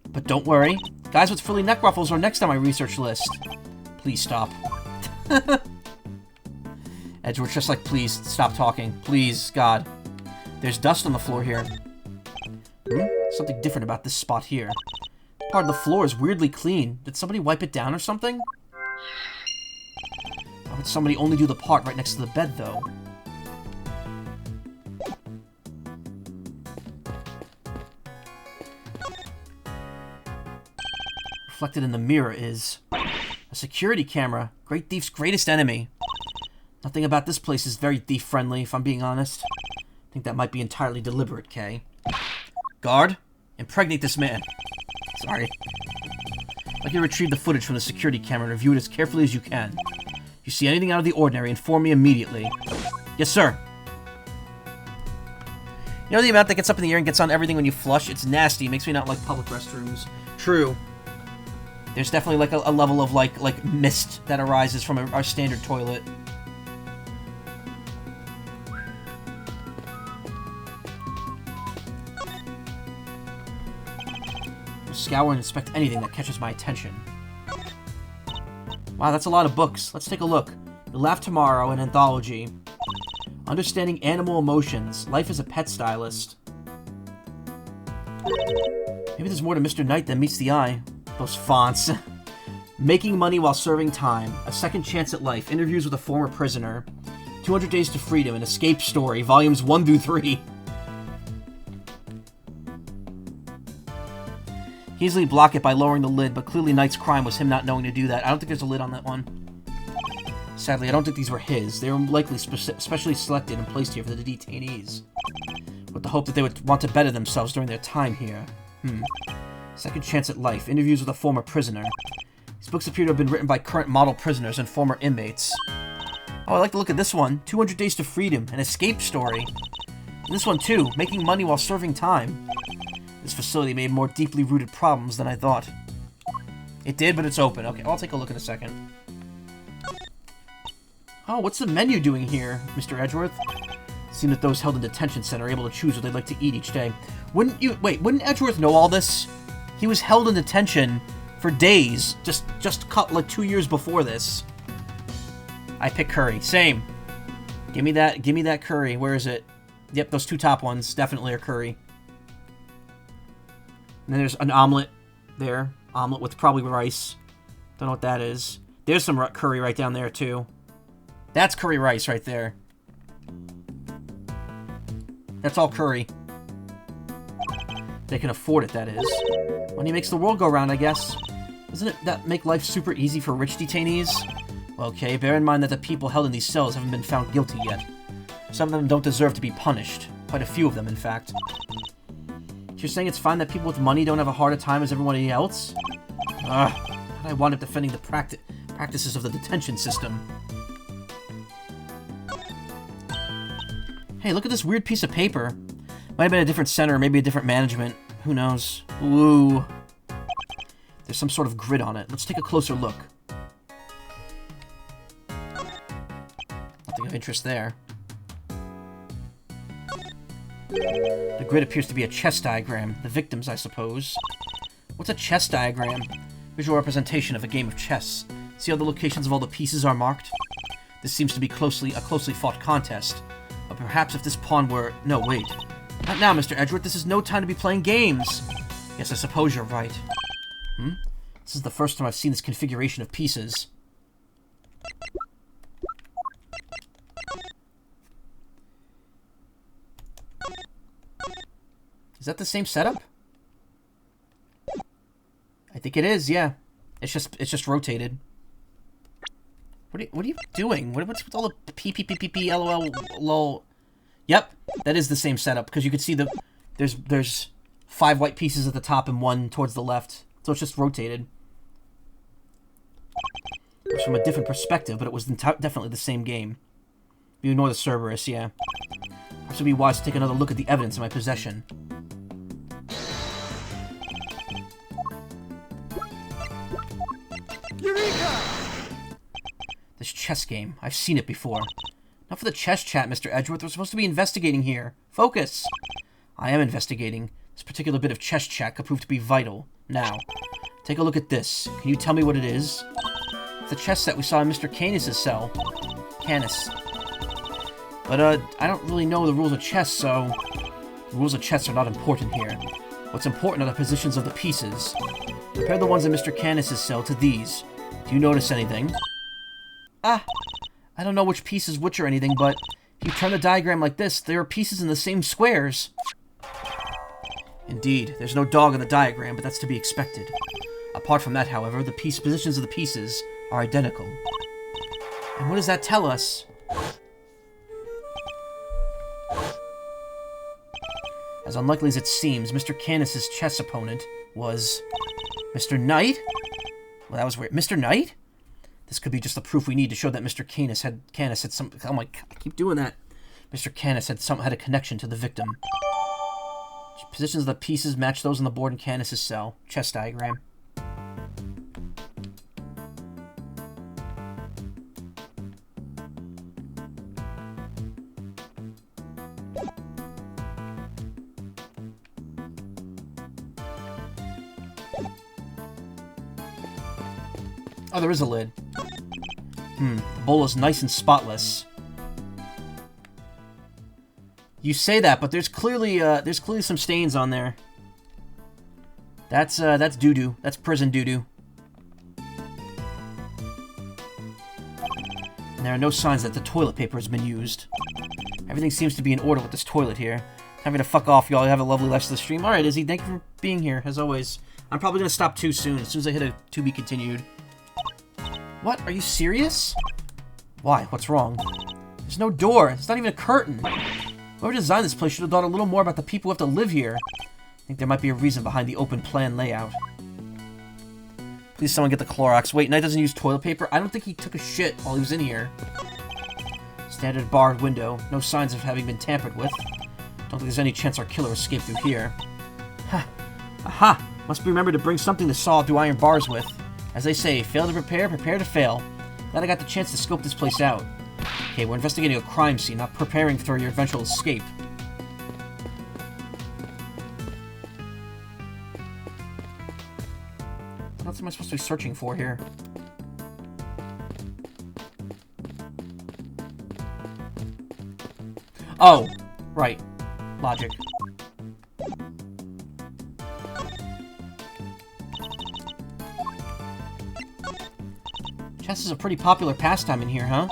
But don't worry, guys with frilly neck ruffles are next on my research list. Please stop. Edgeworth's just like, please, stop talking. Please, God. There's dust on the floor here. Something different about this spot here. Part of the floor is weirdly clean. Did somebody wipe it down or something? Why would somebody only do the part right next to the bed, though? Reflected in the mirror is a security camera. Great thief's greatest enemy. Nothing about this place is very thief-friendly, if I'm being honest. I think that might be entirely deliberate, Kay. Guard, impregnate this man. Sorry. I'd like you to retrieve the footage from the security camera and review it as carefully as you can. If you see anything out of the ordinary, inform me immediately. Yes, sir. You know the amount that gets up in the air and gets on everything when you flush? It's nasty. It makes me not like public restrooms. True. There's definitely like a level of like mist that arises from our standard toilet. I'll scour and inspect anything that catches my attention. Wow, that's a lot of books. Let's take a look. You'll Laugh Tomorrow, an anthology. Understanding Animal Emotions. Life as a Pet Stylist. Maybe there's more to Mr. Knight than meets the eye. Those fonts. Making Money While Serving Time. A Second Chance at Life. Interviews with a Former Prisoner. 200 Days to Freedom. An Escape Story. Volumes 1 through 3. Easily block it by lowering the lid, but clearly Knight's crime was him not knowing to do that. I don't think there's a lid on that one. Sadly, I don't think these were his. They were likely specially selected and placed here for the detainees. With the hope that they would want to better themselves during their time here. Second Chance at Life. Interviews with a Former Prisoner. These books appear to have been written by current model prisoners and former inmates. Oh, I like the look of this one. 200 Days to Freedom. An Escape Story. And this one, too. Making Money While Serving Time. This facility made more deeply rooted problems than I thought. It did, but it's open. Okay, I'll take a look in a second. Oh, what's the menu doing here, Mr. Edgeworth? Seems that those held in detention center are able to choose what they'd like to eat each day. Wouldn't Edgeworth know all this? He was held in detention for days, just like 2 years before this. I pick curry. Same. Give me that curry. Where is it? Yep, those 2 top ones definitely are curry. And then there's an omelet there. Omelet with probably rice. Don't know what that is. There's some curry right down there, too. That's curry rice right there. That's all curry. They can afford it, that is. Money makes the world go round, I guess. Doesn't it that make life super easy for rich detainees? Okay, bear in mind that the people held in these cells haven't been found guilty yet. Some of them don't deserve to be punished. Quite a few of them, in fact. You're saying it's fine that people with money don't have a harder time as everybody else? Ugh. I wind up defending the practices of the detention system. Hey, look at this weird piece of paper. Might have been a different center, maybe a different management. Who knows? Ooh. There's some sort of grid on it. Let's take a closer look. Nothing of interest there. The grid appears to be a chess diagram. The victims, I suppose. What's a chess diagram? Visual representation of a game of chess. See how the locations of all the pieces are marked? This seems to be a closely fought contest. But perhaps if this pawn were... No, wait. Not now, Mr. Edgeworth. This is no time to be playing games. Yes, I suppose you're right. This is the first time I've seen this configuration of pieces. Is that the same setup? I think it is, yeah. It's just rotated. What are you doing? What's with all the p lol lol? Yep, that is the same setup because you can see there's 5 white pieces at the top and 1 towards the left, so it's just rotated. It was from a different perspective, but it was definitely the same game. You ignore the Cerberus, yeah. Perhaps it would be wise to take another look at the evidence in my possession. Eureka! This chess game. I've seen it before. Not for the chess chat, Mr. Edgeworth. We're supposed to be investigating here. Focus! I am investigating. This particular bit of chess chat could prove to be vital. Now, take a look at this. Can you tell me what it is? It's the chess set we saw in Mr. Canis' cell. Canis. But, I don't really know the rules of chess, so... The rules of chess are not important here. What's important are the positions of the pieces. Compare the ones in Mr. Canis' cell to these. Do you notice anything? I don't know which piece is which or anything, but if you turn the diagram like this, there are pieces in the same squares. Indeed, there's no dog in the diagram, but that's to be expected. Apart from that, however, the positions of the pieces are identical. And what does that tell us? As unlikely as it seems, Mr. Canis' chess opponent was... Mr. Knight? Well, that was weird. Mr. Knight? This could be just the proof we need to show that Mr. Canis had some... Oh my god, I keep doing that. Mr. Canis had a connection to the victim. Positions of the pieces match those on the board in Canis' cell. Chess diagram. Oh, there is a lid. The bowl is nice and spotless. You say that, but there's clearly some stains on there. That's doo-doo. That's prison doo-doo. And there are no signs that the toilet paper has been used. Everything seems to be in order with this toilet here. Time for me to fuck off, y'all. Have a lovely rest of the stream. Alright, Izzy, thank you for being here, as always. I'm probably gonna stop too soon, as soon as I hit a to be continued. What? Are you serious? Why? What's wrong? There's no door. It's not even a curtain. Whoever designed this place should have thought a little more about the people who have to live here. I think there might be a reason behind the open plan layout. Please someone get the Clorox. Wait, Knight doesn't use toilet paper? I don't think he took a shit while he was in here. Standard barred window. No signs of having been tampered with. Don't think there's any chance our killer escaped through here. Ha! Aha! Must remember to bring something to saw through iron bars with. As they say, fail to prepare, prepare to fail. Glad I got the chance to scope this place out. Okay, we're investigating a crime scene, not preparing for your eventual escape. What else am I supposed to be searching for here? Oh, right. Logic. Chess is a pretty popular pastime in here, huh?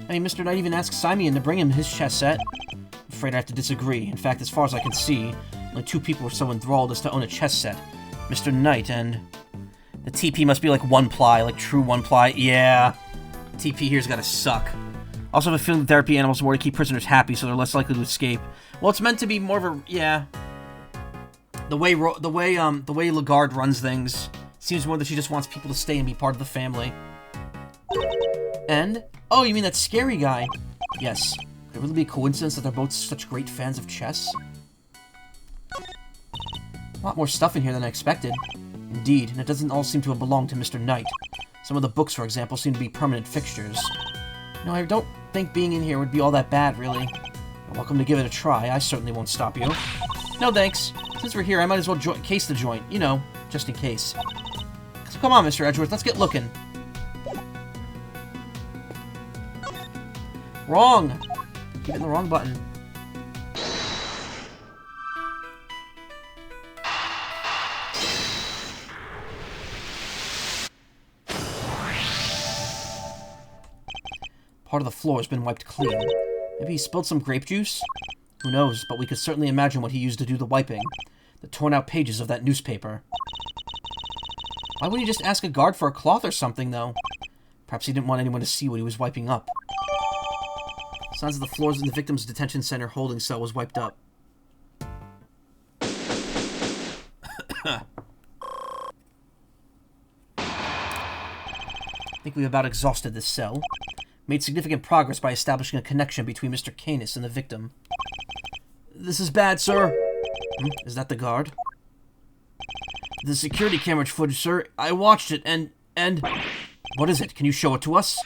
I mean, Mr. Knight even asked Simeon to bring him his chess set. I'm afraid I have to disagree. In fact, as far as I can see, only 2 people were so enthralled as to own a chess set. Mr. Knight and... The TP must be like 1-ply, like true 1-ply. Yeah. TP here's gotta suck. Also have a feeling therapy animals are more to keep prisoners happy, so they're less likely to escape. Well, it's meant to be more of a... Yeah. The way Lagarde runs things seems more that she just wants people to stay and be part of the family. And... Oh, you mean that scary guy? Yes. Could it really be a coincidence that they're both such great fans of chess? A lot more stuff in here than I expected. Indeed, and it doesn't all seem to have belonged to Mr. Knight. Some of the books, for example, seem to be permanent fixtures. No, I don't think being in here would be all that bad, really. You're welcome to give it a try. I certainly won't stop you. No, thanks. Since we're here, I might as well case the joint. You know, just in case. So come on, Mr. Edgeworth, let's get looking. Wrong! Keep hitting the wrong button. Part of the floor has been wiped clean. Maybe he spilled some grape juice? Who knows, but we could certainly imagine what he used to do the wiping. The torn-out pages of that newspaper. Why would he just ask a guard for a cloth or something, though? Perhaps he didn't want anyone to see what he was wiping up. Signs of the floors in the victim's detention center holding cell was wiped up. I think we've about exhausted this cell. Made significant progress by establishing a connection between Mr. Canis and the victim. This is bad, sir. Is that the guard? The security camera footage, sir. I watched it, and... What is it? Can you show it to us?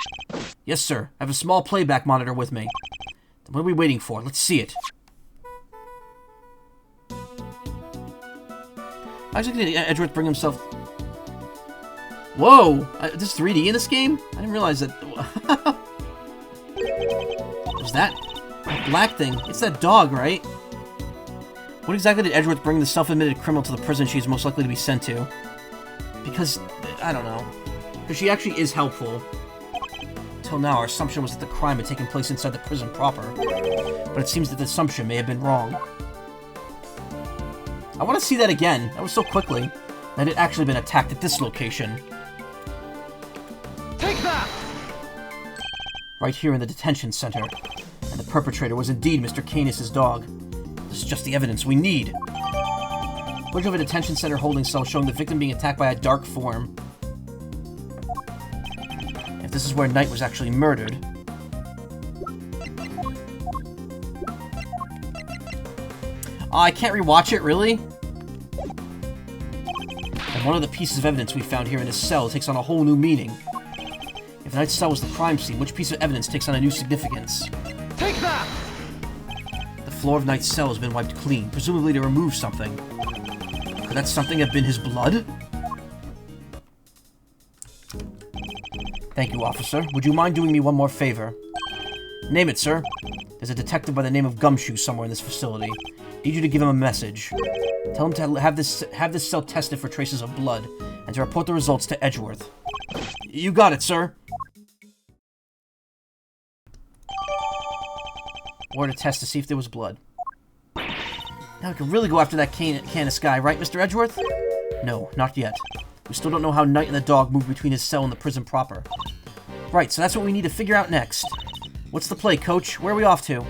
Yes, sir. I have a small playback monitor with me. Then what are we waiting for? Let's see it. Why exactly did Edgeworth bring himself... Whoa! There's 3D in this game? I didn't realize that... What's that? That black thing. It's that dog, right? What exactly did Edgeworth bring the self-admitted criminal to the prison she is most likely to be sent to? Because... I don't know. Because she actually is helpful. Until now, our assumption was that the crime had taken place inside the prison proper. But it seems that the assumption may have been wrong. I want to see that again. That was so quickly. That it had actually been attacked at this location. Take that! Right here in the detention center. And the perpetrator was indeed Mr. Canis' dog. This is just the evidence we need. Footage of a detention center holding cell showing the victim being attacked by a dark form. If this is where Knight was actually murdered... Oh, I can't rewatch it, really? And one of the pieces of evidence we found here in his cell takes on a whole new meaning. If Knight's cell was the crime scene, which piece of evidence takes on a new significance? Take that! The floor of Knight's cell has been wiped clean, presumably to remove something. Could that something have been his blood? Thank you, officer. Would you mind doing me one more favor? Name it, sir. There's a detective by the name of Gumshoe somewhere in this facility. Need you to give him a message. Tell him to have this cell tested for traces of blood, and to report the results to Edgeworth. You got it, sir. Or to test to see if there was blood. Now we can really go after that Canis guy, right, Mr. Edgeworth? No, not yet. We still don't know how Knight and the dog moved between his cell and the prison proper. Right, so that's what we need to figure out next. What's the play, Coach? Where are we off to?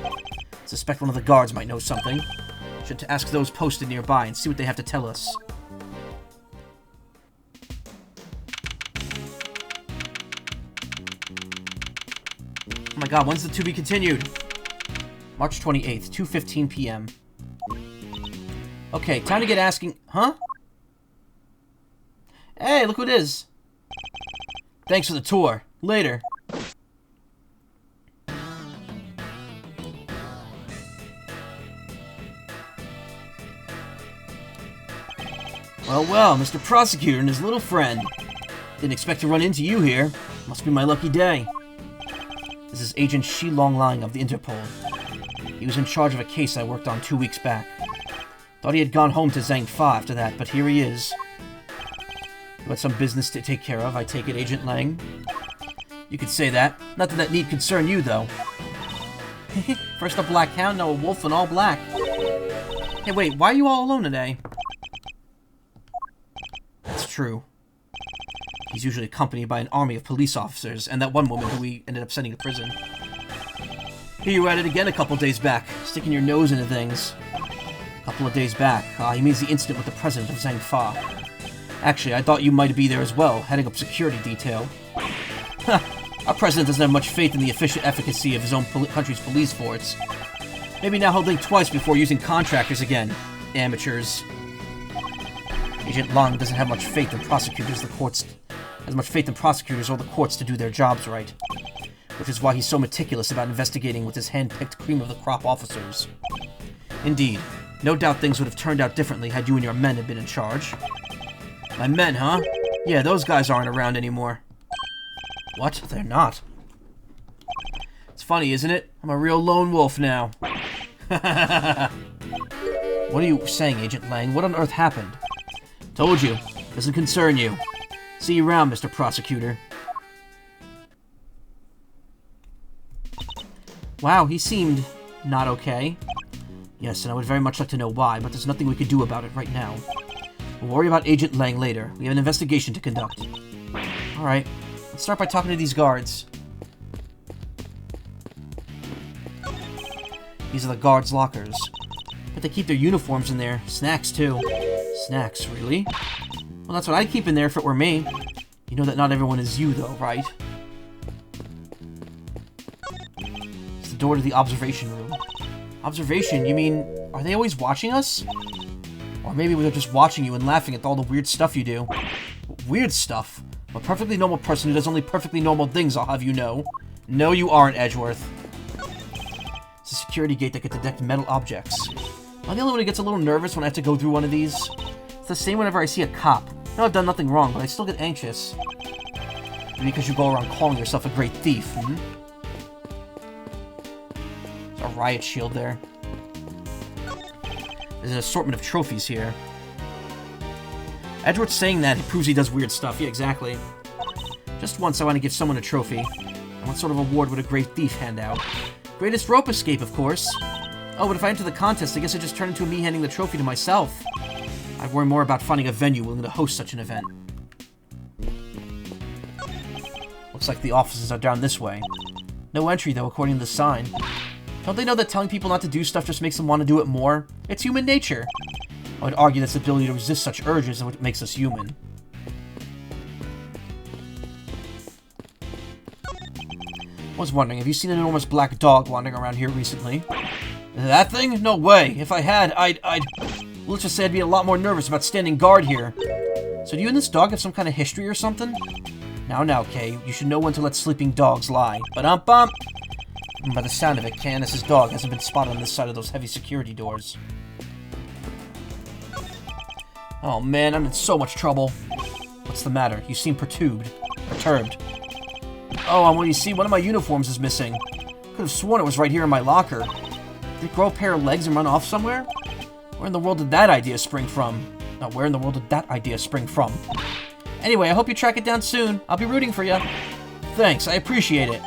Suspect one of the guards might know something. Should ask those posted nearby and see what they have to tell us. Oh my god, when's the to be continued? March 28th, 2:15 p.m. Okay, time to get asking... Huh? Hey, look who it is. Thanks for the tour. Later. Well, well, Mr. Prosecutor and his little friend. Didn't expect to run into you here. Must be my lucky day. This is Agent Shi Longlang of the Interpol. He was in charge of a case I worked on 2 weeks back. Thought he had gone home to Zhang Fa after that, but here he is. You had some business to take care of, I take it, Agent Lang? You could say that. Nothing that need concern you, though. First a black hound, now a wolf in all black. Hey, wait, why are you all alone today? That's true. He's usually accompanied by an army of police officers, and that one woman who we ended up sending to prison. Here you were at it again a couple days back, sticking your nose into things. A couple of days back. He means the incident with the president of Zhang Fa. Actually, I thought you might be there as well, heading up security detail. Our president doesn't have much faith in the efficient efficacy of his own country's police force. Maybe now he'll think twice before using contractors again. Amateurs. Agent Long doesn't have much faith in prosecutors, or the courts to do their jobs right. Which is why he's so meticulous about investigating with his hand-picked cream of the crop officers. Indeed. No doubt things would have turned out differently had you and your men had been in charge. My men, huh? Yeah, those guys aren't around anymore. What? They're not? It's funny, isn't it? I'm a real lone wolf now. What are you saying, Agent Lang? What on earth happened? Told you. Doesn't concern you. See you around, Mr. Prosecutor. Wow, he seemed not okay. Yes, and I would very much like to know why, but there's nothing we could do about it right now. We'll worry about Agent Lang later. We have an investigation to conduct. Alright, let's start by talking to these guards. These are the guards' lockers. But they keep their uniforms in there. Snacks, too. Snacks, really? Well, that's what I'd keep in there if it were me. You know that not everyone is you, though, right? It's the door to the observation room. Observation? You mean, are they always watching us? Or maybe they're just watching you and laughing at all the weird stuff you do. Weird stuff? I'm a perfectly normal person who does only perfectly normal things, I'll have you know. No, you aren't, Edgeworth. It's a security gate that can detect metal objects. Am I the only one who gets a little nervous when I have to go through one of these? It's the same whenever I see a cop. I know I've done nothing wrong, but I still get anxious. Maybe because you go around calling yourself a great thief, hmm? There's a riot shield there. There's an assortment of trophies here. Edgeworth's saying that, it proves he does weird stuff. Yeah, exactly. Just once I want to give someone a trophy. And what sort of award would a great thief hand out? Greatest rope escape, of course. Oh, but if I enter the contest, I guess it just turned into me handing the trophy to myself. I'd worry more about finding a venue willing to host such an event. Looks like the offices are down this way. No entry, though, according to the sign. Don't they know that telling people not to do stuff just makes them want to do it more? It's human nature. I would argue that's the ability to resist such urges is what makes us human. I was wondering, have you seen an enormous black dog wandering around here recently? That thing? No way. If I had, I'd... Let's just say I'd be a lot more nervous about standing guard here. So do you and this dog have some kind of history or something? Now, Kay, you should know when to let sleeping dogs lie. Ba-dum-bum! By the sound of it, Candace's dog hasn't been spotted on this side of those heavy security doors. Oh man, I'm in so much trouble. What's the matter? You seem perturbed. Oh, well, you see, one of my uniforms is missing. Could have sworn it was right here in my locker. Did it grow a pair of legs and run off somewhere? Where in the world did that idea spring from? No, where in the world did that idea spring from? Anyway, I hope you track it down soon. I'll be rooting for you. Thanks, I appreciate it.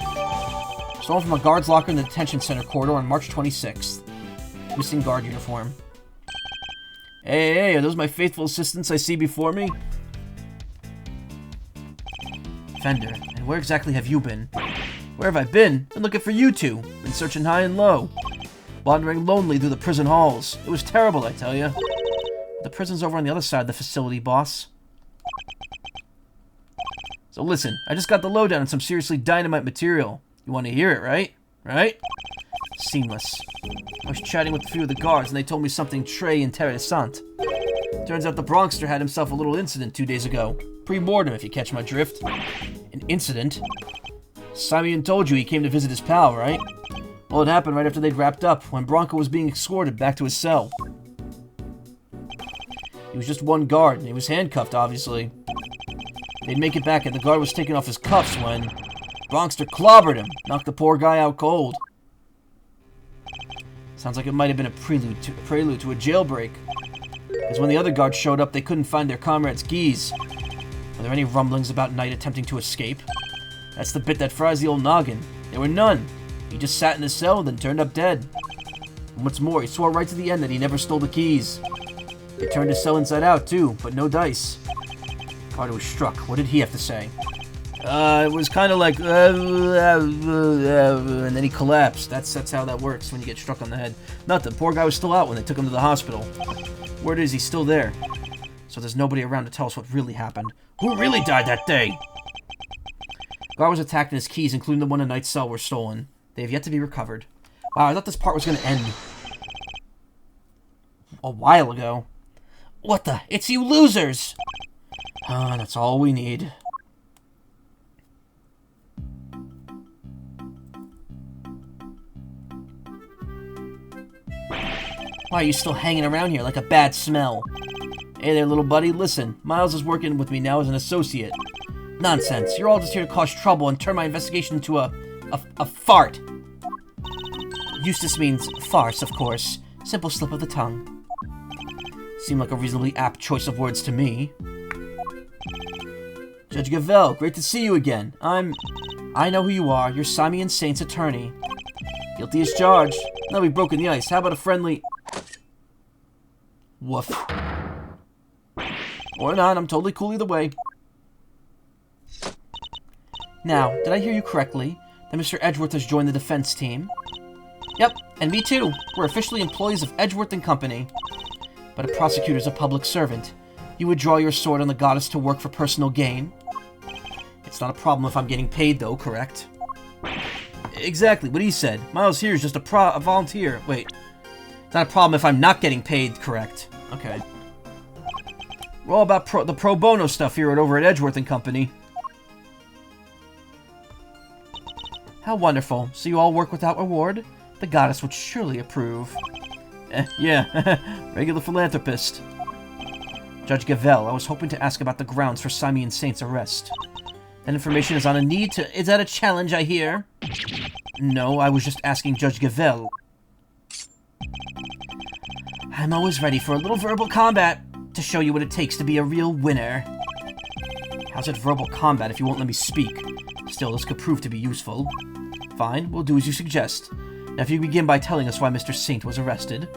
Stolen from a guard's locker in the detention center corridor on March 26th. Missing guard uniform. Hey, are those my faithful assistants I see before me? Fender, and where exactly have you been? Where have I been? Been looking for you two. Been searching high and low. Wandering lonely through the prison halls. It was terrible, I tell you. The prison's over on the other side of the facility, boss. So listen, I just got the lowdown on some seriously dynamite material. You want to hear it, right? Right? Seamless. I was chatting with a few of the guards, and they told me something très interessant. Turns out the Bronxster had himself a little incident 2 days ago. Pre-mortem, if you catch my drift. An incident? Simeon told you he came to visit his pal, right? Well, it happened right after they'd wrapped up, when Bronco was being escorted back to his cell. He was just one guard, and he was handcuffed, obviously. They'd make it back, and the guard was taking off his cuffs when Bronxter clobbered him, knocked the poor guy out cold. Sounds like it might have been a prelude to a jailbreak. Because when the other guards showed up, they couldn't find their comrade's keys. Were there any rumblings about Knight attempting to escape? That's the bit that fries the old noggin. There were none. He just sat in his cell, then turned up dead. And what's more, he swore right to the end that he never stole the keys. They turned his cell inside out, too, but no dice. Carter was struck. What did he have to say? It was kind of like, and then he collapsed. That's how that works when you get struck on the head. Nothing. Poor guy was still out when they took him to the hospital. Word is he's still there. So there's nobody around to tell us what really happened. Who really died that day? Guard was attacked and his keys, including the one in Knight's cell, were stolen. They have yet to be recovered. Wow, I thought this part was going to end a while ago. What the? It's you losers! That's all we need. Why are you still hanging around here like a bad smell? Hey there, little buddy. Listen, Miles is working with me now as an associate. Nonsense. You're all just here to cause trouble and turn my investigation into a fart. Eustace means farce, of course. Simple slip of the tongue. Seemed like a reasonably apt choice of words to me. Judge Gavelle, great to see you again. I know who you are. You're Simeon Saint's attorney. Guilty as charged. Now we've broken the ice. How about a friendly... Woof. Or not, I'm totally cool either way. Now, did I hear you correctly? That Mr. Edgeworth has joined the defense team? Yep, and me too. We're officially employees of Edgeworth and Company. But a prosecutor's a public servant. You would draw your sword on the goddess to work for personal gain? It's not a problem if I'm getting paid, though, correct? Exactly, what he said. Miles here is just a volunteer. Wait. It's not a problem if I'm not getting paid, correct? Okay. We're all about the pro bono stuff here over at Edgeworth and Company. How wonderful. So you all work without reward? The goddess would surely approve. Yeah. Regular philanthropist. Judge Gavelle, I was hoping to ask about the grounds for Simeon Saint's arrest. That information is on a need to... Is that a challenge, I hear? No, I was just asking Judge Gavelle. I'm always ready for a little verbal combat to show you what it takes to be a real winner. How's it verbal combat if you won't let me speak? Still, this could prove to be useful. Fine, we'll do as you suggest. Now, if you begin by telling us why Mr. Saint was arrested.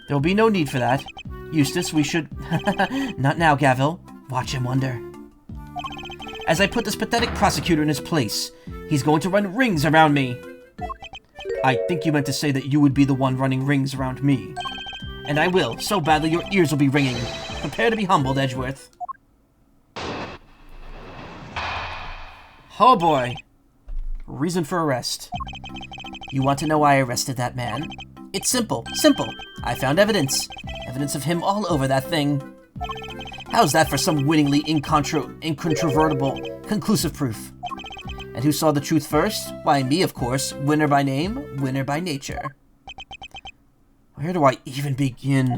There will be no need for that. Eustace, we should... Not now, Gaville. Watch him wonder. As I put this pathetic prosecutor in his place, he's going to run rings around me. I think you meant to say that you would be the one running rings around me. And I will, so badly your ears will be ringing. Prepare to be humbled, Edgeworth. Oh boy. Reason for arrest. You want to know why I arrested that man? It's simple. Simple. I found evidence. Evidence of him all over that thing. How's that for some winningly incontrovertible, conclusive proof? And who saw the truth first? Why, me, of course. Winner by name, winner by nature. Where do I even begin?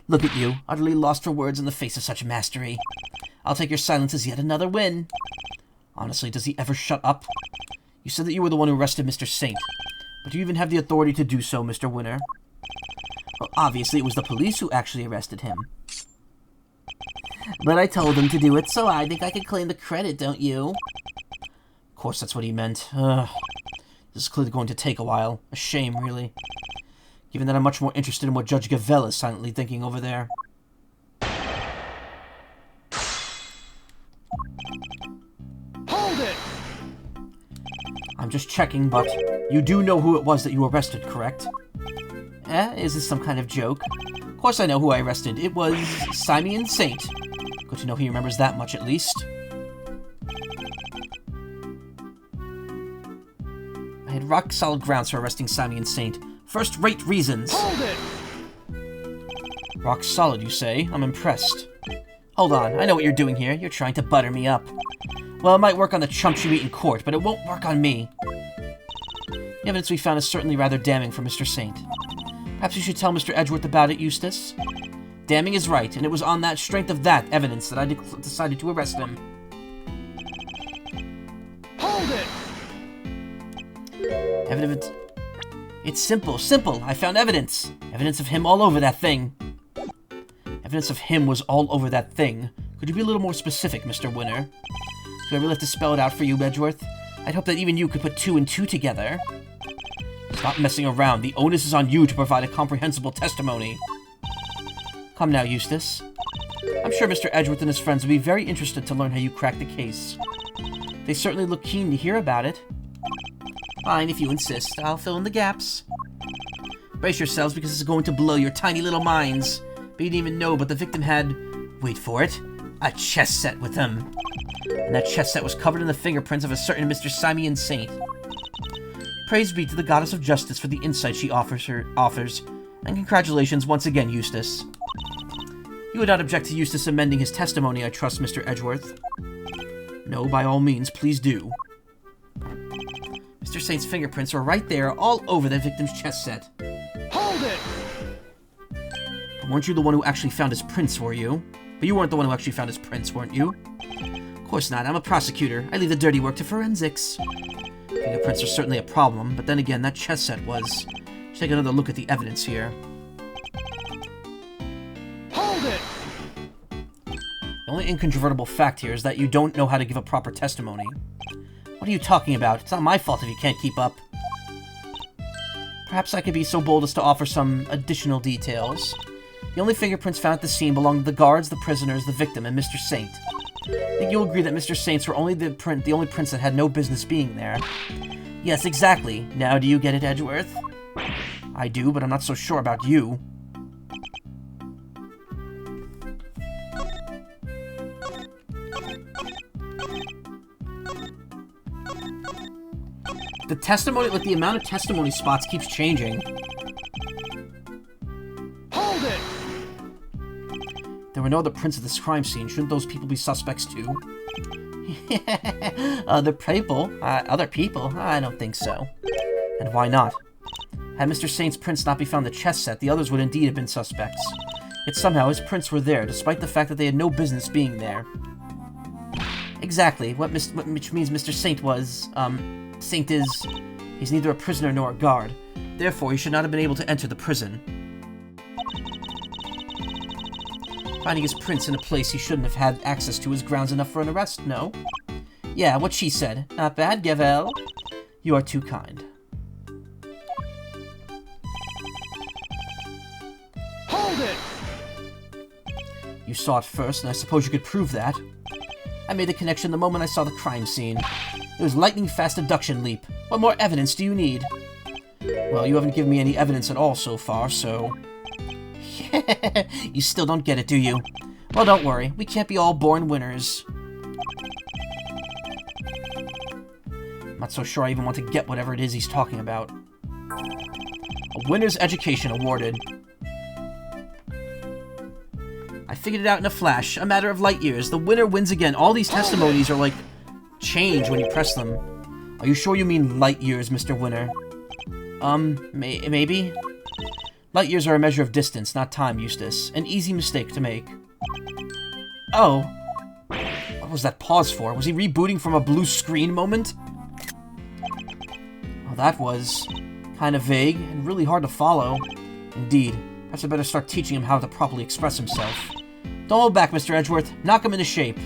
Look at you, utterly lost for words in the face of such mastery. I'll take your silence as yet another win. Honestly, does he ever shut up? You said that you were the one who arrested Mr. Saint. But do you even have the authority to do so, Mr. Winner? Well, obviously it was the police who actually arrested him. But I told them to do it, so I think I can claim the credit, don't you? Of course that's what he meant. This is clearly going to take a while. A shame, really. Given that I'm much more interested in what Judge Gavelle is silently thinking over there. Hold it! I'm just checking, but you do know who it was that you arrested, correct? Is this some kind of joke? Of course I know who I arrested. It was Simeon Saint. Good to know he remembers that much, at least. I had rock-solid grounds for arresting Simeon Saint. First-rate reasons. Hold it! Rock solid, you say? I'm impressed. Hold on, I know what you're doing here. You're trying to butter me up. Well, it might work on the chumps you meet in court, but it won't work on me. The evidence we found is certainly rather damning for Mr. Saint. Perhaps you should tell Mr. Edgeworth about it, Eustace? Damning is right, and it was on that strength of that evidence that I decided to arrest him. Hold it! Evidence... It's simple, simple! I found evidence! Evidence of him all over that thing. Evidence of him was all over that thing. Could you be a little more specific, Mr. Winner? Do I really have to spell it out for you, Edgeworth? I'd hope that even you could put 2 and 2 together. Stop messing around. The onus is on you to provide a comprehensible testimony. Come now, Eustace. I'm sure Mr. Edgeworth and his friends would be very interested to learn how you cracked the case. They certainly look keen to hear about it. Fine, if you insist. I'll fill in the gaps. Brace yourselves, because this is going to blow your tiny little minds. But you didn't even know, but the victim had... wait for it. A chess set with him. And that chess set was covered in the fingerprints of a certain Mr. Simeon Saint. Praise be to the goddess of justice for the insight she offers, and congratulations once again, Eustace. You would not object to Eustace amending his testimony, I trust, Mr. Edgeworth? No, by all means, please do. Mr. Saint's fingerprints were right there, all over the victim's chess set. Hold it! But weren't you the one who actually found his prints, were you? But you weren't the one who actually found his prints, weren't you? Of course not, I'm a prosecutor. I leave the dirty work to forensics. Fingerprints are certainly a problem, but then again, that chess set was... Let's take another look at the evidence here. Hold it! The only incontrovertible fact here is that you don't know how to give a proper testimony. What are you talking about? It's not my fault if you can't keep up. Perhaps I could be so bold as to offer some additional details. The only fingerprints found at the scene belong to the guards, the prisoners, the victim, and Mr. Saint. I think you'll agree that Mr. Saints were only the only prints that had no business being there. Yes, exactly. Now do you get it, Edgeworth? I do, but I'm not so sure about you. The testimony, like the amount of testimony spots keeps changing. Hold it! There were no other prints at this crime scene. Shouldn't those people be suspects too? Other people? Other people? I don't think so. And why not? Had Mr. Saint's prints not be found in the chess set, the others would indeed have been suspects. Yet somehow his prints were there, despite the fact that they had no business being there. Exactly, which means Mr. Saint was, Saint is... He's neither a prisoner nor a guard. Therefore, he should not have been able to enter the prison. Finding his prints in a place he shouldn't have had access to is grounds enough for an arrest, no? Yeah, what she said. Not bad, Gavel. You are too kind. Hold it! You saw it first, and I suppose you could prove that. I made the connection the moment I saw the crime scene. It was lightning-fast deduction leap. What more evidence do you need? Well, you haven't given me any evidence at all so far, so... You still don't get it, do you? Well, don't worry. We can't be all born winners. I'm not so sure I even want to get whatever it is he's talking about. A winner's education awarded. I figured it out in a flash. A matter of light years. The winner wins again. All these testimonies are like... change when you press them. Are you sure you mean light years, Mr. Winner? Maybe? Light years are a measure of distance, not time, Eustace. An easy mistake to make. Oh. What was that pause for? Was he rebooting from a blue screen moment? Well, that was kind of vague and really hard to follow. Indeed. Perhaps I better start teaching him how to properly express himself. Don't hold back, Mr. Edgeworth. Knock him into shape.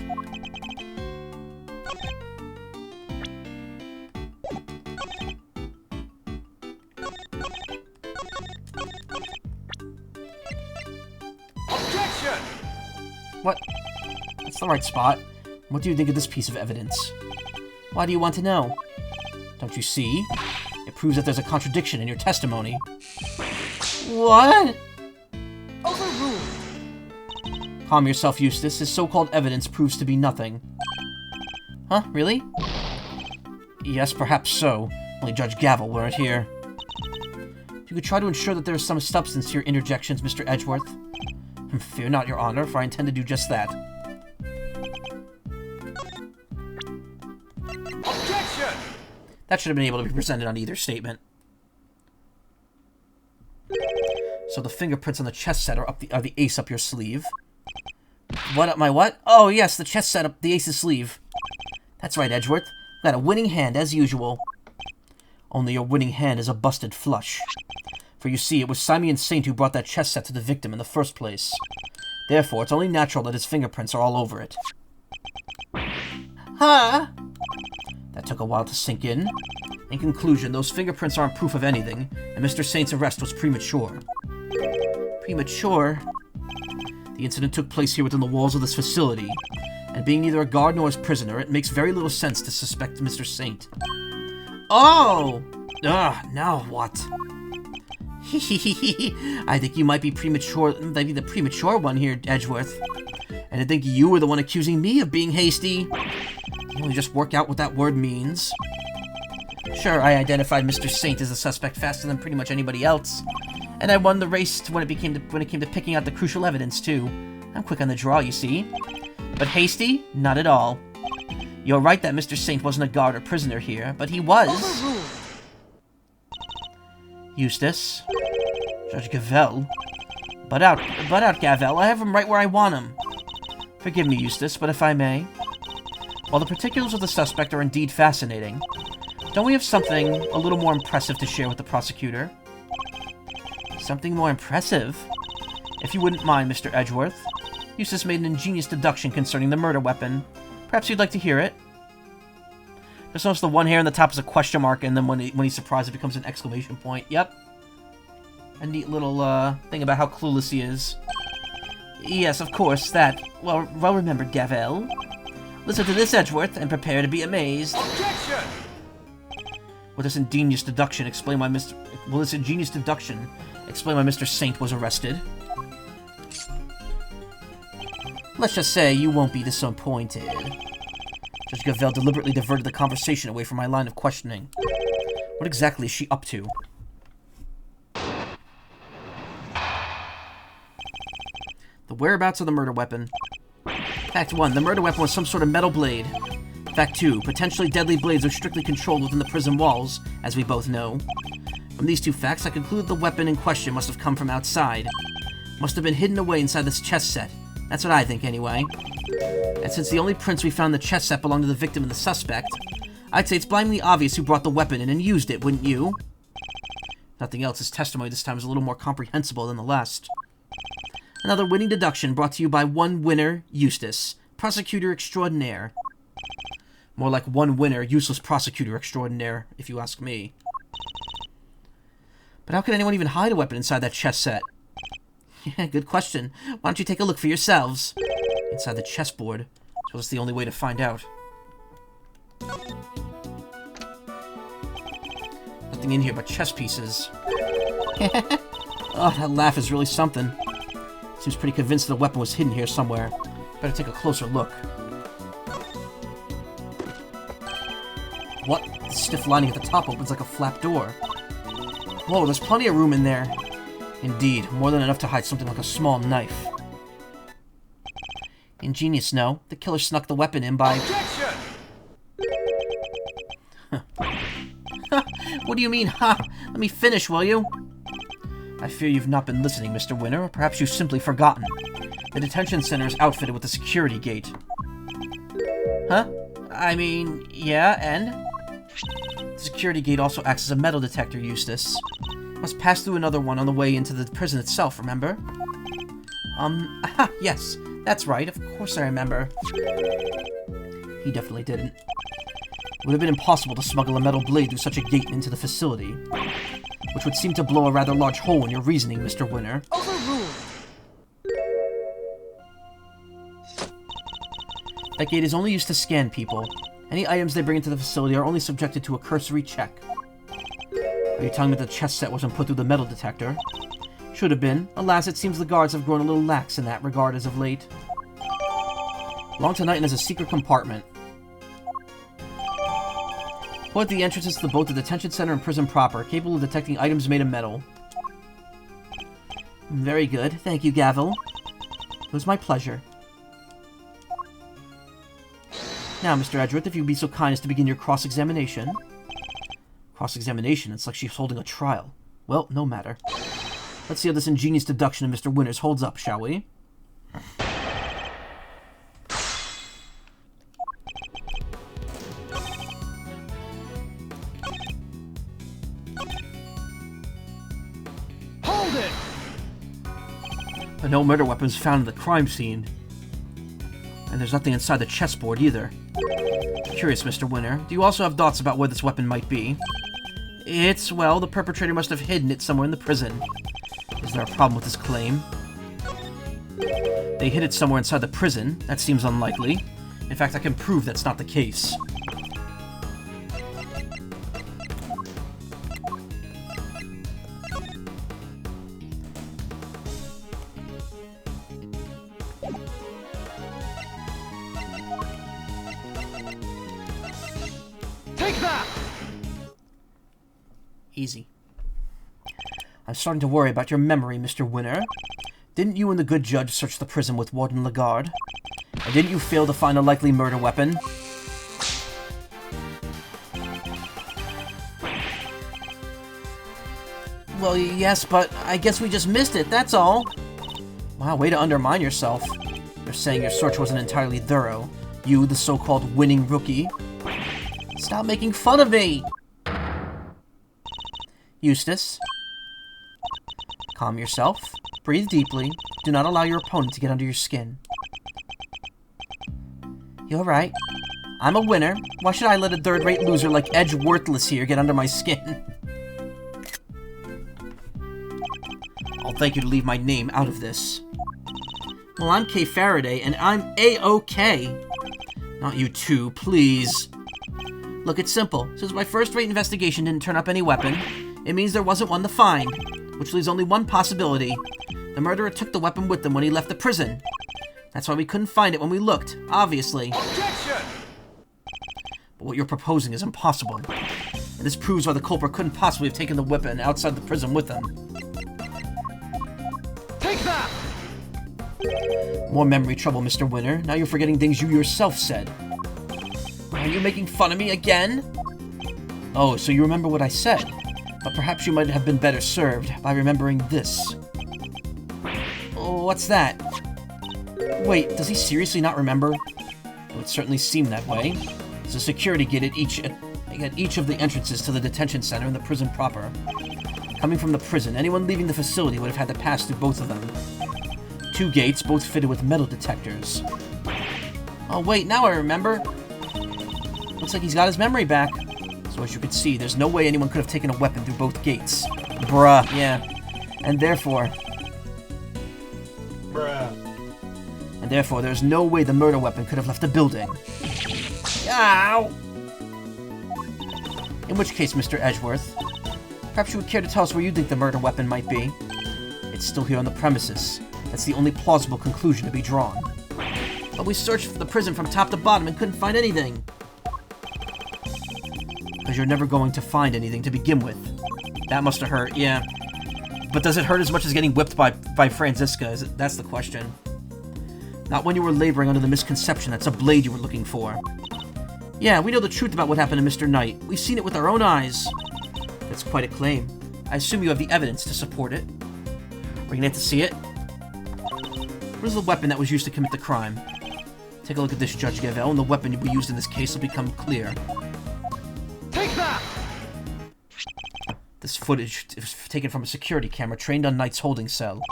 What? That's the right spot. What do you think of this piece of evidence? Why do you want to know? Don't you see? It proves that there's a contradiction in your testimony. What? Overruled. Calm yourself, Eustace. This so-called evidence proves to be nothing. Huh? Really? Yes, perhaps so. Only Judge Gavel weren't here. If you could try to ensure that there is some substance to your interjections, Mr. Edgeworth. Fear not, Your Honor, for I intend to do just that. Objection! That should have been able to be presented on either statement. So the fingerprints on the chess set are the ace up your sleeve. What? My what? Oh, yes, the chess set up the ace's sleeve. That's right, Edgeworth. Got a winning hand, as usual. Only your winning hand is a busted flush. For you see, it was Simeon Saint who brought that chess set to the victim in the first place. Therefore, it's only natural that his fingerprints are all over it. Huh? That took a while to sink in. In conclusion, those fingerprints aren't proof of anything, and Mr. Saint's arrest was premature. Premature? The incident took place here within the walls of this facility, and being neither a guard nor his prisoner, it makes very little sense to suspect Mr. Saint. Oh! Now what? I think you might be maybe the premature one here, Edgeworth. And I think you were the one accusing me of being hasty. You only just work out what that word means. Sure, I identified Mr. Saint as a suspect faster than pretty much anybody else. And I won the race when it came to picking out the crucial evidence, too. I'm quick on the draw, you see. But hasty? Not at all. You're right that Mr. Saint wasn't a guard or prisoner here, but he was. Eustace. Judge Gavel. Butt out, Gavel. I have him right where I want him. Forgive me, Eustace, but if I may. While the particulars of the suspect are indeed fascinating, don't we have something a little more impressive to share with the prosecutor? Something more impressive? If you wouldn't mind, Mr. Edgeworth. Eustace made an ingenious deduction concerning the murder weapon. Perhaps you'd like to hear it? Just notice the one hair on the top is a question mark, and then when he's surprised, it becomes an exclamation point. Yep. A neat little thing about how clueless he is. Yes, of course, that. Well remembered, Gavel. Listen to this, Edgeworth, and prepare to be amazed. Objection! Will this ingenious deduction explain why Mr. Saint was arrested? Let's just say you won't be disappointed. Judge Gavel deliberately diverted the conversation away from my line of questioning. What exactly is she up to? The whereabouts of the murder weapon. Fact 1. The murder weapon was some sort of metal blade. Fact 2. Potentially deadly blades are strictly controlled within the prison walls, as we both know. From these two facts, I conclude the weapon in question must have come from outside. Must have been hidden away inside this chess set. That's what I think, anyway. And since the only prints we found in the chess set belong to the victim and the suspect, I'd say it's blindly obvious who brought the weapon in and used it, wouldn't you? Nothing else, his testimony this time is a little more comprehensible than the last. Another winning deduction brought to you by one winner, Eustace, prosecutor extraordinaire. More like one winner, useless prosecutor extraordinaire, if you ask me. But how could anyone even hide a weapon inside that chess set? Yeah, good question. Why don't you take a look for yourselves? Inside the chessboard. So that's the only way to find out. Nothing in here but chess pieces. Oh, that laugh is really something. Seems pretty convinced the weapon was hidden here somewhere. Better take a closer look. What? The stiff lining at the top opens like a flap door. Whoa, there's plenty of room in there. Indeed, more than enough to hide something like a small knife. Ingenious, no? The killer snuck the weapon in by... Objection! What do you mean, ha? Let me finish, will you? I fear you've not been listening, Mr. Winner, or perhaps you've simply forgotten. The detention center is outfitted with a security gate. Huh? I mean, yeah, and? The security gate also acts as a metal detector, Eustace. Must pass through another one on the way into the prison itself, remember? Yes, that's right, of course I remember. He definitely didn't. It would have been impossible to smuggle a metal blade through such a gate into the facility, which would seem to blow a rather large hole in your reasoning, Mr. Winner. Overruled! That gate is only used to scan people. Any items they bring into the facility are only subjected to a cursory check. Are you telling me the chess set wasn't put through the metal detector? Should have been. Alas, it seems the guards have grown a little lax in that regard as of late. Along tonight and there's a secret compartment. Put the entrances to both the detention center and prison proper, capable of detecting items made of metal. Very good. Thank you, Gavel. It was my pleasure. Now, Mr. Edgeworth, if you'd be so kind as to begin your cross-examination. Cross-examination? It's like she's holding a trial. Well, no matter. Let's see how this ingenious deduction of Mr. Winters holds up, shall we? Hold it! But no murder weapons found at the crime scene. And there's nothing inside the chessboard either. Curious, Mr. Winter. Do you also have thoughts about where this weapon might be? It's, well, the perpetrator must have hidden it somewhere in the prison. Is there a problem with this claim? They hid it somewhere inside the prison. That seems unlikely. In fact, I can prove that's not the case. Take that! Easy. I'm starting to worry about your memory, Mr. Winter. Didn't you and the good judge search the prison with Warden Lagarde? And didn't you fail to find a likely murder weapon? Well, yes, but I guess we just missed it, that's all. Wow, way to undermine yourself. You're saying your search wasn't entirely thorough. You, the so-called winning rookie. Stop making fun of me! Eustace. Calm yourself. Breathe deeply. Do not allow your opponent to get under your skin. You're right. I'm a winner. Why should I let a third-rate loser like Edgeworthless here get under my skin? I'll thank you to leave my name out of this. Well, I'm Kay Faraday, and I'm A-OK. Not you too, please. Look, it's simple. Since my first-rate investigation didn't turn up any weapon, it means there wasn't one to find, which leaves only one possibility. The murderer took the weapon with him when he left the prison. That's why we couldn't find it when we looked, obviously. Objection! But what you're proposing is impossible. And this proves why the culprit couldn't possibly have taken the weapon outside the prison with him. Take that! More memory trouble, Mr. Winter. Now you're forgetting things you yourself said. Are you making fun of me again? Oh, so you remember what I said. But perhaps you might have been better served by remembering this. Oh, what's that? Wait, does he seriously not remember? It would certainly seem that way. There's a security gate at each of the entrances to the detention center and the prison proper. Coming from the prison, anyone leaving the facility would have had to pass through both of them. 2 gates, both fitted with metal detectors. Oh wait, now I remember. Looks like he's got his memory back. So as you can see, there's no way anyone could have taken a weapon through both gates. Bruh, yeah. And therefore, there's no way the murder weapon could have left the building. Ow! In which case, Mr. Edgeworth, perhaps you would care to tell us where you think the murder weapon might be? It's still here on the premises. That's the only plausible conclusion to be drawn. But we searched the prison from top to bottom and couldn't find anything. Because you're never going to find anything to begin with. That must have hurt, yeah. But does it hurt as much as getting whipped by Franziska? That's the question. Not when you were laboring under the misconception that's a blade you were looking for. Yeah, we know the truth about what happened to Mr. Knight. We've seen it with our own eyes. That's quite a claim. I assume you have the evidence to support it. We're gonna have to see it. What is the weapon that was used to commit the crime? Take a look at this, Judge Gavel, and the weapon we used in this case will become clear. Take that! This footage is taken from a security camera trained on Knight's holding cell.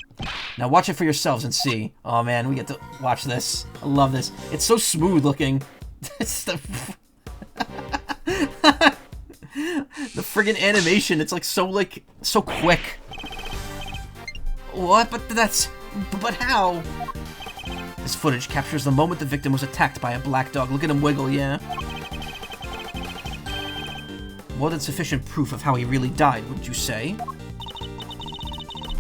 Now watch it for yourselves and see. Oh man, we get to watch this. I love this. It's so smooth looking. It's the friggin' animation. It's like so quick. What? But how? This footage captures the moment the victim was attacked by a black dog. Look at him wiggle, yeah. More than sufficient proof of how he really died, wouldn't you say?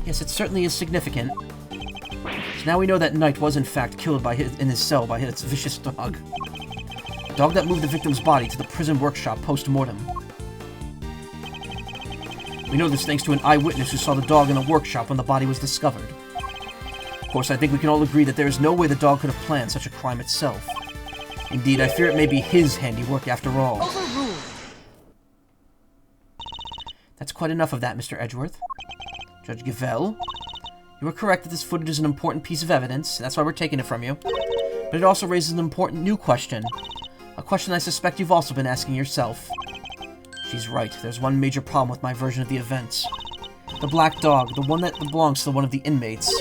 Yes, it certainly is significant. So now we know that Knight was in fact killed in his cell by his vicious dog. A dog that moved the victim's body to the prison workshop post-mortem. We know this thanks to an eyewitness who saw the dog in the workshop when the body was discovered. Of course, I think we can all agree that there is no way the dog could have planned such a crime itself. Indeed, I fear it may be his handiwork after all. Overruled! That's quite enough of that, Mr. Edgeworth. Judge Gavel, You are correct that this footage is an important piece of evidence, that's why we're taking it from you. But it also raises an important new question. A question I suspect you've also been asking yourself. She's right, there's one major problem with my version of the events. The black dog, the one that belongs to one of the inmates.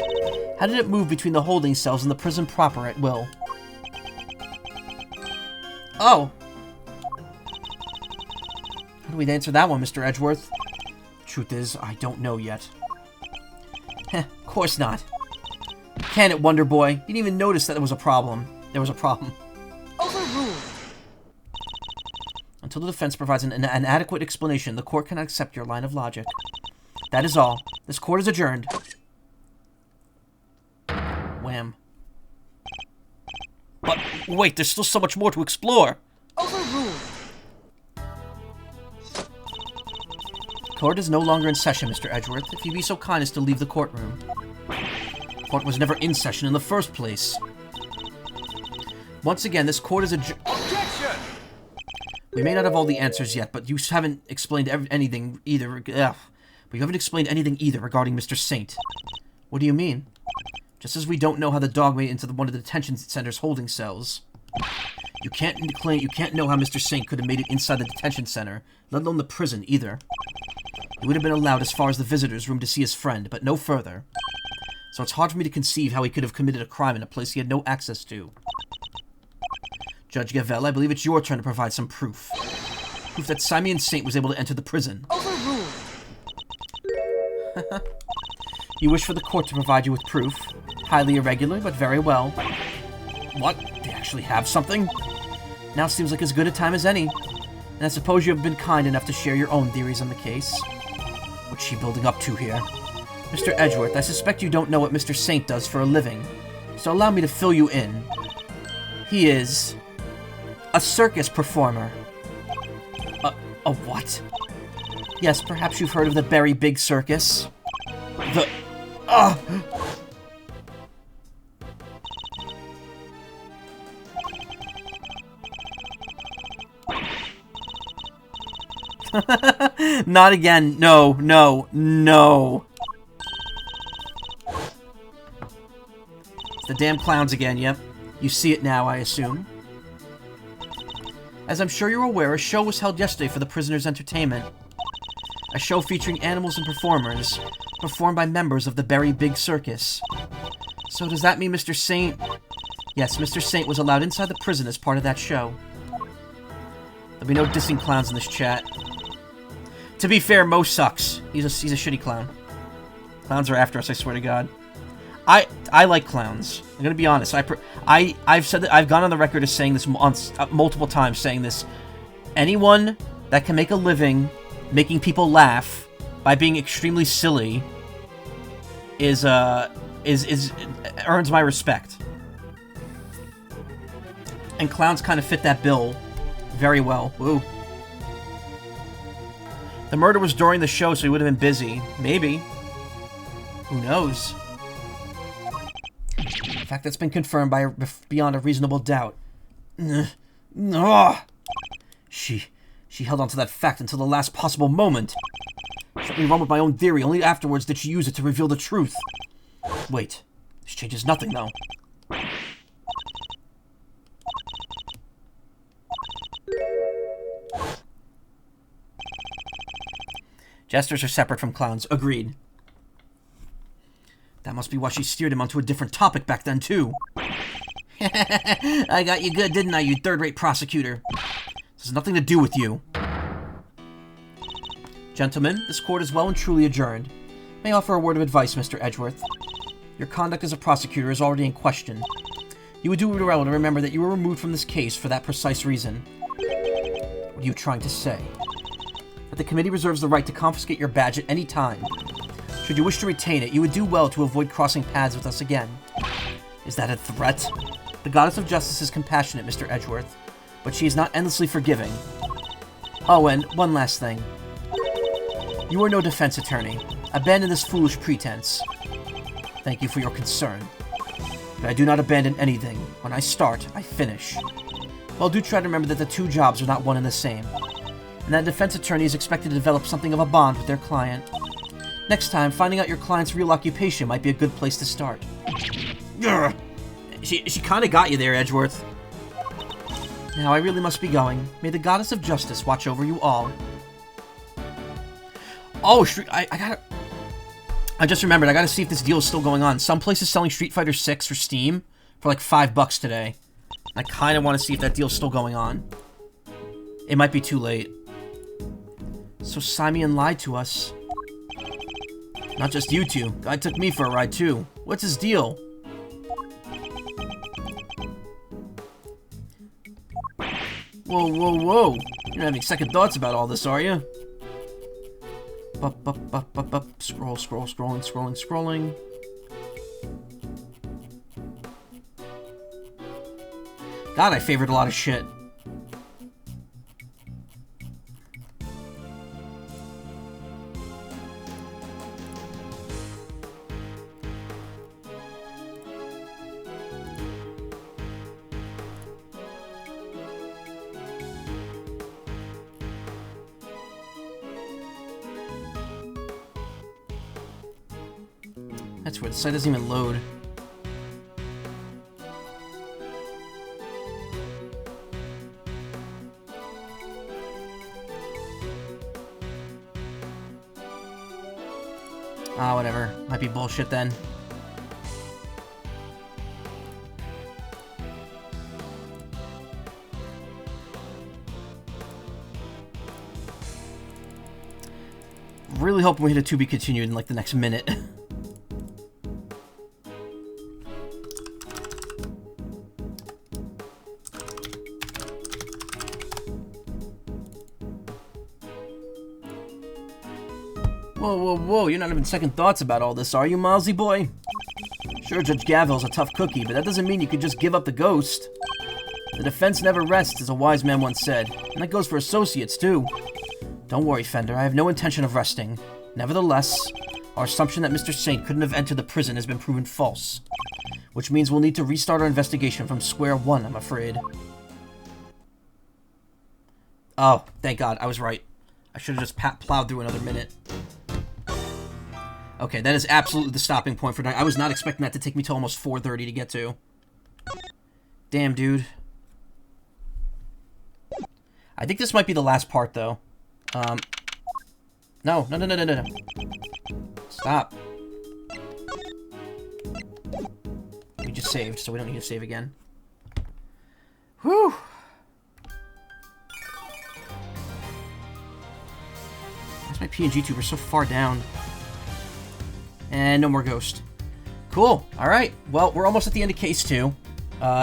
How did it move between the holding cells and the prison proper at will? Oh! How do we answer that one, Mr. Edgeworth? Truth is, I don't know yet. Heh, of course not. Can it, Wonder Boy? You didn't even notice that there was a problem. There was a problem. Overruled. Until the defense provides an adequate explanation, the court cannot accept your line of logic. That is all. This court is adjourned. Wham. But wait, there's still so much more to explore. Overruled. Court is no longer in session, Mr. Edgeworth. If you'd be so kind as to leave the courtroom. Court was never in session in the first place. Once again, this court is adjourned. Objection! We may not have all the answers yet, but you haven't explained anything either. But you haven't explained anything either regarding Mr. Saint. What do you mean? Just as we don't know how the dog made it into one of the detention center's holding cells. You can't know how Mr. Saint could have made it inside the detention center, let alone the prison either. He would have been allowed as far as the visitor's room to see his friend, but no further. So it's hard for me to conceive how he could have committed a crime in a place he had no access to. Judge Gavel, I believe it's your turn to provide some proof. Proof that Simeon Saint was able to enter the prison. Overruled. You wish for the court to provide you with proof. Highly irregular, but very well. What? They actually have something? Now seems like as good a time as any. And I suppose you have been kind enough to share your own theories on the case. What's she building up to here? Mr. Edgeworth, I suspect you don't know what Mr. Saint does for a living. So allow me to fill you in. He is... a circus performer. A what? Yes, perhaps you've heard of the Berry Big Circus. The... Not again. No, no, no. It's the damn clowns again, yep. You see it now, I assume. As I'm sure you're aware, a show was held yesterday for the prisoners' entertainment. A show featuring animals and performers, performed by members of the Berry Big Circus. So does that mean Mr. Saint... Yes, Mr. Saint was allowed inside the prison as part of that show. There'll be no dissing clowns in this chat. To be fair, Mo sucks. He's a shitty clown. Clowns are after us, I swear to God. I like clowns. I'm gonna be honest. I've said that I've gone on the record as saying this multiple times, saying this. Anyone that can make a living making people laugh by being extremely silly earns my respect. And clowns kind of fit that bill very well. Woo. The murder was during the show, so he would have been busy. Maybe. Who knows? In fact, that's been confirmed beyond a reasonable doubt. She held on to that fact until the last possible moment. She let me run with my own theory, only afterwards did she use it to reveal the truth. Wait, this changes nothing, though. Jesters are separate from clowns. Agreed. That must be why she steered him onto a different topic back then, too. I got you good, didn't I, you third-rate prosecutor? This has nothing to do with you. Gentlemen, this court is well and truly adjourned. May I offer a word of advice, Mr. Edgeworth? Your conduct as a prosecutor is already in question. You would do well to remember that you were removed from this case for that precise reason. What are you trying to say? That the committee reserves the right to confiscate your badge at any time. Should you wish to retain it, you would do well to avoid crossing paths with us again. Is that a threat? The goddess of justice is compassionate, Mr. Edgeworth, but she is not endlessly forgiving. Oh, and one last thing. You are no defense attorney. Abandon this foolish pretense. Thank you for your concern. But I do not abandon anything. When I start, I finish. Well, do try to remember that the two jobs are not one and the same. And that a defense attorney is expected to develop something of a bond with their client. Next time, finding out your client's real occupation might be a good place to start. Urgh. She kind of got you there, Edgeworth. Now I really must be going. May the goddess of justice watch over you all. Oh, I just remembered, I gotta see if this deal is still going on. Some place is selling Street Fighter 6 for Steam for like $5 today. I kind of want to see if that deal's still going on. It might be too late. So Simeon lied to us. Not just you two. Guy took me for a ride too. What's his deal? Whoa, whoa, whoa. You're not having second thoughts about all this, are you? Scroll, scrolling. God, I favored a lot of shit. That's weird. The site doesn't even load. Ah, whatever. Might be bullshit then. Really hoping we hit a to be continued in like the next minute. Whoa, you're not having second thoughts about all this, are you, Milesy boy? Sure, Judge Gaville's a tough cookie, but that doesn't mean you could just give up the ghost. The defense never rests, as a wise man once said, and that goes for associates, too. Don't worry, Fender, I have no intention of resting. Nevertheless, our assumption that Mr. Saint couldn't have entered the prison has been proven false, which means we'll need to restart our investigation from square one, I'm afraid. Oh, thank God, I was right. I should have just plowed through another minute. Okay, that is absolutely the stopping point for tonight. I was not expecting that to take me till almost 4:30 to get to. Damn, dude. I think this might be the last part, though. No. Stop. We just saved, so we don't need to save again. Whew. Why's my PNG tuber so far down? And no more ghost. Cool. Alright. Well, we're almost at the end of Case 2.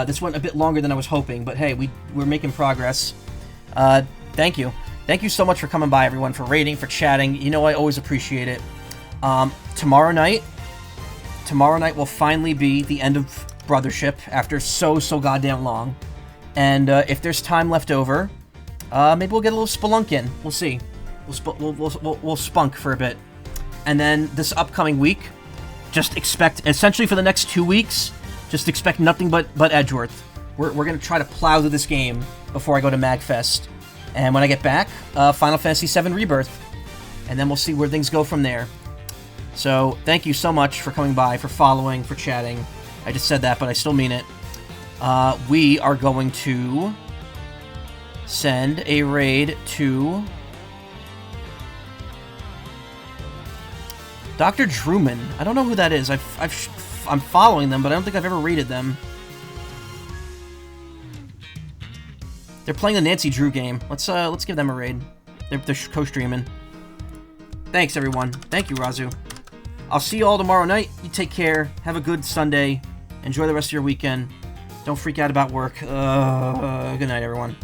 This went a bit longer than I was hoping, but hey, we're making progress. Thank you. Thank you so much for coming by, everyone, for rating, for chatting. You know I always appreciate it. Tomorrow night will finally be the end of Brothership after so goddamn long. And if there's time left over, maybe we'll get a little spelunk in. We'll see. We'll spunk for a bit. And then this upcoming week, just expect, essentially for the next 2 weeks, just expect nothing but Edgeworth. We're going to try to plow through this game before I go to MagFest. And when I get back, Final Fantasy VII Rebirth. And then we'll see where things go from there. So, thank you so much for coming by, for following, for chatting. I just said that, but I still mean it. We are going to send a raid to Dr. Drewman. I don't know who that is. I'm following them, but I don't think I've ever raided them. They're playing the Nancy Drew game. Let's give them a raid. They're co-streaming. Thanks, everyone. Thank you, Razu. I'll see you all tomorrow night. You take care. Have a good Sunday. Enjoy the rest of your weekend. Don't freak out about work. Good night, everyone.